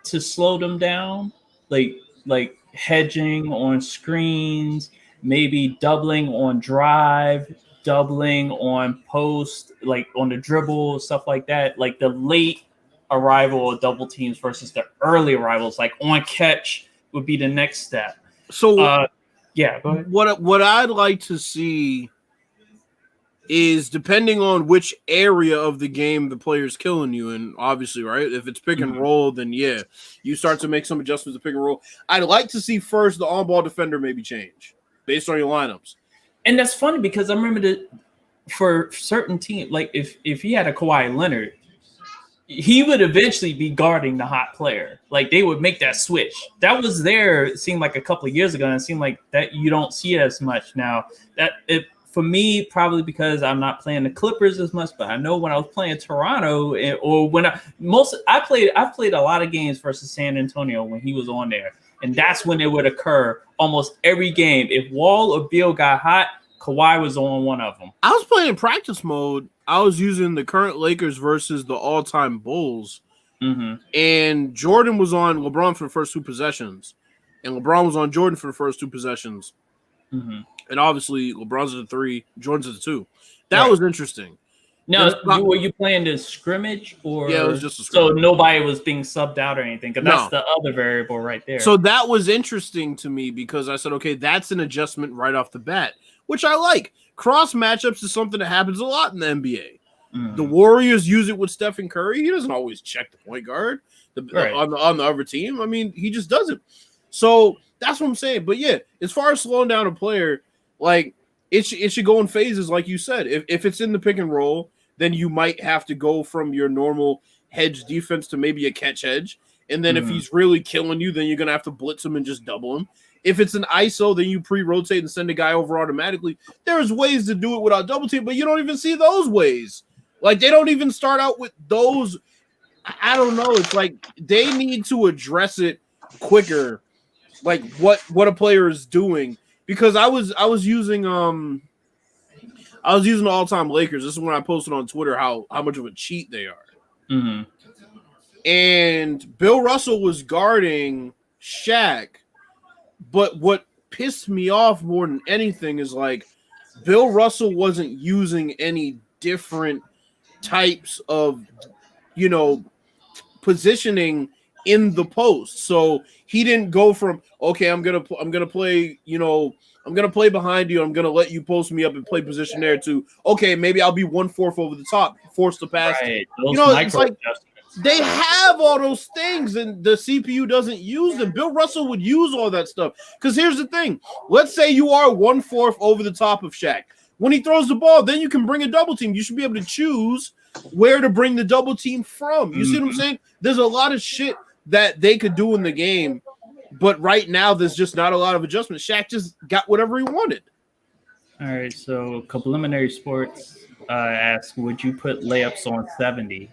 to slow them down, like hedging on screens, maybe doubling on drive, doubling on post, like on the dribble, stuff like that. Like the late arrival of double teams versus the early arrivals, like on catch would be the next step. So yeah, go ahead. What I'd like to see is, depending on which area of the game the player's killing you in, obviously, right? If it's pick and roll, then yeah, you start to make some adjustments to pick and roll. I'd like to see first the on-ball defender maybe change based on your lineups. And that's funny because I remember that for certain teams, like if he had a Kawhi Leonard, he would eventually be guarding the hot player. Like they would make that switch. That was there, it seemed like a couple of years ago, and it seemed like that you don't see it as much now. That it for me, probably because I'm not playing the Clippers as much, but I know when I was playing Toronto, or when I've played a lot of games versus San Antonio when he was on there, and that's when it would occur almost every game. If Wall or Beal got hot, Kawhi was on one of them. I was playing in practice mode. I was using the current Lakers versus the all-time Bulls, and Jordan was on LeBron for the first two possessions, and LeBron was on Jordan for the first two possessions. And obviously, LeBron's at the 3, Jordan's at the 2. That was interesting. Now, were you playing the scrimmage, or yeah, it was just a scrimmage. So nobody was being subbed out or anything? Because that's the other variable right there. So that was interesting to me because I said, okay, that's an adjustment right off the bat, which I like. Cross matchups is something that happens a lot in the NBA. The Warriors use it with Stephen Curry. He doesn't always check the point guard on the other team. I mean, he just doesn't. So that's what I'm saying. But yeah, as far as slowing down a player, like it should go in phases, like you said. If it's in the pick and roll, then you might have to go from your normal hedge defense to maybe a catch hedge. And then if he's really killing you, then you're going to have to blitz him and just double him. If it's an ISO, then you pre-rotate and send a guy over automatically. There's ways to do it without double team, but you don't even see those ways. Like, they don't even start out with those. I don't know. It's like they need to address it quicker, like what a player is doing. Because I was using the all-time Lakers. This is when I posted on Twitter how much of a cheat they are. And Bill Russell was guarding Shaq, but what pissed me off more than anything is like Bill Russell wasn't using any different types of, positioning in the post. So he didn't go from, okay, I'm gonna play, I'm gonna play behind you. I'm gonna let you post me up and play position there too. Okay, maybe I'll be 1/4 over the top, force the pass. Right. It's like they have all those things, and the CPU doesn't use them. Bill Russell would use all that stuff. Because here's the thing: let's say you are 1/4 over the top of Shaq. When he throws the ball, then you can bring a double team. You should be able to choose where to bring the double team from. You see what I'm saying? There's a lot of shit that they could do in the game, but right now there's just not a lot of adjustments. Shaq just got whatever he wanted. All right, so Preliminary Sports asks, would you put layups on 70?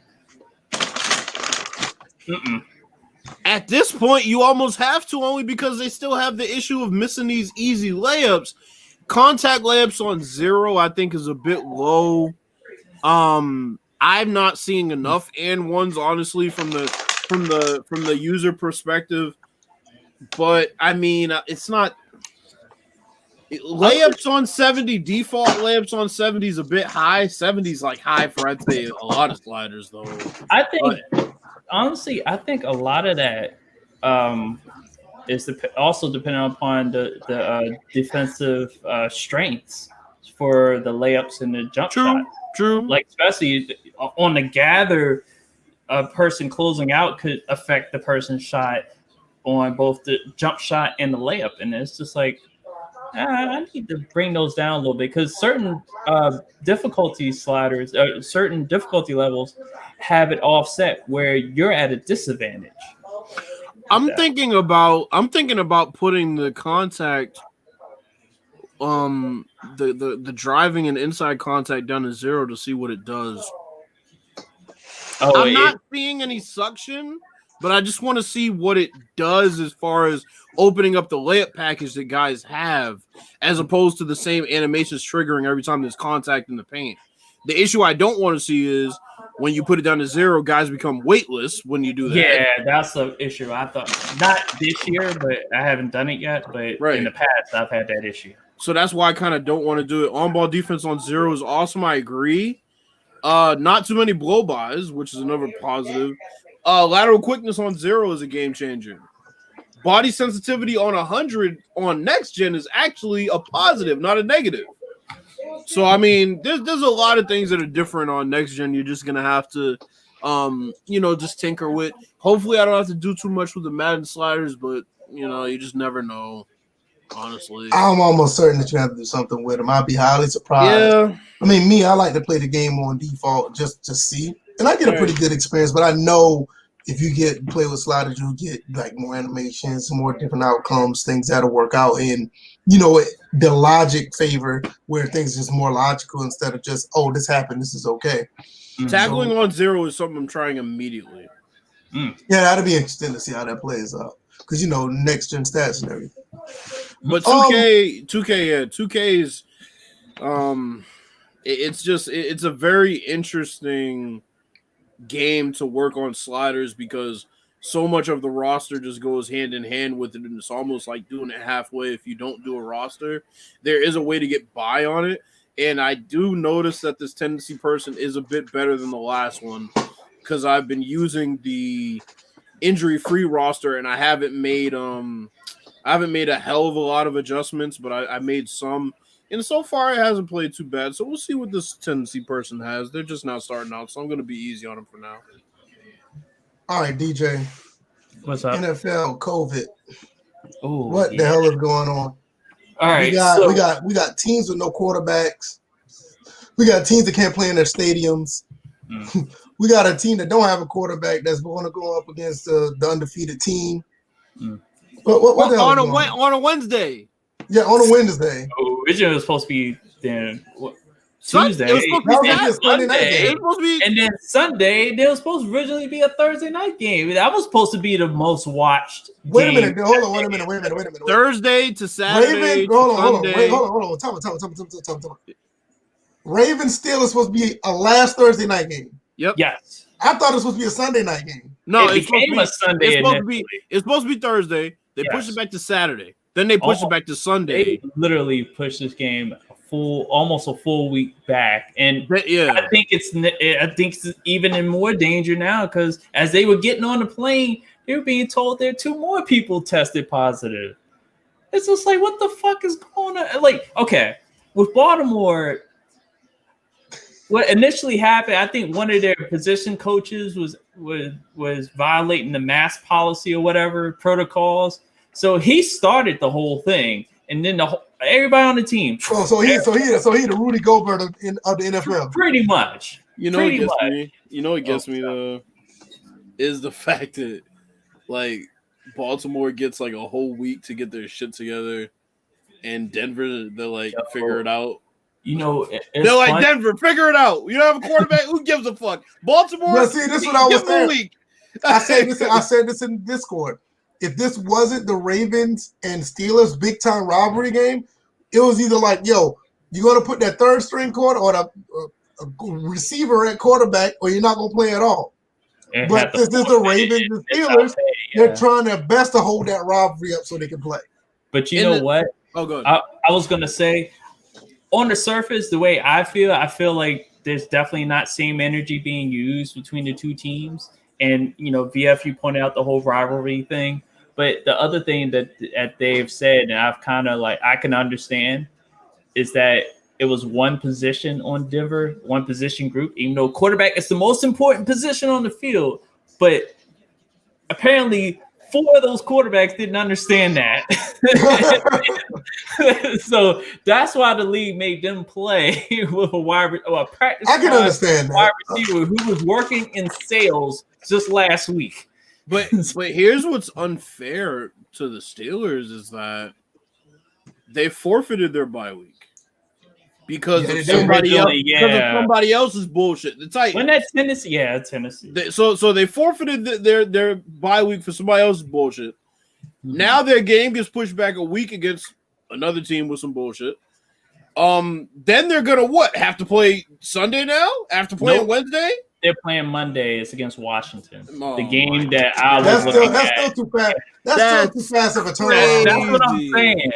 At this point, you almost have to, only because they still have the issue of missing these easy layups. Contact layups on 0, I think, is a bit low. I'm not seeing enough and ones, honestly, from the user perspective. But I mean, it's not layups on 70. Default layups on 70 is a bit high. 70 is like high for, I'd say, a lot of sliders, though. Honestly, I think a lot of that is also depending upon the defensive strengths for the layups and the jump shots. True. Like, especially on the gather, a person closing out could affect the person's shot on both the jump shot and the layup. And it's just like, I need to bring those down a little bit because certain difficulty sliders, certain difficulty levels have it offset where you're at a disadvantage. I'm thinking about putting the contact, the driving and inside contact down to 0 to see what it does. I'm not seeing any suction, but I just want to see what it does as far as opening up the layup package that guys have, as opposed to the same animations triggering every time there's contact in the paint. The issue I don't want to see is when you put it down to 0, guys become weightless when you do that. Yeah, that's the issue. I thought not this year, but I haven't done it yet. But in the past, I've had that issue. So that's why I kind of don't want to do it. On-ball defense on 0 is awesome. I agree. Not too many blow-bys, which is another positive. Lateral quickness on 0 is a game changer. Body sensitivity on 100 on next gen is actually a positive, not a negative. So I mean, there's a lot of things that are different on next gen. You're just gonna have to, just tinker with. Hopefully, I don't have to do too much with the Madden sliders, but you just never know. Honestly, I'm almost certain that you have to do something with them. I'd be highly surprised. Yeah. I mean, I like to play the game on default just to see, and I get a pretty good experience. But I know if you play with sliders, you'll get like more animations, more different outcomes, things that'll work out in, the logic favor where things are just more logical instead of just, oh, this happened, this is okay. Tackling on 0 is something I'm trying immediately. Yeah, that'll be interesting to see how that plays out because next gen stats and everything. But 2K is, it's a very interesting game to work on sliders because so much of the roster just goes hand in hand with it, and it's almost like doing it halfway. If you don't do a roster, there is a way to get by on it, and I do notice that this tendency person is a bit better than the last one because I've been using the injury-free roster, and I haven't made a hell of a lot of adjustments, but I made some. And so far, it hasn't played too bad. So we'll see what this tendency person has. They're just not starting out, so I'm going to be easy on them for now. All right, DJ. What's up? NFL COVID. Ooh, what the hell is going on? All right, we got teams with no quarterbacks. We got teams that can't play in their stadiums. We got a team that don't have a quarterback that's going to go up against the undefeated team. What the hell on a Wednesday? Yeah, on a Wednesday. Originally, it was supposed to be Tuesday. It was supposed to be Sunday night game. And then Sunday, there was supposed to originally be a Thursday night game. That was supposed to be the most watched. Wait a minute. Wait a minute. Thursday to Saturday. Hold on. Tell me. Ravens Steelers supposed to be a last Thursday night game. Yep. Yes. I thought it was supposed to be a Sunday night game. No, it became a Sunday. It's supposed to be Thursday. They pushed it back to Saturday. Then they pushed it back to Sunday. They literally pushed this game almost a full week back, and I think it's even in more danger now because as they were getting on the plane, they were being told there are 2 more people tested positive. It's just like, what the fuck is going on? Like, okay, with Baltimore, what initially happened, I think one of their position coaches was violating the mask policy or whatever protocols. So he started the whole thing, and then everybody on the team. So he the Rudy Gobert of the NFL. Pretty much. What gets me though is the fact that like Baltimore gets like a whole week to get their shit together, and Denver they're like figure it out. They're like Denver, figure it out. You don't have a quarterback. Who gives a fuck? Baltimore. But see, this is what I was saying. I said this in Discord. If this wasn't the Ravens and Steelers big time rivalry game, it was either like, yo, you're gonna put that third string quarter or a receiver at quarterback, or you're not gonna play at all. But this is the Ravens and Steelers. They're trying their best to hold that rivalry up so they can play. But you know what? Oh, good. I was gonna say, on the surface, the way I feel like there's definitely not same energy being used between the two teams. And VF, you pointed out the whole rivalry thing. But the other thing that they've said, and I've kind of I can understand, is that it was one position on Denver, one position group, even though quarterback is the most important position on the field. But apparently 4 of those quarterbacks didn't understand that. So that's why the league made them play with a practice. I can understand that. Wide receiver who was working in sales just last week. But here's what's unfair to the Steelers is that they forfeited their bye week because of somebody else. Because of somebody else's bullshit. The Titans. When that Tennessee, Tennessee. So they forfeited their bye week for somebody else's bullshit. Mm-hmm. Now their game gets pushed back a week against another team with some bullshit. Then they're gonna have to play Sunday now after playing Wednesday. They're playing Monday. It's against Washington. The game that I was looking at. That's still too fast. That's still too fast of a turnaround. That's what I'm saying.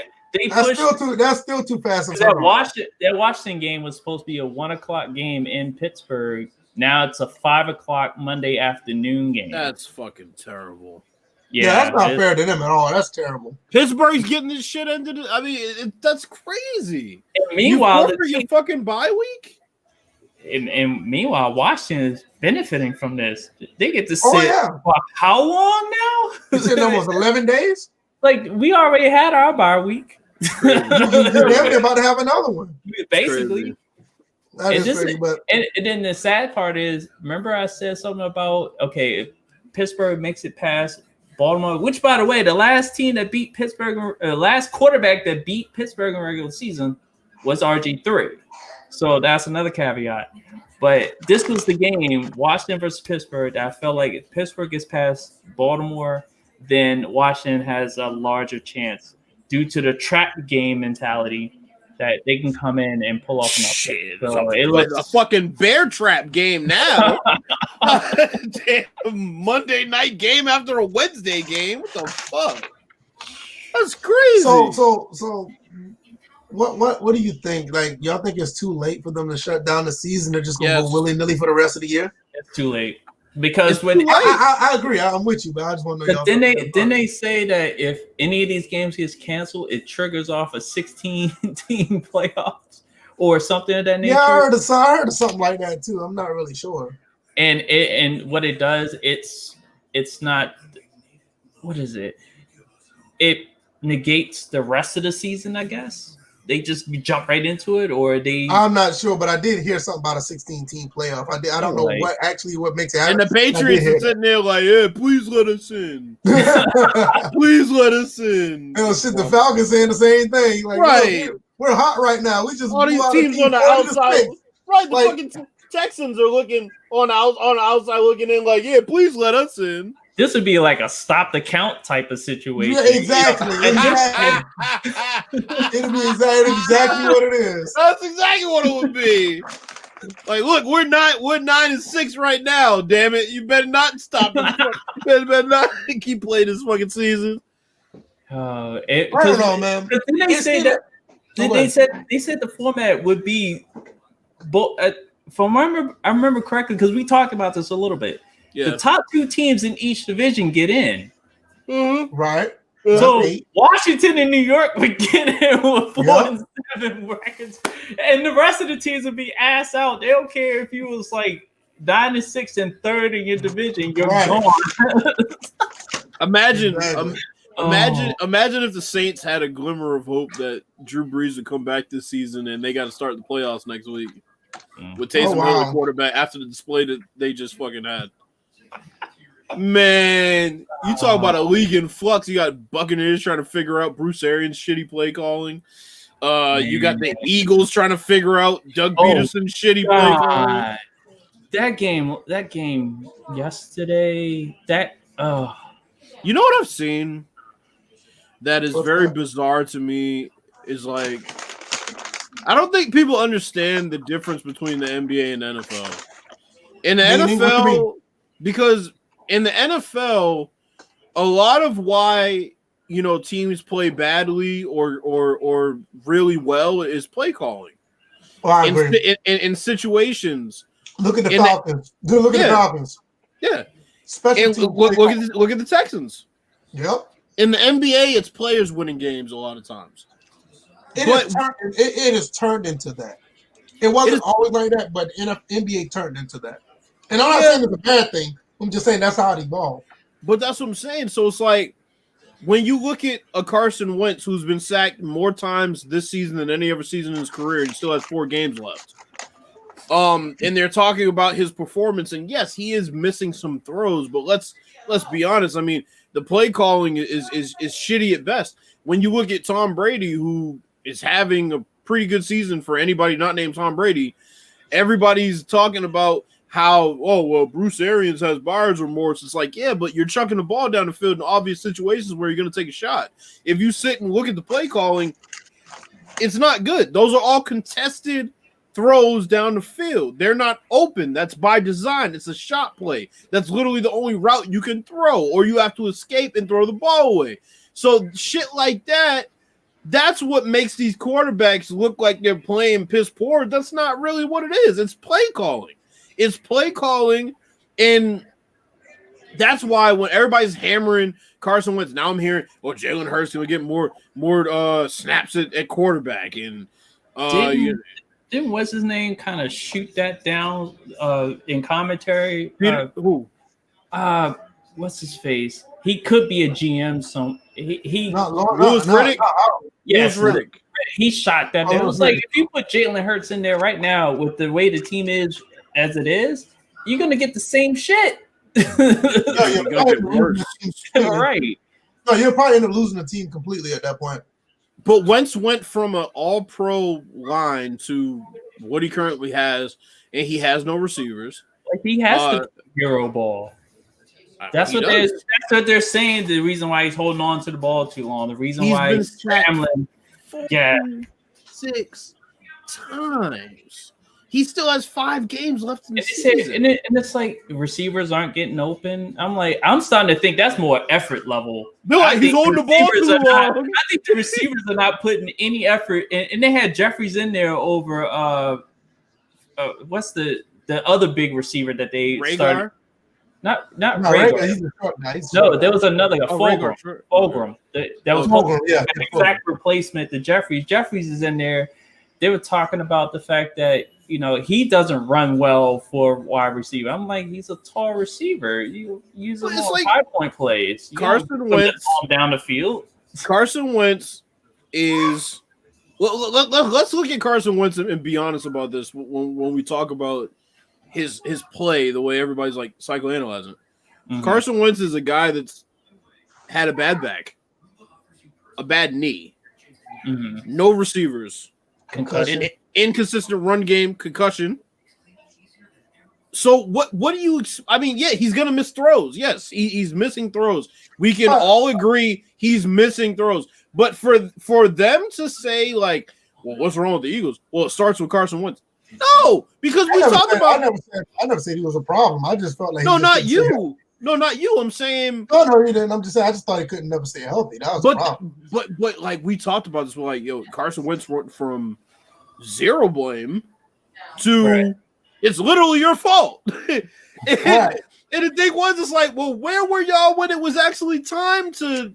That's still too fast of a turnaround. That Washington game was supposed to be a 1:00 game in Pittsburgh. Now it's a 5:00 Monday afternoon game. That's fucking terrible. Yeah, that's not fair to them at all. That's terrible. Pittsburgh's getting this shit ended. I mean, that's crazy. And meanwhile, your fucking bye week. And meanwhile, Washington is benefiting from this. They get to sit how long now? You said almost 11 days? Like, we already had our bye week. You're definitely about to have another one. Basically. But and then the sad part is, remember I said something about, if Pittsburgh makes it past Baltimore, which, by the way, the last team that beat Pittsburgh, last quarterback that beat Pittsburgh in regular season was RG3. So that's another caveat. But this was the game, Washington versus Pittsburgh, that I felt like if Pittsburgh gets past Baltimore, then Washington has a larger chance due to the trap game mentality that they can come in and pull off an upset. So it looks a fucking bear trap game now. Damn, Monday night game after a Wednesday game. What the fuck? That's crazy. So what do you think? Like, y'all think it's too late for them to shut down the season? They're just gonna go willy-nilly for the rest of the year? It's too late. Because I agree, I'm with you, but I just want to know. But then they say that if any of these games gets canceled, it triggers off a 16-team playoffs or something of that nature. Yeah, I heard of something like that too. I'm not really sure. And what it does, it's not. What is it? It negates the rest of the season, I guess. They just jump right into it, or they. I'm not sure, but I did hear something about a 16-team playoff. I don't know what makes it happen. And the Patriots are sitting there like, "Yeah, please let us in. Please let us in." And shit, the Falcons saying the same thing. Like, right, we're hot right now. We just all these teams on the outside. Right, the fucking Texans are looking on the outside, looking in like, "Yeah, please let us in." This would be like a stop the count type of situation. Yeah, exactly. It'll be exactly what it is. That's exactly what it would be. Like, look, we're 9-6 right now. Damn it, you better not stop. You better not keep playing this fucking season. I don't know, man. Didn't they say that? They said the format would be. I remember correctly, because we talked about this a little bit. Yeah. The top 2 teams in each division get in. Mm-hmm. Right. So Washington and New York would get in with 4-7 records, and the rest of the teams would be ass out. They don't care if you was like 9-6 and 3rd in your division. You're gone. Imagine if the Saints had a glimmer of hope that Drew Brees would come back this season, and they got to start the playoffs next week with Taysom Hill quarterback after the display that they just fucking had. Man, you talk about a league in flux. You got Buccaneers trying to figure out Bruce Arians' shitty play calling. You got the Eagles trying to figure out Doug Peterson's shitty play calling. That game yesterday. You know what I've seen that is very bizarre to me is like, I don't think people understand the difference between the NBA and the NFL. In the NFL, because in the NFL, a lot of why teams play badly or really well is play calling. Oh, I agree. In situations. Look at the Falcons. Look at the Falcons. Yeah. Look at the Texans. Yep. In the NBA, it's players winning games a lot of times. It has turned into that. It wasn't always like that, but NBA turned into that. And I'm not saying it's a bad thing. I'm just saying that's how it evolved. But that's what I'm saying. So it's like when you look at a Carson Wentz who's been sacked more times this season than any other season in his career, and still has 4 games left. And they're talking about his performance, and yes, he is missing some throws, but let's be honest. I mean, the play calling is shitty at best. When you look at Tom Brady, who is having a pretty good season for anybody not named Tom Brady, everybody's talking about how, oh, well, Bruce Arians has buyer's remorse. It's like, yeah, but you're chucking the ball down the field in obvious situations where you're going to take a shot. If you sit and look at the play calling, it's not good. Those are all contested throws down the field. They're not open. That's by design. It's a shot play. That's literally the only route you can throw, or you have to escape and throw the ball away. So shit like that, that's what makes these quarterbacks look like they're playing piss poor. That's not really what it is. It's play calling. It's play calling, and that's why when everybody's hammering Carson Wentz, now I'm hearing, well, Jalen Hurts going to get more snaps at quarterback. And didn't what's his name kind of shoot that down in commentary? Who? What's his face? He could be a GM. Louis Riddick. Yes, Louis Riddick. He shot that down. It was like, if you put Jalen Hurts in there right now with the way the team is as it is, you're gonna get the same shit. Right. No, you'll probably end up losing the team completely at that point. But Wentz went from an all-pro line to what he currently has, and he has no receivers. Like, he has the hero ball. That's what they're saying. The reason why he's holding on to the ball too long. The reason why he's scrambling. 6 times. He still has 5 games left in the season. And it's like receivers aren't getting open. I'm starting to think that's more effort level. No, he's holding the ball too long. I think the receivers are not putting any effort. And they had Jeffries in there over what's the other big receiver that they started? Not Rhaegar. No, there was another Fulgham. That was Fulgham. Yeah, an exact replacement to Jeffries. Jeffries is in there. They were talking about the fact that, he doesn't run well for wide receiver. I'm like, he's a tall receiver. You use him on 5-point plays. Carson Wentz down the field. Carson Wentz is. Let's look at Carson Wentz and be honest about this when we talk about his play, the way everybody's like psychoanalyzing. Mm-hmm. Carson Wentz is a guy that's had a bad back, a bad knee, no receivers, concussion, an inconsistent run game, concussion. So what do you? I mean, yeah, he's gonna miss throws. Yes, he's missing throws. We can all agree he's missing throws. But for them to say like, well, what's wrong with the Eagles? Well, it starts with Carson Wentz. No, because we talked about. I never said he was a problem. I just felt like not you. No, not you. I'm saying. No, he didn't. I'm just saying. I just thought he couldn't never stay healthy. That was a problem. But like we talked about this, we're like, Carson Wentz went from zero blame to it's literally your fault. And the thing was, it's like, well, where were y'all when it was actually time to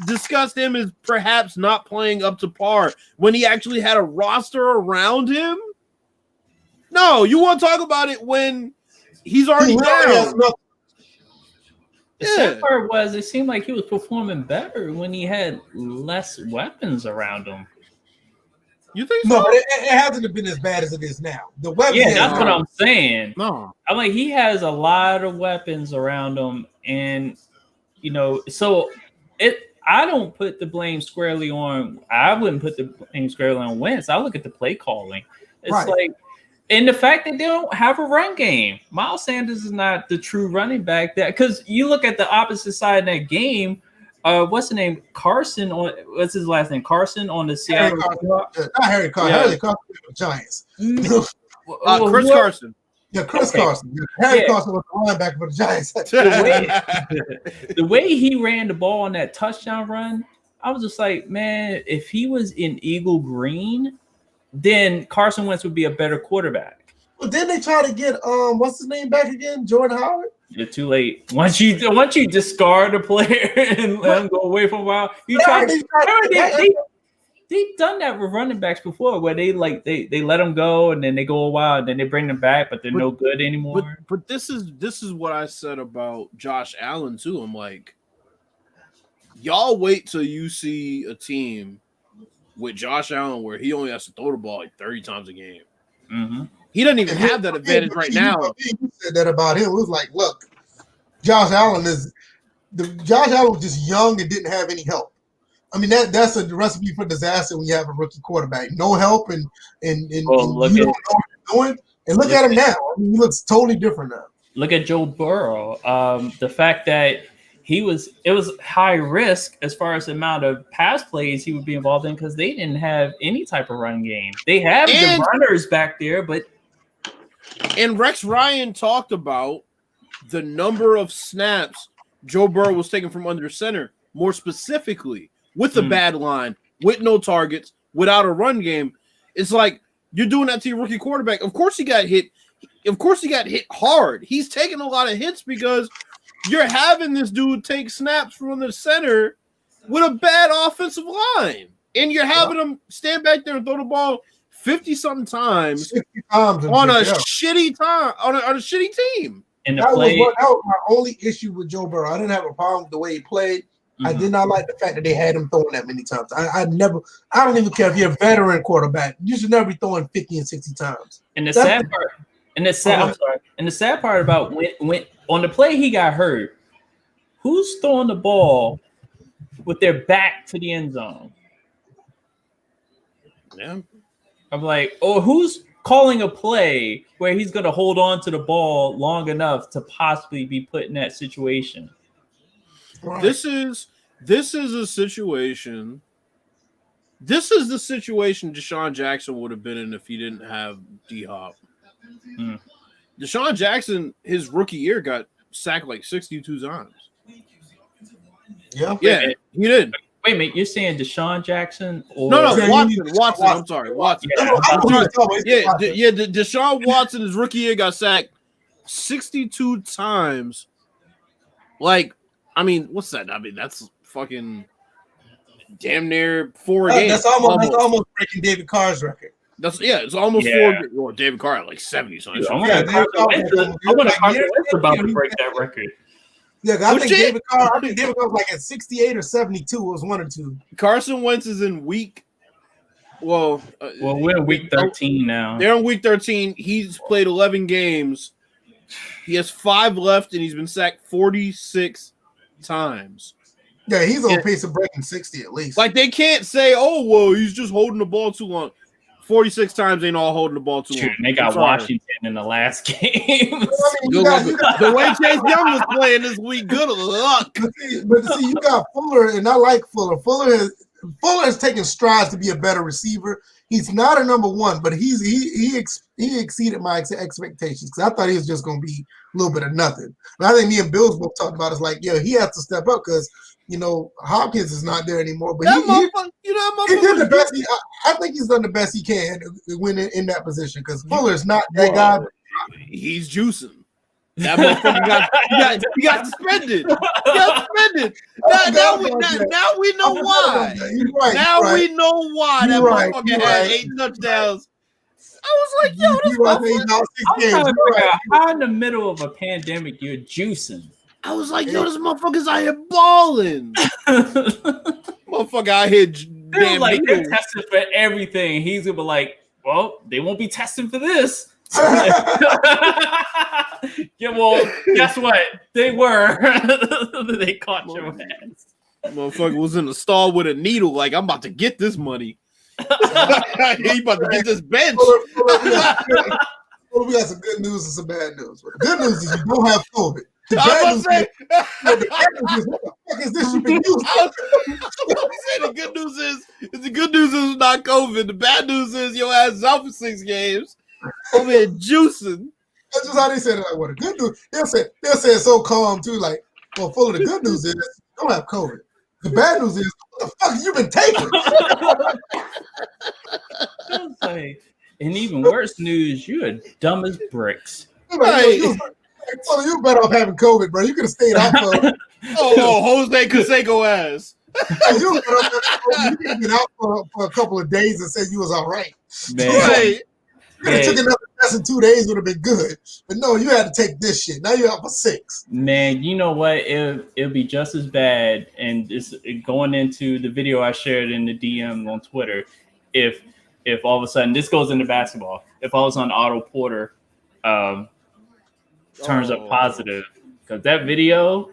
discuss him as perhaps not playing up to par when he actually had a roster around him? No, you want to talk about it when he's already down. The sad part was it seemed like he was performing better when he had less weapons around him. You think so? No, but it hasn't been as bad as it is now. The weapons. Yeah, that's what I'm saying. No, I'm like, he has a lot of weapons around him, and so I don't put the blame squarely on. I wouldn't put the blame squarely on Wentz. I look at the play calling. It's like. And the fact that they don't have a run game. Miles Sanders is not the true running back. Because you look at the opposite side of that game. What's the name? Carson what's his last name? Carson on the Seattle. Not Harry Carson. Harry Carson with the Giants. Chris Carson. Yeah, Chris Carson. Harry Carson was the linebacker for the Giants. The way he ran the ball on that touchdown run, I was just like, man, if he was in Eagle Green, then Carson Wentz would be a better quarterback. Well, didn't they try to get what's his name back again? Jordan Howard? You're too late. Once you discard a player and let him go away for a while, they they've done that with running backs before, where they let them go and then they go a while and then they bring them back, but they're no good anymore. But this is what I said about Josh Allen too. I'm like, y'all wait till you see a team with Josh Allen where he only has to throw the ball like 30 times a game. Mm-hmm. He doesn't even have that advantage right now. You said that about him. It was like, look, Josh Allen was just young and didn't have any help. I mean, that's a recipe for disaster when you have a rookie quarterback. No help and you don't know what you're doing. And look at him now. I mean, he looks totally different now. Look at Joe Burrow. The fact that it was high risk as far as the amount of pass plays he would be involved in because they didn't have any type of run game. They have the runners back there, but and Rex Ryan talked about the number of snaps Joe Burrow was taking from under center, more specifically with a bad line, with no targets, without a run game. It's like you're doing that to your rookie quarterback. Of course he got hit. Of course he got hit hard. He's taking a lot of hits because you're having this dude take snaps from the center with a bad offensive line. And you're having him stand back there and throw the ball 50-something times on a shitty team. And that was my only issue with Joe Burrow. I didn't have a problem with the way he played. Mm-hmm. I did not like the fact that they had him throwing that many times. I don't even care if you're a veteran quarterback. You should never be throwing 50 and 60 times. And the sad part about when on the play he got hurt, who's throwing the ball with their back to the end zone? Yeah. I'm like, who's calling a play where he's going to hold on to the ball long enough to possibly be put in that situation? Right. This is a situation. This is the situation Deshaun Jackson would have been in if he didn't have D-Hop. Deshaun Jackson, his rookie year, got sacked like 62 times. Yeah, he did. Wait a minute, you're saying Deshaun Jackson? Or No, Watson. I'm sorry, Watson. Deshaun Watson, his rookie year, got sacked 62 times. Like, I mean, what's that? I mean, that's fucking damn near 4 games. That's almost breaking David Carr's record. It's almost 4. Well, David Carr had like 70 something. I want Carson Wentz about to break that record. Yeah, I think David Carr was like at 68 or 72. It was one or two. Carson Wentz is in week. Well, we're in week 13 now. They're in week 13. He's played 11 games. He has 5 left, and he's been sacked 46 times. Yeah, he's on pace of breaking 60 at least. Like, they can't say, oh, well, he's just holding the ball too long. 46 times ain't all holding the ball too long. They got Washington in the last game. The way Chase Young was playing this week, good luck. But see, you got Fuller, and I like Fuller. Fuller has taken strides to be a better receiver. He's not a number one, but he exceeded my expectations because I thought he was just going to be a little bit of nothing. And I think me and Bill's both talked about it. It's like, he has to step up because Hopkins is not there anymore. But he did the best. I think he's done the best he can when in that position because Fuller's not that guy. He's juicing. That motherfucker got suspended. Now we know why. We know why that motherfucker had 8 touchdowns. I was like, yo, this motherfucker. How in the middle of a pandemic you're juicing? I was like, yo, this motherfucker's out here balling. Motherfucker out here damn like they're testing for everything. He's gonna be like, well, they won't be testing for this. Yeah, well, guess what? They were. They caught your ass. Motherfucker was in the stall with a needle, like, I'm about to get this money. He about to get this bench. We got some good news and some bad news. The good news is you don't have COVID. The bad news is, what the fuck is this you've been using? The good news is not COVID. The bad news is your ass is out for 6 games. Over here juicing. That's just how they said it. Like, what the good news? They'll say it so calm too. Like, well, full of the good news is you don't have COVID. The bad news is what the fuck you been taking? And even worse news, you're dumb as bricks. You better off having COVID, bro. You could have stayed out for. Jose Canseco ass. You didn't get out for a couple of days and said you was all right. Man. Right. You could have took another test in 2 days, would have been good. But no, you had to take this shit. Now you're out for 6. Man, you know what? It'll be just as bad. And it's going into the video I shared in the DM on Twitter. If all of a sudden this goes into basketball, if all of a sudden Otto Porter turns up positive, because that video,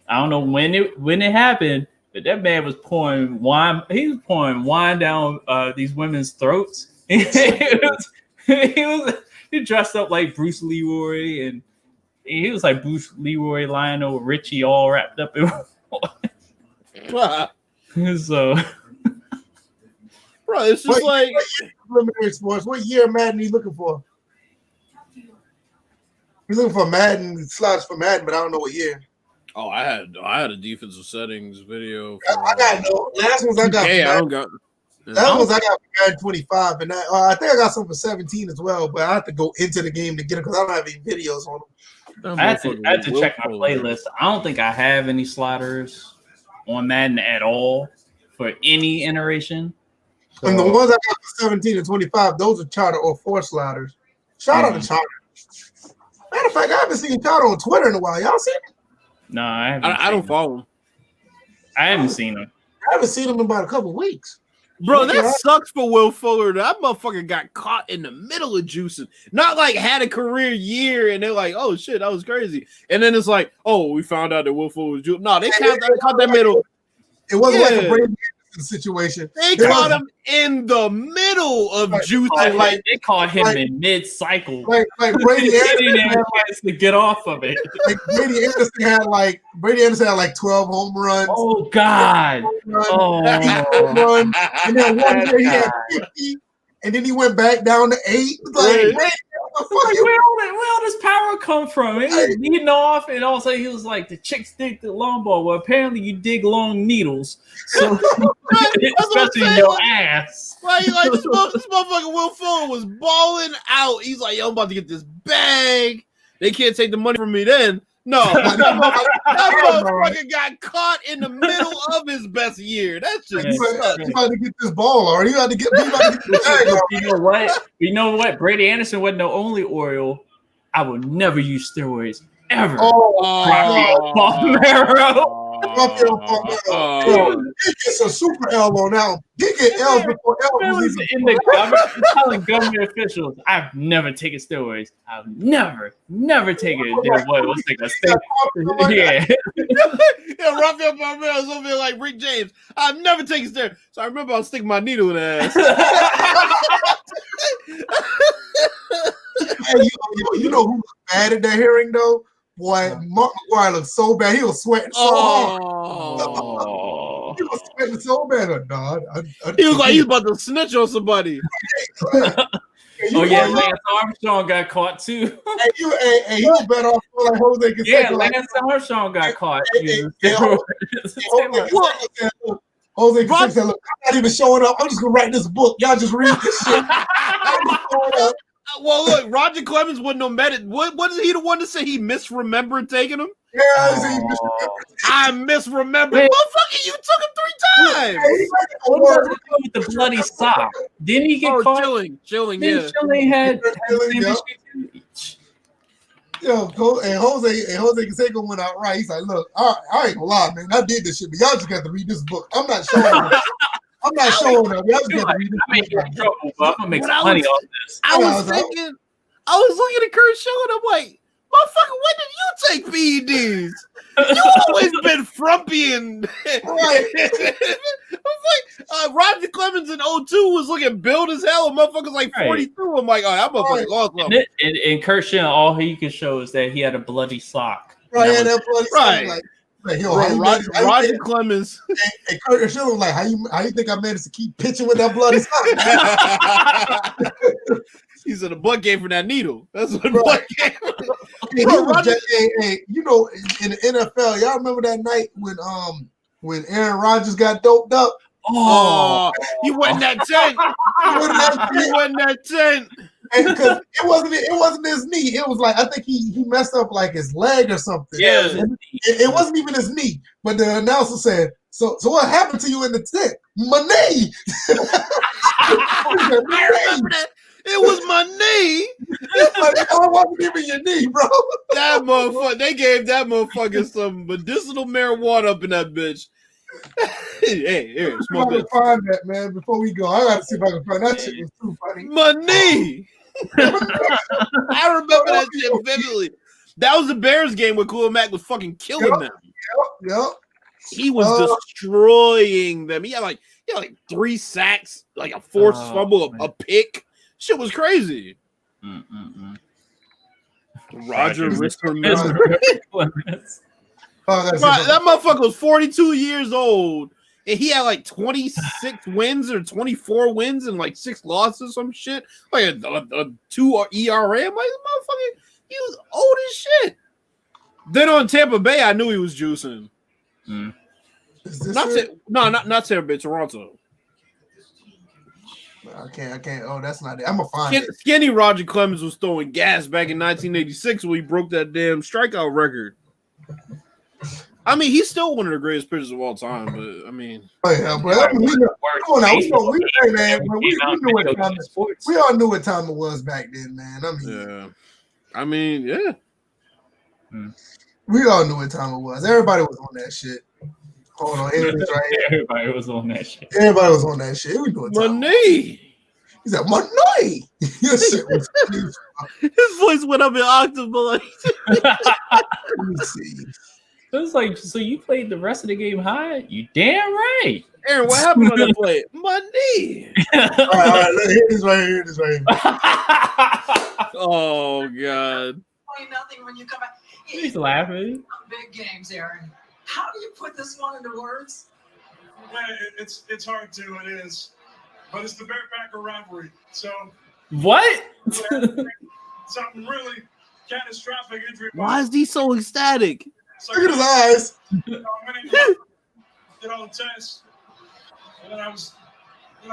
I don't know when it happened, but that man was pouring wine. He was pouring wine down these women's throats. He dressed up like Bruce Leroy, and he was like Bruce Leroy, Lionel Richie, all wrapped up in. So, bro, it's just like preliminary sports. What year Madden he's looking for? He's looking for Madden slots for Madden, but I don't know what year. oh, I had a defensive settings video. I got no last ones I got. Hey, I don't got. That was I got for Madden 25, and I think I got some for 17 as well. But I have to go into the game to get them because I don't have any videos on them. I had to check my playlist. I don't think I have any sliders on Madden at all for any iteration. So, And the ones I got for 17 and 25, those are charter or force sliders. Shout out to charter. Matter of fact, I haven't seen charter on Twitter in a while. Y'all seen it? no, I don't follow him. I haven't seen them. I haven't seen them in about a couple of weeks. Bro, that sucks for Will Fuller. That motherfucker got caught in the middle of juicing. Not like had a career year and they're like, oh shit, that was crazy. And then it's like, oh, we found out that Will Fuller was juicing. No, they caught that middle. It wasn't like a Brady Anderson situation. They caught him in the middle of juicing. Like they caught him in mid-cycle. Like Brady Anderson had to get off of it. Brady Anderson had like 12 home runs. Oh God! Home run, and then one year he had 50, and then he went back down to 8. Like, Brady, what the fuck where all this power come from? He was leading off, and also he was like, the chicks dig the long ball. Well, apparently you dig long needles, so especially in your ass. Like this motherfucker Will Fuller was balling out. He's like, yo, I'm about to get this bag. They can't take the money from me then. No, that motherfucker got caught in the middle of his best year. That's just you about to get this ball, or you about to get the bag. You know what? Brady Anderson wasn't the only Oriole. I will never use steroids ever. He gets a super L on that one. He get L's before L was even in the government. Telling government officials, I've never taken steroids. I've never taken it. What's like a state? Yeah. Yeah, Rafael Palmeiro is over there like Rick James. I've never taken steroids. So I remember I was sticking my needle in the ass. Hey, you know who was mad at that hearing though? Boy, Mark McGuire looked so bad. He was sweating so hard. He was sweating so bad. He was like he was about to snitch on somebody. Lance Armstrong got caught too. He was better off like Jose Canseco. Yeah, Lance Armstrong got caught. Jose Canseco said, look, I'm not even showing up. I'm just going to write this book. Y'all just read this shit. Well, look, Roger Clemens wouldn't have met it. Wasn't he the one to say he misremembered taking him? Yeah, he misremembered. I misremembered. Motherfucker, you took him 3 times. What about with the bloody sock? Didn't he get caught? Chilling, yeah. Chilling had and Jose Canseco went out right. He's like, look, I ain't gonna lie, man. I did this shit, but y'all just got to read this book. I'm not showing up. Y'all just got to read this book. I'm in trouble, but I'm gonna make some money off this. I was looking at Kurt Show and I'm like, motherfucker, when did you take PEDs? You always been frumpy and right. I was like, Roger Clemens in 02 was looking built as hell. And motherfucker's like 42. I'm like, oh, that motherfucker lost something. And Kershaw, all he could show is that he had a bloody sock. Right, that bloody sock. Like, Roger Clemens. And Kurt Schiller was like, how you think I managed to keep pitching with that bloody sock? He said the blood came from that needle. That's what blood came from. You know, in the NFL, y'all remember that night when Aaron Rodgers got doped up? Oh, he went in that tent. He went in that tent. Because it wasn't his knee. It was like I think he messed up like his leg or something. Yeah, it wasn't even his knee. But the announcer said, So what happened to you in the tent? My knee. I remember that. It was my knee. Like, I wasn't even your knee, bro. That motherfucker. They gave that motherfucker some medicinal marijuana up in that bitch. Hey, here, smoke I this. gotta find that, man, before we go. I gotta see if I can find that shit. Was too funny. My knee. I remember that shit vividly. That was the Bears game where Cool Mac was fucking killing them. Yep. He was destroying them. He had like 3 sacks, like a forced fumble, a pick. Shit was crazy. Roger that motherfucker was 42 years old, and he had like 26 wins or 24 wins and like 6 losses, some shit. Like a 2 ERA. I'm like, motherfucker, he was old as shit. Then on Tampa Bay, I knew he was juicing. Not Tampa Bay, Toronto. I can't. Oh, that's not it. I'm gonna find it. Skinny Roger Clemens was throwing gas back in 1986 when he broke that damn strikeout record. I mean, he's still one of the greatest pitchers of all time, but I mean, we all knew what time it was back then, man. I mean, we all knew what time it was. Everybody was on that shit. Hold on, here it is right here. Everybody was on that shit. Everybody was on that shit. We knew what time. Money. He said, "Money." Your shit was his voice went up in octave, but let me see. It was like, so you played the rest of the game high? You damn right. Aaron, what happened on that play? Money. All right, look, here it is right here. Oh God. Nothing when you come back. He's laughing. Big games, Aaron. How do you put this one into words? Well, it's hard to. It is, but it's the Bear Packer rivalry. So what? Something really catastrophic injury. Why is he so ecstatic? Look at his eyes. Did all the tests, and then I was, the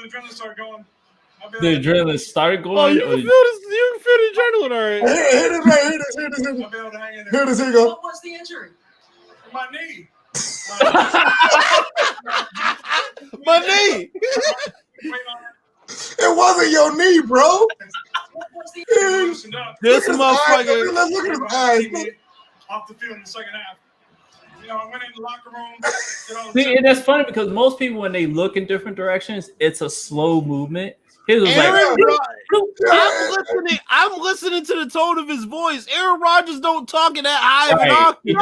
adrenaline started going. The adrenaline started going. Oh, you can feel this. You can feel the adrenaline, all right. Here it is. Here you go. What was the injury? My knee. My knee. It wasn't your knee, bro. This motherfucker. Look at his eyes. Off the field in the second half. I went in the locker room. See, and that's funny because most people, when they look in different directions, it's a slow movement. His was I'm listening to the tone of his voice. Aaron Rodgers don't talk in that high of an octave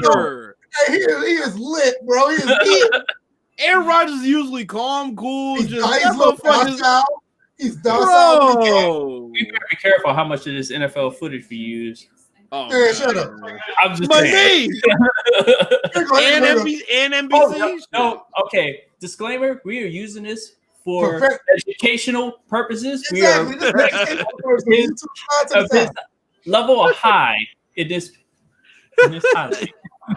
ever. He is lit, bro. Aaron Rodgers is usually calm, cool. He's docile. He's docile. Bro. We better be careful how much of this NFL footage we use. Oh, man, shut up. I'm just saying. And NBC. No, okay. Disclaimer: we are using this for educational purposes. Exactly. We are his level of high in this highlight.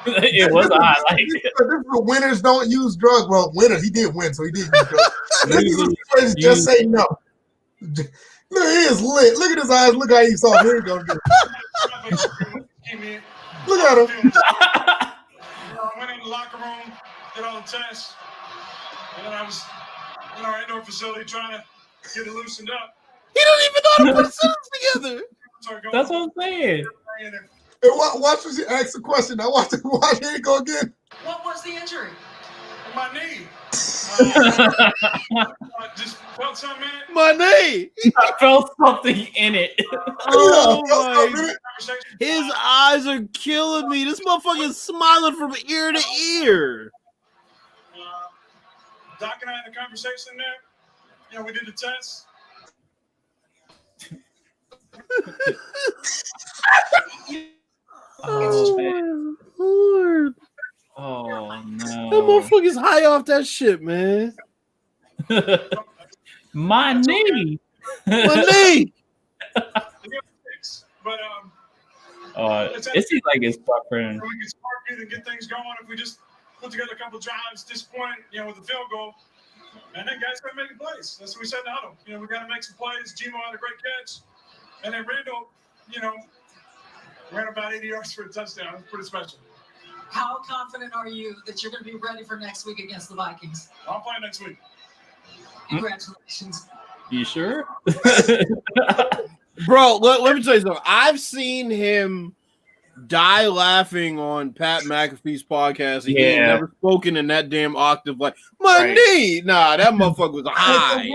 It was a highlight. The winners don't use drugs. Well, winner, he did win, so he did use drugs. Just say no. Look, he is lit. Look at his eyes. Look how he's off. Here we go. Look at him. I went in the locker room, did all the tests, and then I was in our indoor facility trying to get it loosened up. He don't even know how to put sentences together. That's what I'm saying. Hey, watch as you ask the question. Now watch here you go again. What was the injury? My knee. Just felt something in it. My knee. I felt something in it. Oh my! His eyes are killing me. This motherfucker is smiling from ear to ear. Doc and I had a conversation there. We did the test. Oh my Lord. Oh no. That motherfucker's high off that shit, man. My knee. My knee. But it seems like it's suffering. We can spark it and get things going if we just put together a couple drives. This point, with the field goal, and then guys gotta make a plays. That's what we said in the huddle. We got to make some plays. Gmo had a great catch, and then Randall, ran about 80 yards for a touchdown. It was pretty special. How confident are you that you're going to be ready for next week against the Vikings? I'll play next week. Congratulations. You sure? Bro, let me tell you something. I've seen him die laughing on Pat McAfee's podcast. He ain't never spoken in that damn octave like money. Right. Nah, that motherfucker was high.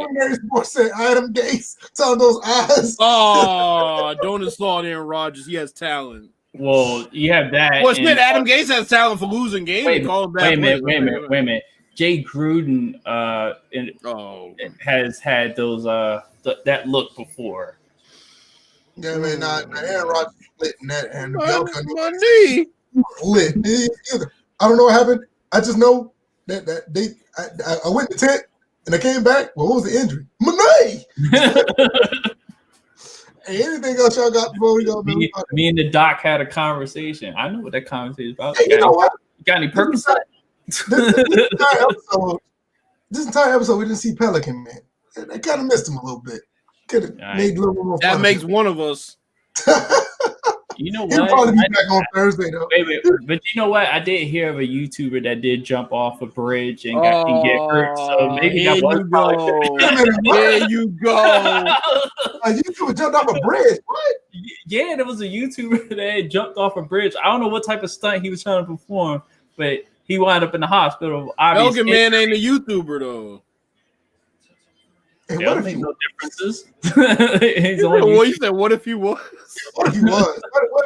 Said Adam Gase telling those eyes. Oh, don't install Aaron Rodgers. He has talent. Well, you have that. Well, shit, Adam Gase has talent for losing games. Wait a minute. Jay Gruden has had those that look before. Yeah, man, Aaron Rodgers lit in that, and my knee lit. I don't know what happened. I just know that they. I went to tent and I came back. Well, what was the injury? My knee. Hey, anything else y'all got before we go? Me and the doc had a conversation. I know what that conversation is about. Hey, you know what? You got any Percocet? This entire episode, we didn't see Pelican, man. I kind of missed him a little bit. Could have made a little more fun. That makes one of us. You know what? He'll probably be back on Thursday, though. Wait, but you know what? I did hear of a YouTuber that did jump off a bridge and get hurt. So maybe that was probably. There you go. A YouTuber jumped off a bridge. What? Yeah, there was a YouTuber that had jumped off a bridge. I don't know what type of stunt he was trying to perform, but he wound up in the hospital. Pelican Man ain't a YouTuber though. Hey, what if he no differences? You said, what if he was? What if he was?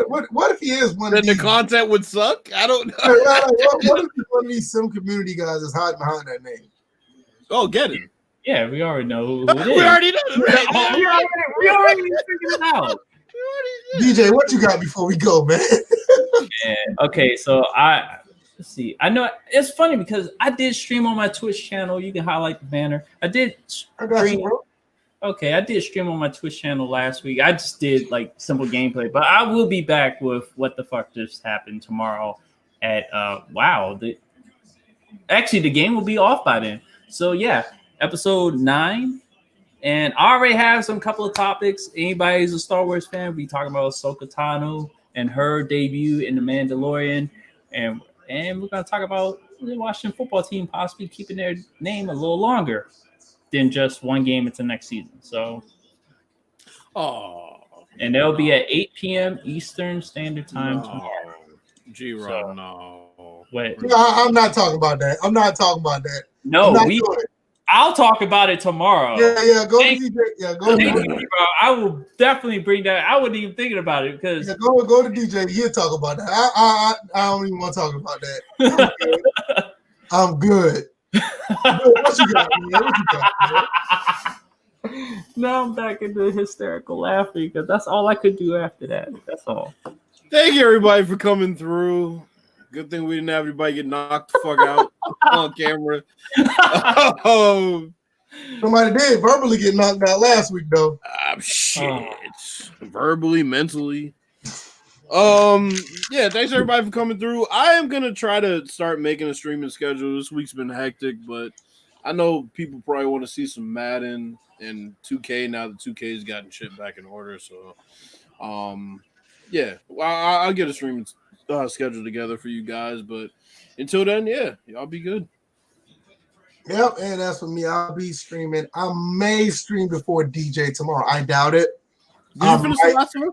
What if he is one? Then the content would suck. I don't know. What if he's one of these some community guys that's hiding behind that name? Oh, get it. Yeah, we already know who it is. We already know. We already figured it out. DJ, what you got before we go, man? Yeah, okay, so let's see. I know it's funny because I did stream on my Twitch channel. You can highlight the banner. I did stream. I did stream on my Twitch channel last week. I just did like simple gameplay, but I will be back with what the fuck just happened tomorrow at actually the game will be off by then. So yeah, episode 9. And I already have some couple of topics. Anybody who's a Star Wars fan, we talking about Ahsoka Tano and her debut in The Mandalorian. And we're going to talk about the Washington football team possibly keeping their name a little longer than just one game into next season. So, and they'll be at 8 p.m. Eastern Standard Time tomorrow. G-Rob, no. What? No, I'm not talking about that. No, I'll talk about it tomorrow. Yeah, go to DJ. Yeah, go to DJ. I will definitely bring that. I wasn't even thinking about it because go to DJ. He'll talk about that. I don't even want to talk about that. I'm good. What you got, man? Now I'm back into hysterical laughing because that's all I could do after that. That's all. Thank you, everybody, for coming through. Good thing we didn't have anybody get knocked the fuck out on camera. Somebody did verbally get knocked out last week, though. Shit. Verbally, mentally. Yeah, thanks everybody for coming through. I am gonna try to start making a streaming schedule. This week's been hectic, but I know people probably want to see some Madden and 2K now that 2K's gotten shit back in order. So, yeah, I'll get a streaming schedule together for you guys. But until then, yeah, y'all be good. Yep, and that's for me. I'll be streaming. I may stream before DJ tomorrow. I doubt it. Did you finish the last one?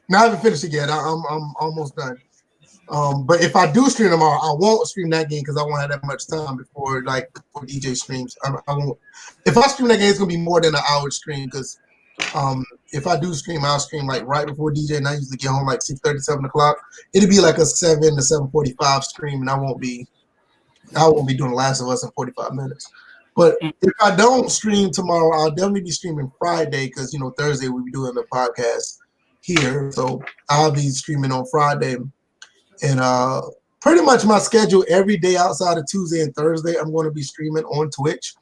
No, I haven't finished it yet. I'm almost done. But if I do stream tomorrow, I won't stream that game because I won't have that much time before DJ streams. I won't. If I stream that game, it's gonna be more than an hour stream because if I do stream, I'll stream like right before DJ, and I usually get home like 6:30, 7 o'clock. It'll be like a 7 to 7:45 stream, and I won't be doing Last of Us in 45 minutes. But if I don't stream tomorrow, I'll definitely be streaming Friday because Thursday we'll be doing the podcast here, so I'll be streaming on Friday, and pretty much my schedule every day outside of Tuesday and Thursday, I'm going to be streaming on Twitch,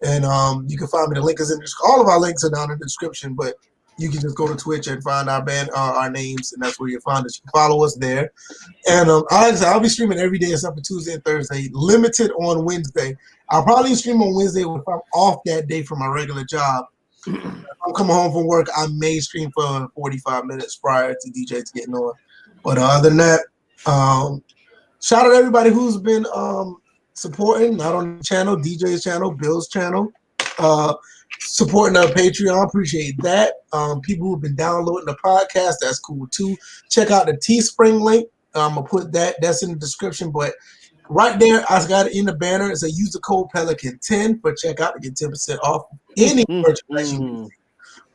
and you can find me. The link is in all of our links are down in the description, but you can just go to Twitch and find our band, our names, and that's where you'll find us. You can follow us there, and I'll be streaming every day except for Tuesday and Thursday. Limited on Wednesday. I'll probably stream on Wednesday if I'm off that day from my regular job. I'm coming home from work. I may stream for 45 minutes prior to DJs getting on. But other than that, shout out to everybody who's been supporting, not on the channel, DJ's channel, Bill's channel, supporting our Patreon. Appreciate that. People who've been downloading the podcast, that's cool too. Check out the Teespring link. I'm gonna put that's in the description. But right there, I got it in the banner. It's a use the code Pelican10 for checkout to get 10% off any merchandise you use.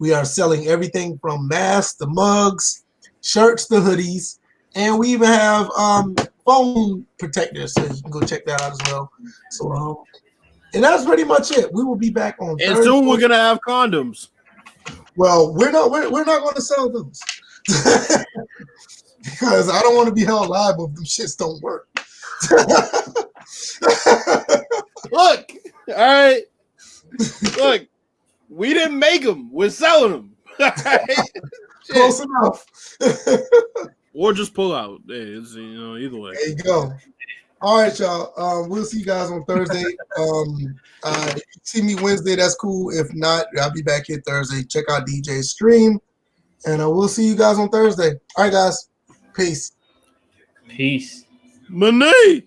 We are selling everything from masks to mugs, shirts to hoodies, and we even have phone protectors, so you can go check that out as well. So, and that's pretty much it. We will be back on And Thursday. soon we're gonna have condoms. Well, we're not going to sell those because I don't want to be held liable if them shits don't work. Look, all right. Look, we didn't make them. We're selling them. Close enough. Or just pull out. Hey, it's, either way. There you go. All right, y'all. We'll see you guys on Thursday. If you see me Wednesday, that's cool. If not, I'll be back here Thursday. Check out DJ's stream. And we'll see you guys on Thursday. All right, guys. Peace. Peace. Money.